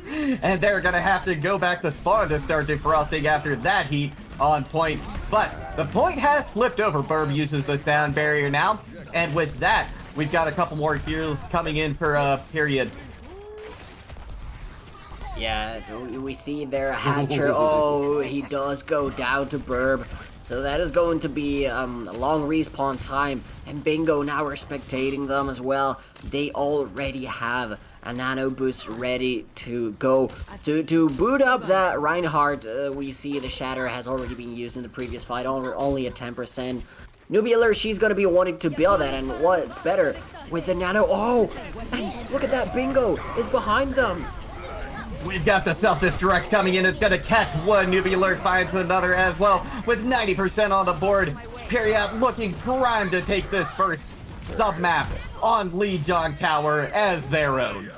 and they're going to have to go back to spawn to start defrosting after that heat on point. But the point has flipped over. Burb uses the sound barrier now, and with that, we've got a couple more heals coming in for Period. Yeah, we see there Hatcher. Oh, he does go down to Burb. So that is going to be a long respawn time. And Bingo now are spectating them as well. They already have a Nano Boost ready to go. To boot up that Reinhardt, we see the Shatter has already been used in the previous fight, only at 10%. Newbie Alert, she's going to be wanting to build that, and what's better with the Nano. Oh, and look at that, Bingo is behind them. We've got the self-destruct coming in. It's going to catch one. Newbie Alert finds another as well with 90% on the board. Period looking primed to take this first. sub-map on Lijiang Tower as their own.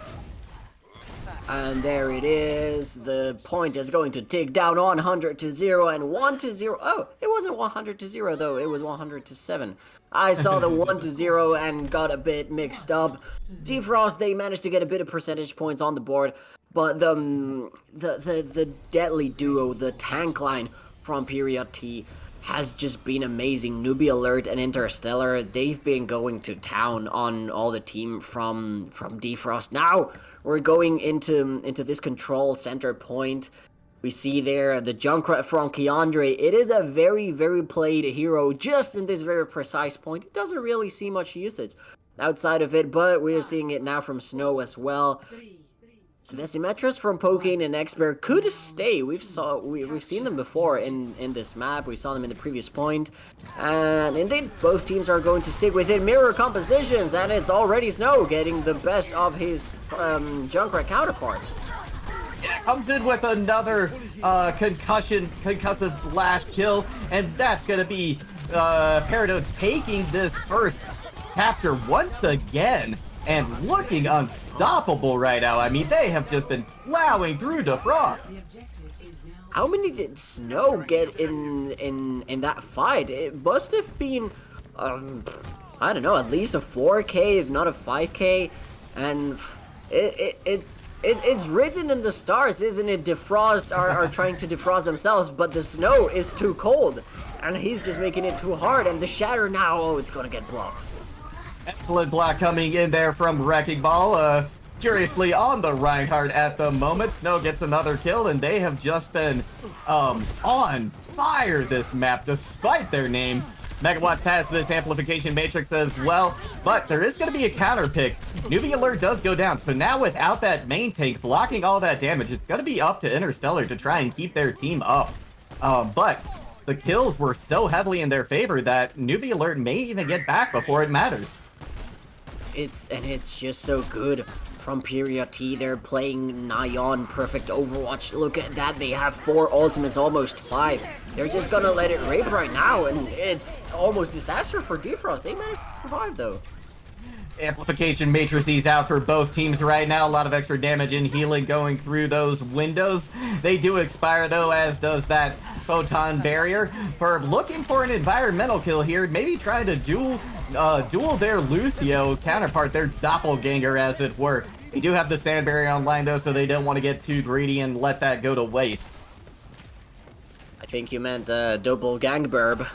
And there it is. The point is going to tick down 100-0 and 1-0. Oh, it wasn't 100-0 though. It was 100-7. I saw the 1-0 and got a bit mixed up. Defrost, they managed to get a bit of percentage points on the board, but the deadly duo, the tank line from Period T, has just been amazing. Newbie Alert and Interstellar, they've been going to town on all the team from Defrost. Now we're going into this control center point. We see there the Junkrat from Keandre. It is a very, very played hero just in this very precise point. It doesn't really see much usage outside of it, but we're seeing it now from Snow as well. The Symmetras from Pokane and Expert could stay. We've seen them before in this map. We saw them in the previous point. And indeed, both teams are going to stick with it. Mirror compositions, and it's already Snow getting the best of his Junkrat counterpart. Comes in with another concussive blast kill, and that's going to be Peridot taking this first capture once again. And looking unstoppable right now. I mean, they have just been plowing through Defrost. How many did Snow get in that fight? It must have been, I don't know, at least a 4K, if not a 5K. And it's written in the stars, isn't it? Defrost are trying to defrost themselves, but the Snow is too cold. And he's just making it too hard. And the Shatter now, oh, it's gonna get blocked. Excellent block coming in there from Wrecking Ball. Curiously on the Reinhardt at the moment. Snow gets another kill, and they have just been on fire this map, despite their name. Megawatts has this amplification matrix as well, but there is going to be a counter pick. Newbie Alert does go down, so now without that main tank blocking all that damage, it's going to be up to Interstellar to try and keep their team up. But the kills were so heavily in their favor that Newbie Alert may even get back before it matters. It's just so good from Period T. They're playing nigh on perfect Overwatch. Look at that, they have 4 ultimates, almost 5. They're just gonna let it rip right now, and it's almost disaster for Defrost. They managed to survive though. Amplification matrices out for both teams right now. A lot of extra damage and healing going through those windows. They do expire though, as does that photon barrier. For looking for an environmental kill here, maybe trying to duel their Lucio counterpart, their doppelganger as it were. They do have the sand barrier online though, so they don't want to get too greedy and let that go to waste. I think you meant double gangburb,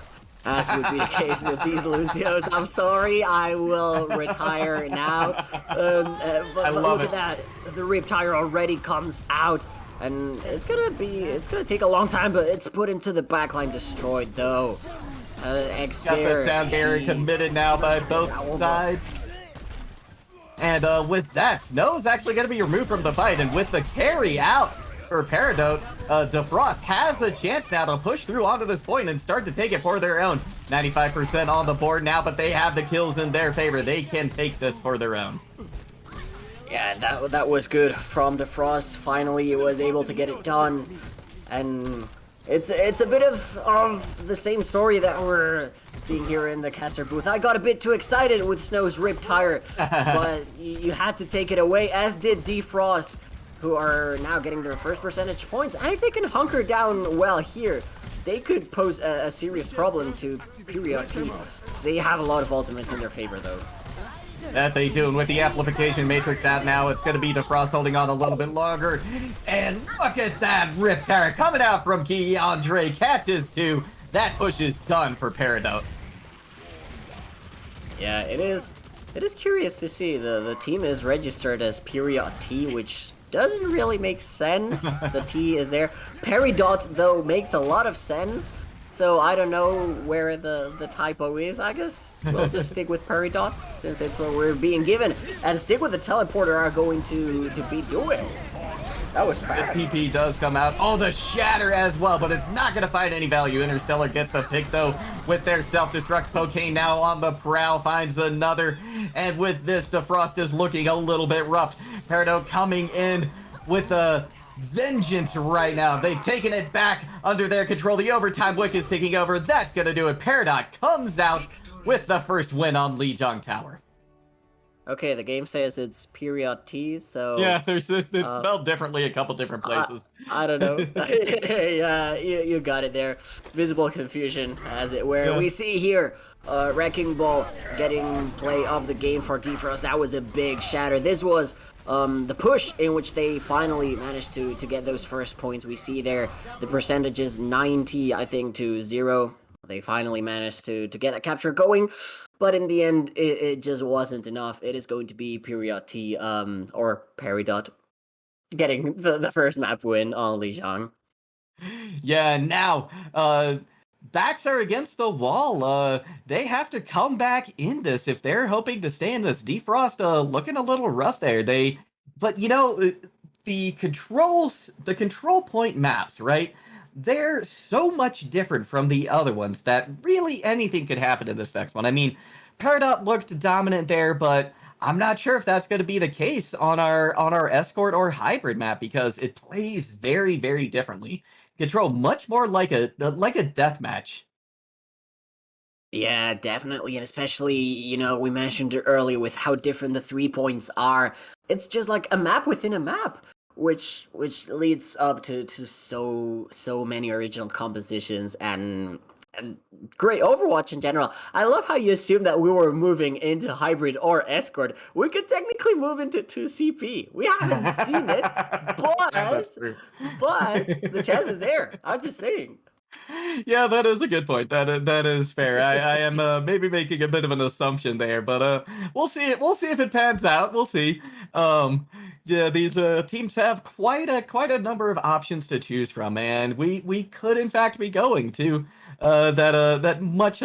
as would be the case with these Lucios. I'm sorry, I will retire now. But look at that, the Riptire already comes out, and it's gonna take a long time, but it's put into the backline, destroyed though. Got the sound barrier committed now by both sides. And with that, Snow's actually going to be removed from the fight, and with the carry out for Peridot, Defrost has a chance now to push through onto this point and start to take it for their own. 95% on the board now, but they have the kills in their favor. They can take this for their own. Yeah, that was good from Defrost. Finally, it was able to get it done, and it's a bit of the same story that we're seeing here in the caster booth. I got a bit too excited with Snow's Riptire, but you had to take it away, as did Defrost, who are now getting their first percentage points. And if they can hunker down well here, they could pose a serious problem to Period T. They have a lot of ultimates in their favor, though. That they do, and with the amplification matrix out now, it's going to be Defrost holding on a little bit longer. And look at that Riptire coming out from Keandre, catches 2. That push is done for Peridot. Yeah, it is curious to see. The team is registered as Period T, which doesn't really make sense. The T is there. Peridot, though, makes a lot of sense. So I don't know where the typo is. I guess we'll just stick with Peridot, since it's what we're being given. And stick with the teleporter are going to be doing. That was fast. The TP does come out. Oh, the Shatter as well, but it's not going to find any value. Interstellar gets a pick, though, with their self-destruct. Pokane now on the prowl, finds another. And with this, Defrost is looking a little bit rough. Peridot coming in with a vengeance right now. They've taken it back under their control. The overtime wick is taking over. That's going to do it. Peridot comes out with the first win on Lijiang Tower. Okay, the game says it's period T, so Yeah, it's uh, spelled differently a couple different places. I don't know. Yeah, you got it there. Visible confusion, as it were. Yeah. We see here, Wrecking Ball getting play of the game for Defrost. That was a big shatter. This was the push in which they finally managed to get those first points. We see there the percentage is 90, I think, to 0. They finally managed to get that capture going, but in the end, it just wasn't enough. It is going to be period T, or Peridot, getting the first map win on Lijiang. Yeah, now backs are against the wall. They have to come back in this if they're hoping to stay in this. Defrost looking a little rough there. But you know, the control point maps, right? They're so much different from the other ones that really anything could happen in this next one. I mean, Peridot looked dominant there, but I'm not sure if that's going to be the case on our escort or hybrid map because it plays very, very differently. Control much more like a death match. Yeah, definitely, and especially, you know, we mentioned it earlier with how different the 3 points are. It's just like a map within a map, which leads up to so many original compositions and great Overwatch in general. I love how you assume that we were moving into hybrid or escort. We could technically move into 2CP. We haven't seen it, but the chance is there. I'm just saying. Yeah, that is a good point. That is fair. I am maybe making a bit of an assumption there, but we'll see it. We'll see if it pans out. We'll see. Yeah, these teams have quite a number of options to choose from, and we could in fact be going to that much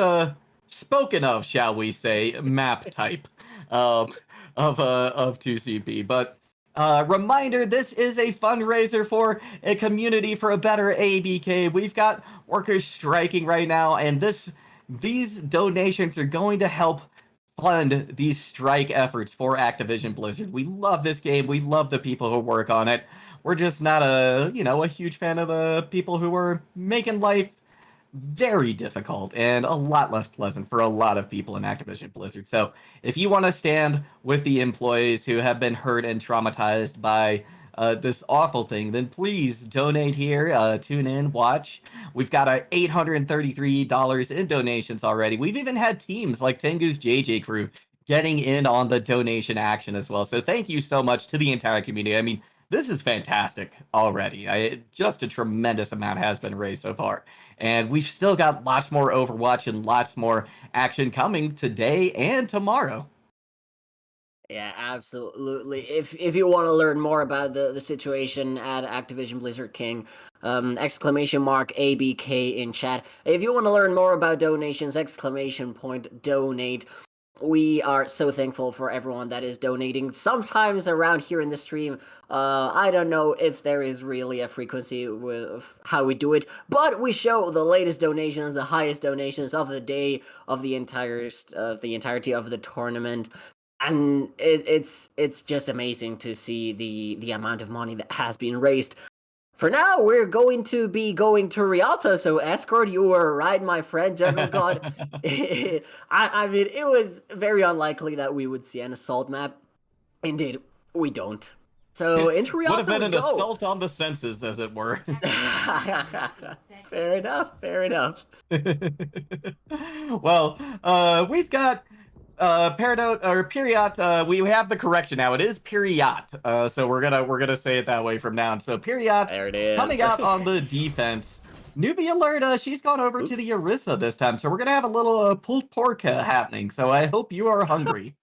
spoken of, shall we say, map type of 2CP. But reminder, this is a fundraiser for a community for a better ABK. We've got workers striking right now, and these donations are going to help fund these strike efforts for Activision Blizzard. We love this game. We love the people who work on it. We're just not a huge fan of the people who are making life very difficult and a lot less pleasant for a lot of people in Activision Blizzard. So if you want to stand with the employees who have been hurt and traumatized by this awful thing, then please donate here. Tune in, watch. We've got $833 in donations already. We've even had teams like Tengu's JJ Crew getting in on the donation action as well. So thank you so much to the entire community. I mean, this is fantastic already. Just a tremendous amount has been raised so far. And we've still got lots more Overwatch and lots more action coming today and tomorrow. Yeah, absolutely. If you want to learn more about the situation at Activision Blizzard King, exclamation mark ABK in chat. If you want to learn more about donations, exclamation point donate. We are so thankful for everyone that is donating. Sometimes around here in the stream, I don't know if there is really a frequency with how we do it, but we show the latest donations, the highest donations of the day, of the entirety of the tournament. And it's just amazing to see the amount of money that has been raised. For now, we're going to be going to Rialto, so Escort, you were right, my friend, Jungle God. I mean, it was very unlikely that we would see an assault map. Indeed, we don't. So, into Rialto Would have been we an go. assault on the senses, as it were. Fair enough. Well, we've got Peridot or Period. We have the correction now. It is Period. So we're gonna say it that way from now on. So Period There it is. coming out on the defense. Newbie alert! She's gone over to the Orisa this time, so we're gonna have a little pulled pork happening. So I hope you are hungry.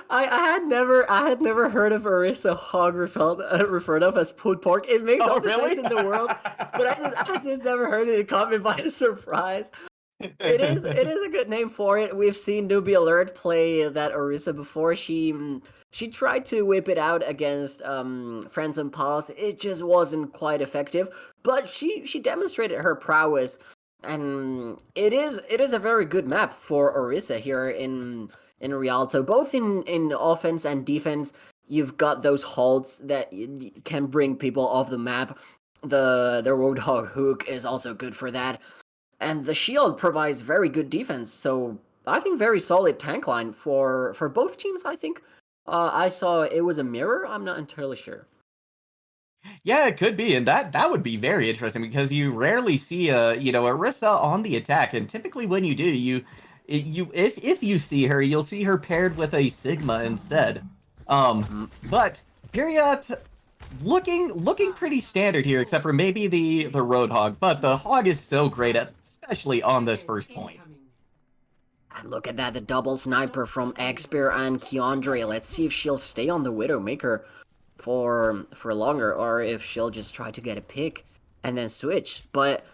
I had never heard of Orisa hog referred of as pulled pork. It makes all the sense in the world, but I just never heard it. It caught me by surprise. It is a good name for it. We've seen Newbie Alert play that Orisa before. She tried to whip it out against Friends and Pals. It just wasn't quite effective, but she demonstrated her prowess, and it is a very good map for Orisa here in Rialto, both in offense and defense. You've got those halts that can bring people off the map. The Roadhog hook is also good for that. And the shield provides very good defense, so I think very solid tank line for both teams, I think. I saw it was a mirror, I'm not entirely sure. Yeah, it could be, and that would be very interesting because you rarely see Orisa on the attack, and typically when you do, if you see her, you'll see her paired with a Sigma instead. But Period looking pretty standard here, except for maybe the Roadhog, but the Hog is so great, especially on this first point. And look at that, the double sniper from Xbear and Keandre. Let's see if she'll stay on the Widowmaker for longer, or if she'll just try to get a pick and then switch. But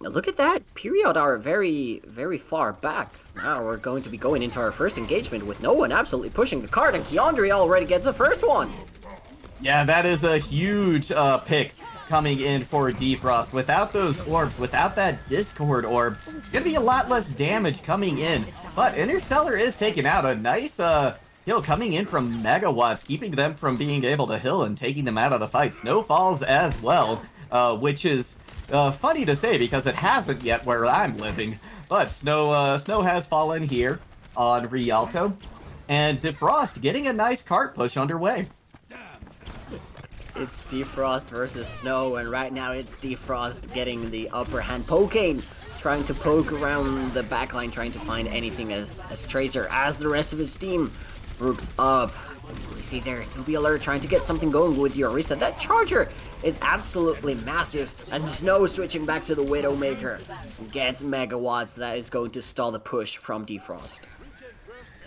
look at that, Period are very, very far back. Now we're going to be going into our first engagement with no one absolutely pushing the card, and Keandre already gets the first one. Yeah, that is a huge pick coming in for Defrost. Without those orbs, without that Discord orb, it's gonna be a lot less damage coming in. But Interstellar is taking out a nice heal coming in from Megawatts, keeping them from being able to heal and taking them out of the fight. Snow falls as well, which is funny to say because it hasn't yet where I'm living. But Snow has fallen here on Rialto, and Defrost getting a nice cart push underway. It's Defrost versus Snow, and right now it's Defrost getting the upper hand. Pokane trying to poke around the backline, trying to find anything as Tracer, as the rest of his team groups up. We see there, Newbie Alert trying to get something going with your Orisa. That charger is absolutely massive, and Snow switching back to the Widowmaker. Gets Megawatts, that is going to stall the push from Defrost.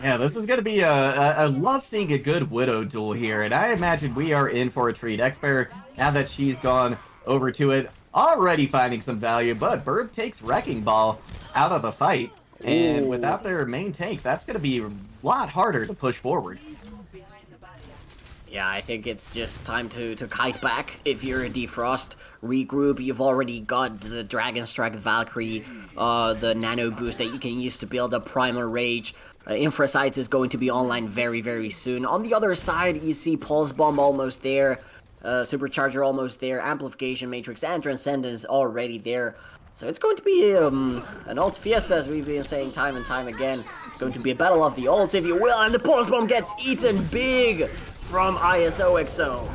Yeah, this is going to be I love seeing a good Widow duel here, and I imagine we are in for a treat. Xbear, now that she's gone over to it, already finding some value, but Burb takes Wrecking Ball out of the fight, and without their main tank, that's going to be a lot harder to push forward. Yeah, I think it's just time to kite back. If you're a Defrost, regroup. You've already got the Dragon Strike Valkyrie, the Nano Boost that you can use to build up Primal Rage. Infrasights is going to be online very, very soon. On the other side, you see Pulse Bomb almost there, Supercharger almost there, Amplification Matrix and Transcendence already there. So it's going to be an ult fiesta, as we've been saying time and time again. It's going to be a battle of the ults, if you will, and the Pulse Bomb gets eaten big from ISOXO.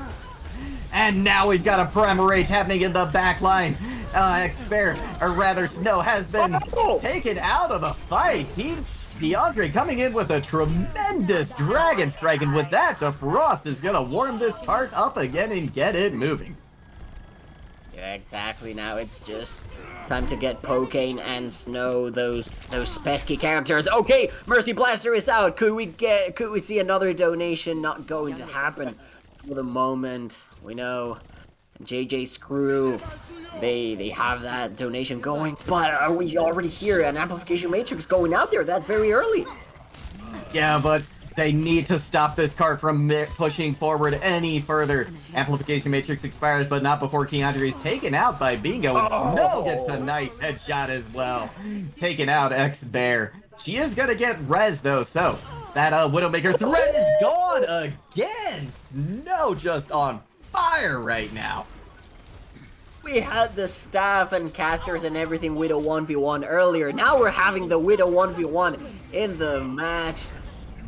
And now we've got a Primal Rage happening in the back line. Xbear, or rather Snow, has been taken out of the fight. Keandre coming in with a tremendous Dragon Strike, and with that, Defrost is going to warm this cart up again and get it moving. Yeah, exactly. Now it's just time to get Pokane and Snow, those pesky characters. Okay, Mercy Blaster is out. Could we see another donation? Not going to happen for the moment. We know JJ Screw, they have that donation going, but we already hear an Amplification Matrix going out there. That's very early. Yeah, but they need to stop this cart from pushing forward any further. Amplification Matrix expires, but not before Keandre is taken out by Bingo, and Snow gets a nice headshot as well. Taken out Xbear. She is gonna get res though, so that Widowmaker threat is gone again. Snow just on fire right now. We had the staff and casters and everything Widow 1v1 earlier. Now we're having the Widow 1v1 in the match.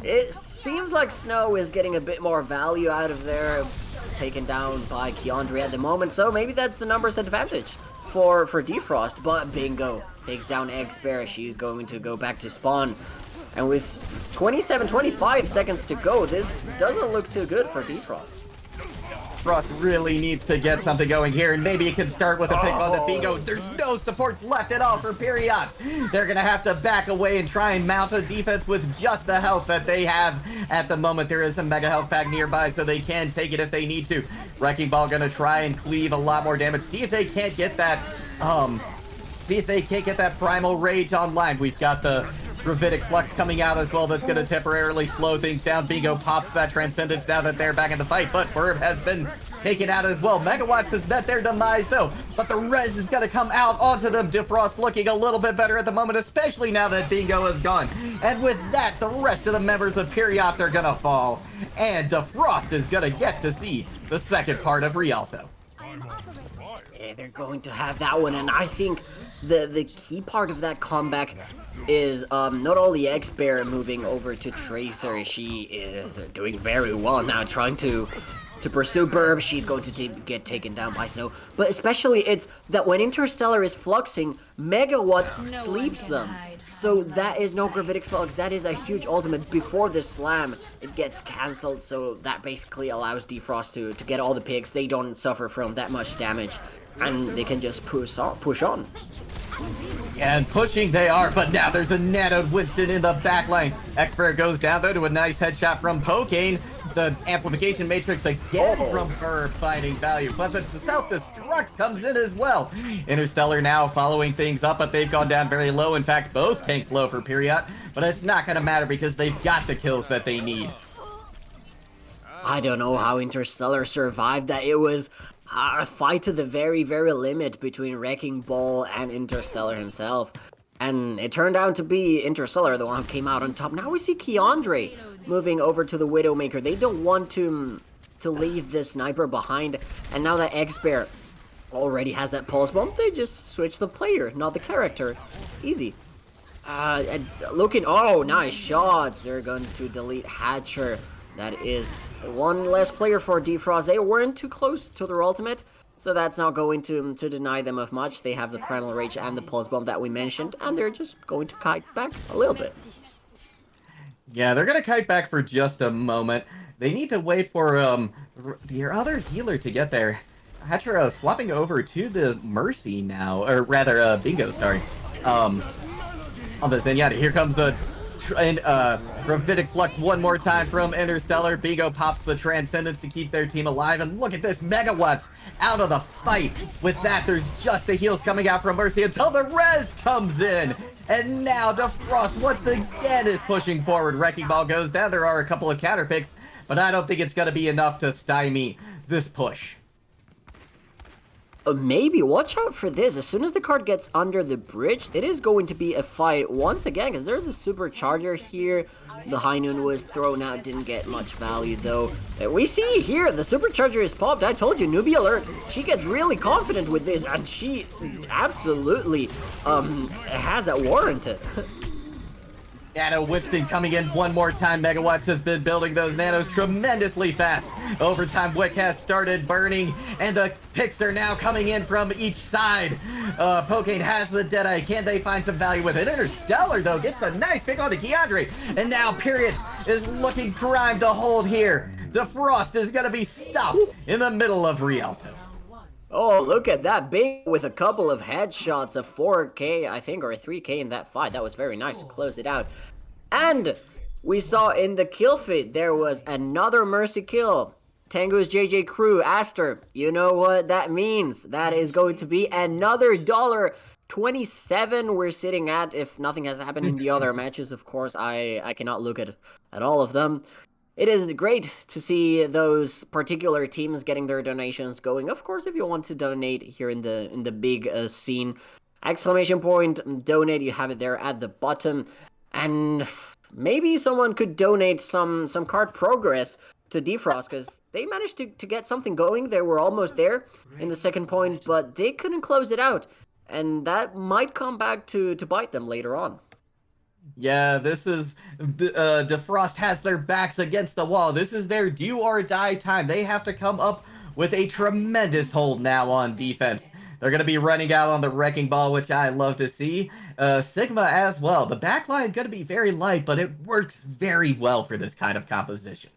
It seems like Snow is getting a bit more value out of there, taken down by Keandre at the moment, so maybe that's the numbers advantage for Defrost. But Bingo takes down Xbear. She's going to go back to spawn. And with 25 seconds to go, this doesn't look too good for Defrost. Defrost really needs to get something going here, and maybe it can start with a pick on the Bingo. There's no supports left at all for Period. They're gonna have to back away and try and mount a defense with just the health that they have at the moment. There is a mega health pack nearby, so they can take it if they need to. Wrecking Ball gonna try and cleave a lot more damage. See if they can't get that Primal Rage online. We've got the Gravitic Flux coming out as well. That's going to temporarily slow things down. Bingo pops that Transcendence now that they're back in the fight, but Burb has been taken out as well. Megawatts has met their demise though, but the res is going to come out onto them. Defrost looking a little bit better at the moment, especially now that Bingo is gone. And with that, the rest of the members of Period are going to fall, and Defrost is going to get to see the second part of Rialto. Yeah, they're going to have that one, and I think the key part of that comeback is not only X-Bear moving over to Tracer. She is doing very well now, trying to pursue Burb. She's going to get taken down by Snow, but especially it's that when Interstellar is fluxing, Megawatts sleeps them. So that is no Gravitic Flux, that is a huge ultimate. Before the slam, it gets cancelled, so that basically allows Defrost to get all the picks. They don't suffer from that much damage, and they can just push on. And pushing they are, but now there's a nanoed Winston in the backline. Expert goes down there to a nice headshot from Pokane. The amplification matrix again from her finding value. Plus the self-destruct comes in as well. Interstellar now following things up, but they've gone down very low. In fact, both tanks low for Period, but it's not going to matter because they've got the kills that they need. I don't know how Interstellar survived that. It was a fight to the very, very limit between Wrecking Ball and Interstellar himself. And it turned out to be Interstellar, the one who came out on top. Now we see Keandre moving over to the Widowmaker. They don't want to leave the sniper behind. And now that X-Bear already has that pulse bomb, they just switch the player, not the character. Easy. And looking, oh, nice shots. They're going to delete Hatcher. That is one less player for Defrost. They weren't too close to their ultimate, so that's not going to deny them of much. They have the Primal Rage and the Pulse Bomb that we mentioned, and they're just going to kite back a little bit. Yeah, they're going to kite back for just a moment. They need to wait for their other healer to get there. Hatcher swapping over to the Mercy now, or rather, Bingo, sorry. On the Zenyatta, here comes a Gravitic Flux one more time from Interstellar. Bingo pops the Transcendence to keep their team alive, and look at this, Megawatts out of the fight. With that, there's just the heals coming out from Mercy until the res comes in. And now Defrost once again is pushing forward. Wrecking Ball goes down. There are a couple of counter picks, but I don't think it's going to be enough to stymie this push. Maybe, watch out for this. As soon as the card gets under the bridge, it is going to be a fight once again, because there's the Supercharger here. The High Noon was thrown out, didn't get much value though. We see here, the Supercharger is popped. I told you, newbie alert. She gets really confident with this, and she absolutely has that warranted. Nano Winston coming in one more time. Megawatts has been building those nanos tremendously fast. Overtime Wick has started burning, and the picks are now coming in from each side. Pokane has the Deadeye. Can they find some value with it? Interstellar, though, gets a nice pick on the Keandre. And now Period is looking primed to hold here. Defrost is going to be stopped in the middle of Rialto. Oh, look at that, big with a couple of headshots, a 4K, I think, or a 3K in that fight. That was very nice to close it out. And we saw in the kill feed, there was another Mercy kill. Tango's JJ Crew, Aster, you know what that means. That is going to be another $27 we're sitting at, if nothing has happened in the other matches. Of course, I cannot look at all of them. It is great to see those particular teams getting their donations going. Of course, if you want to donate here in the big scene, exclamation point, donate, you have it there at the bottom. And maybe someone could donate some card progress to Defrost, because they managed to get something going. They were almost there in the second point, but they couldn't close it out. And that might come back to bite them later on. Yeah, this is Defrost has their backs against the wall. This is their do or die time. They have to come up with a tremendous hold now on defense. They're going to be running out on the Wrecking Ball, which I love to see. Sigma as well. The backline going to be very light, but it works very well for this kind of composition.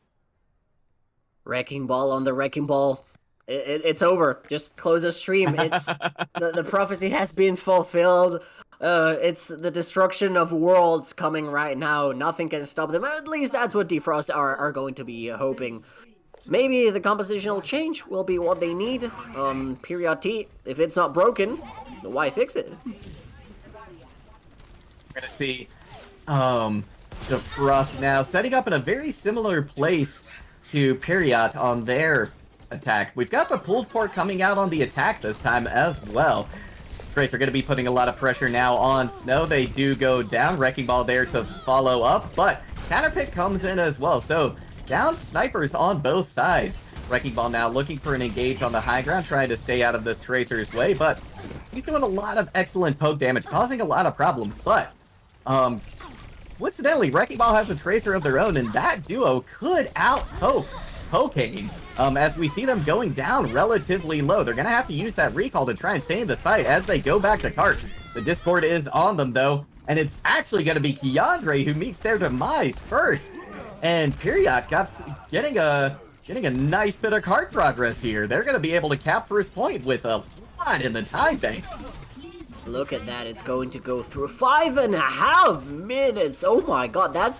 Wrecking Ball on the Wrecking Ball. It's over. Just close the stream. It's the prophecy has been fulfilled. It's the destruction of worlds coming right now. Nothing can stop them. At least that's what Defrost are going to be hoping. Maybe the compositional change will be what they need. Period T. If it's not broken, why fix it? We're gonna see Defrost now setting up in a very similar place to Period on their attack. We've got the pulled port coming out on the attack this time as well. Tracer are going to be putting a lot of pressure now on Snow. They do go down. Wrecking Ball there to follow up, but counterpick comes in as well. So down snipers on both sides. Wrecking Ball now looking for an engage on the high ground, trying to stay out of this Tracer's way, but he's doing a lot of excellent poke damage, causing a lot of problems, but, coincidentally, Wrecking Ball has a Tracer of their own, and that duo could out-poke Pokane, as we see them going down relatively low. They're gonna have to use that recall to try and stay in this fight as they go back to cart. The Discord is on them, though, and it's actually gonna be Keandre who meets their demise first. And Period getting a nice bit of card progress here. They're going to be able to cap first point with a lot in the time bank. Look at that, it's going to go through 5.5 minutes. Oh my god, that's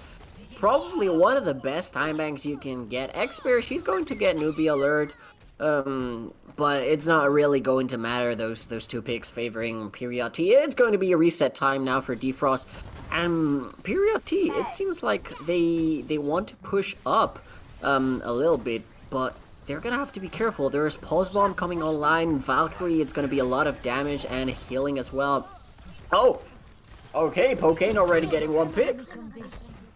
probably one of the best time banks you can get. Xpear, she's going to get newbie alert, but it's not really going to matter, those two picks favoring Period T. It's going to be a reset time now for Defrost. And Period T, it seems like they want to push up a little bit, but they're gonna have to be careful. There's Pulse Bomb coming online, Valkyrie, it's gonna be a lot of damage and healing as well. Oh! Okay, Pokane already getting one pick.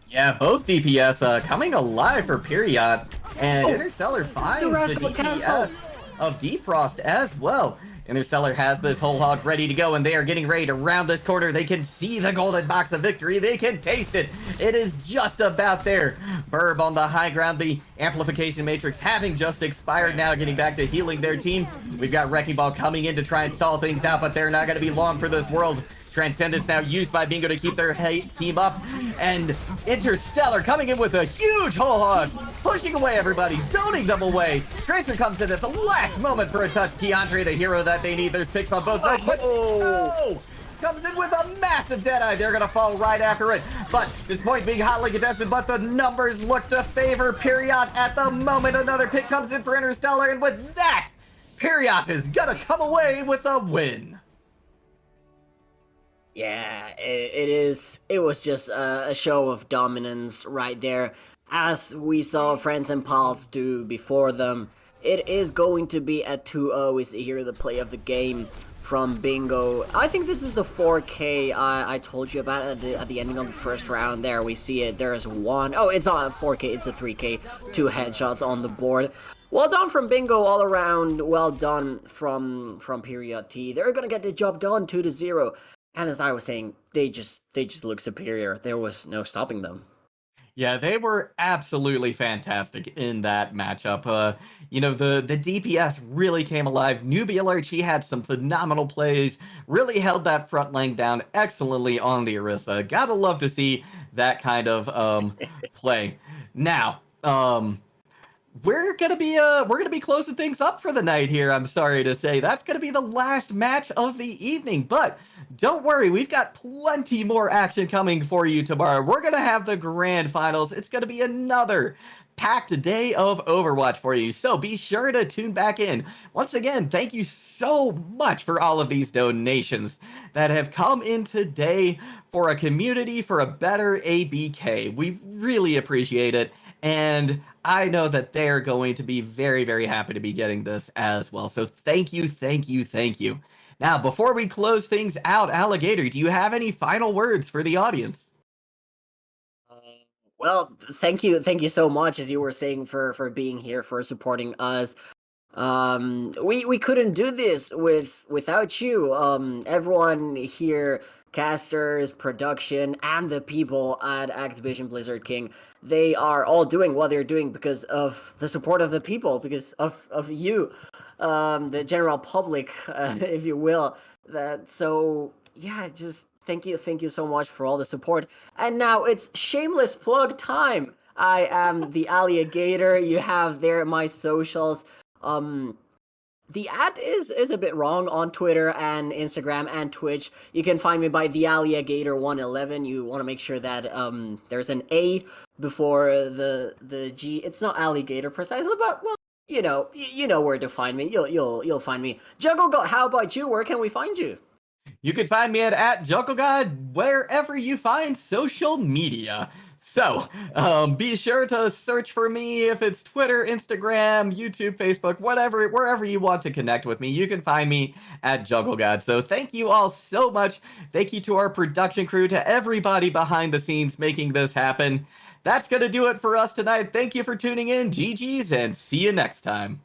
Yeah, both DPS coming alive for Period, and Interstellar finds the DPS of Defrost as well. Interstellar has this whole hog ready to go, and they are getting ready to round this corner. They can see the golden box of victory. They can taste it. It is just about there. Burb on the high ground. The amplification matrix having just expired now, getting back to healing their team. We've got Wrecking Ball coming in to try and stall things out, but they're not going to be long for this world. Transcendence now used by Bingo to keep their team up, and Interstellar coming in with a huge whole hog, pushing away everybody, zoning them away. Tracer comes in at the last moment for a touch. Keandre, the hero that they need. There's picks on both sides, but no! Comes in with a massive Deadeye. They're gonna fall right after it, but this point being hotly contested, but the numbers look to favor Period at the moment. Another pick comes in for Interstellar, and with that, Period is gonna come away with a win. Yeah, it was just a show of dominance right there, as we saw Friends and Pals do before them. It is going to be a 2-0. We see here the play of the game from Bingo. I think this is the 4K I told you about at the ending of the first round. There we see it. There is one. Oh, it's not a 4K, it's a 3K. 2 headshots on the board. Well done from Bingo all around. Well done from Period T. They're gonna get the job done 2-0. And as I was saying, they just look superior. There was no stopping them. Yeah, they were absolutely fantastic in that matchup. You know, the DPS really came alive. Newbie Alert, he had some phenomenal plays, really held that front lane down excellently on the Orisa. Gotta love to see that kind of play. Now, we're gonna be closing things up for the night here. I'm sorry to say that's gonna be the last match of the evening, but don't worry, we've got plenty more action coming for you tomorrow. We're gonna have the grand finals. It's gonna be another packed day of Overwatch for you, so be sure to tune back in. Once again, thank you so much for all of these donations that have come in today for a community for a better ABK. We really appreciate it, and I know that they're going to be very, very happy to be getting this as well. So thank you, thank you, thank you. Now, before we close things out, Alligator, do you have any final words for the audience? Well, thank you so much, as you were saying, for being here, for supporting us. We couldn't do this without you. Everyone here, casters, production, and the people at Activision Blizzard King, they are all doing what they're doing because of the support of the people, because of you, the general public, if you will. So yeah, just thank you so much for all the support. And now it's shameless plug time. I am the Alligator. You have there my socials. The ad is a bit wrong on Twitter and Instagram and Twitch. You can find me by the Alligator111. You want to make sure that there's an A before the G. It's not alligator precisely, but well, you know where to find me. You'll find me. Jungle God, how about you? Where can we find you? You can find me at JuggleGod wherever you find social media. So, be sure to search for me if it's Twitter, Instagram, YouTube, Facebook, whatever, wherever you want to connect with me. You can find me at JuggleGod. So thank you all so much. Thank you to our production crew, to everybody behind the scenes making this happen. That's going to do it for us tonight. Thank you for tuning in. GG's, and see you next time.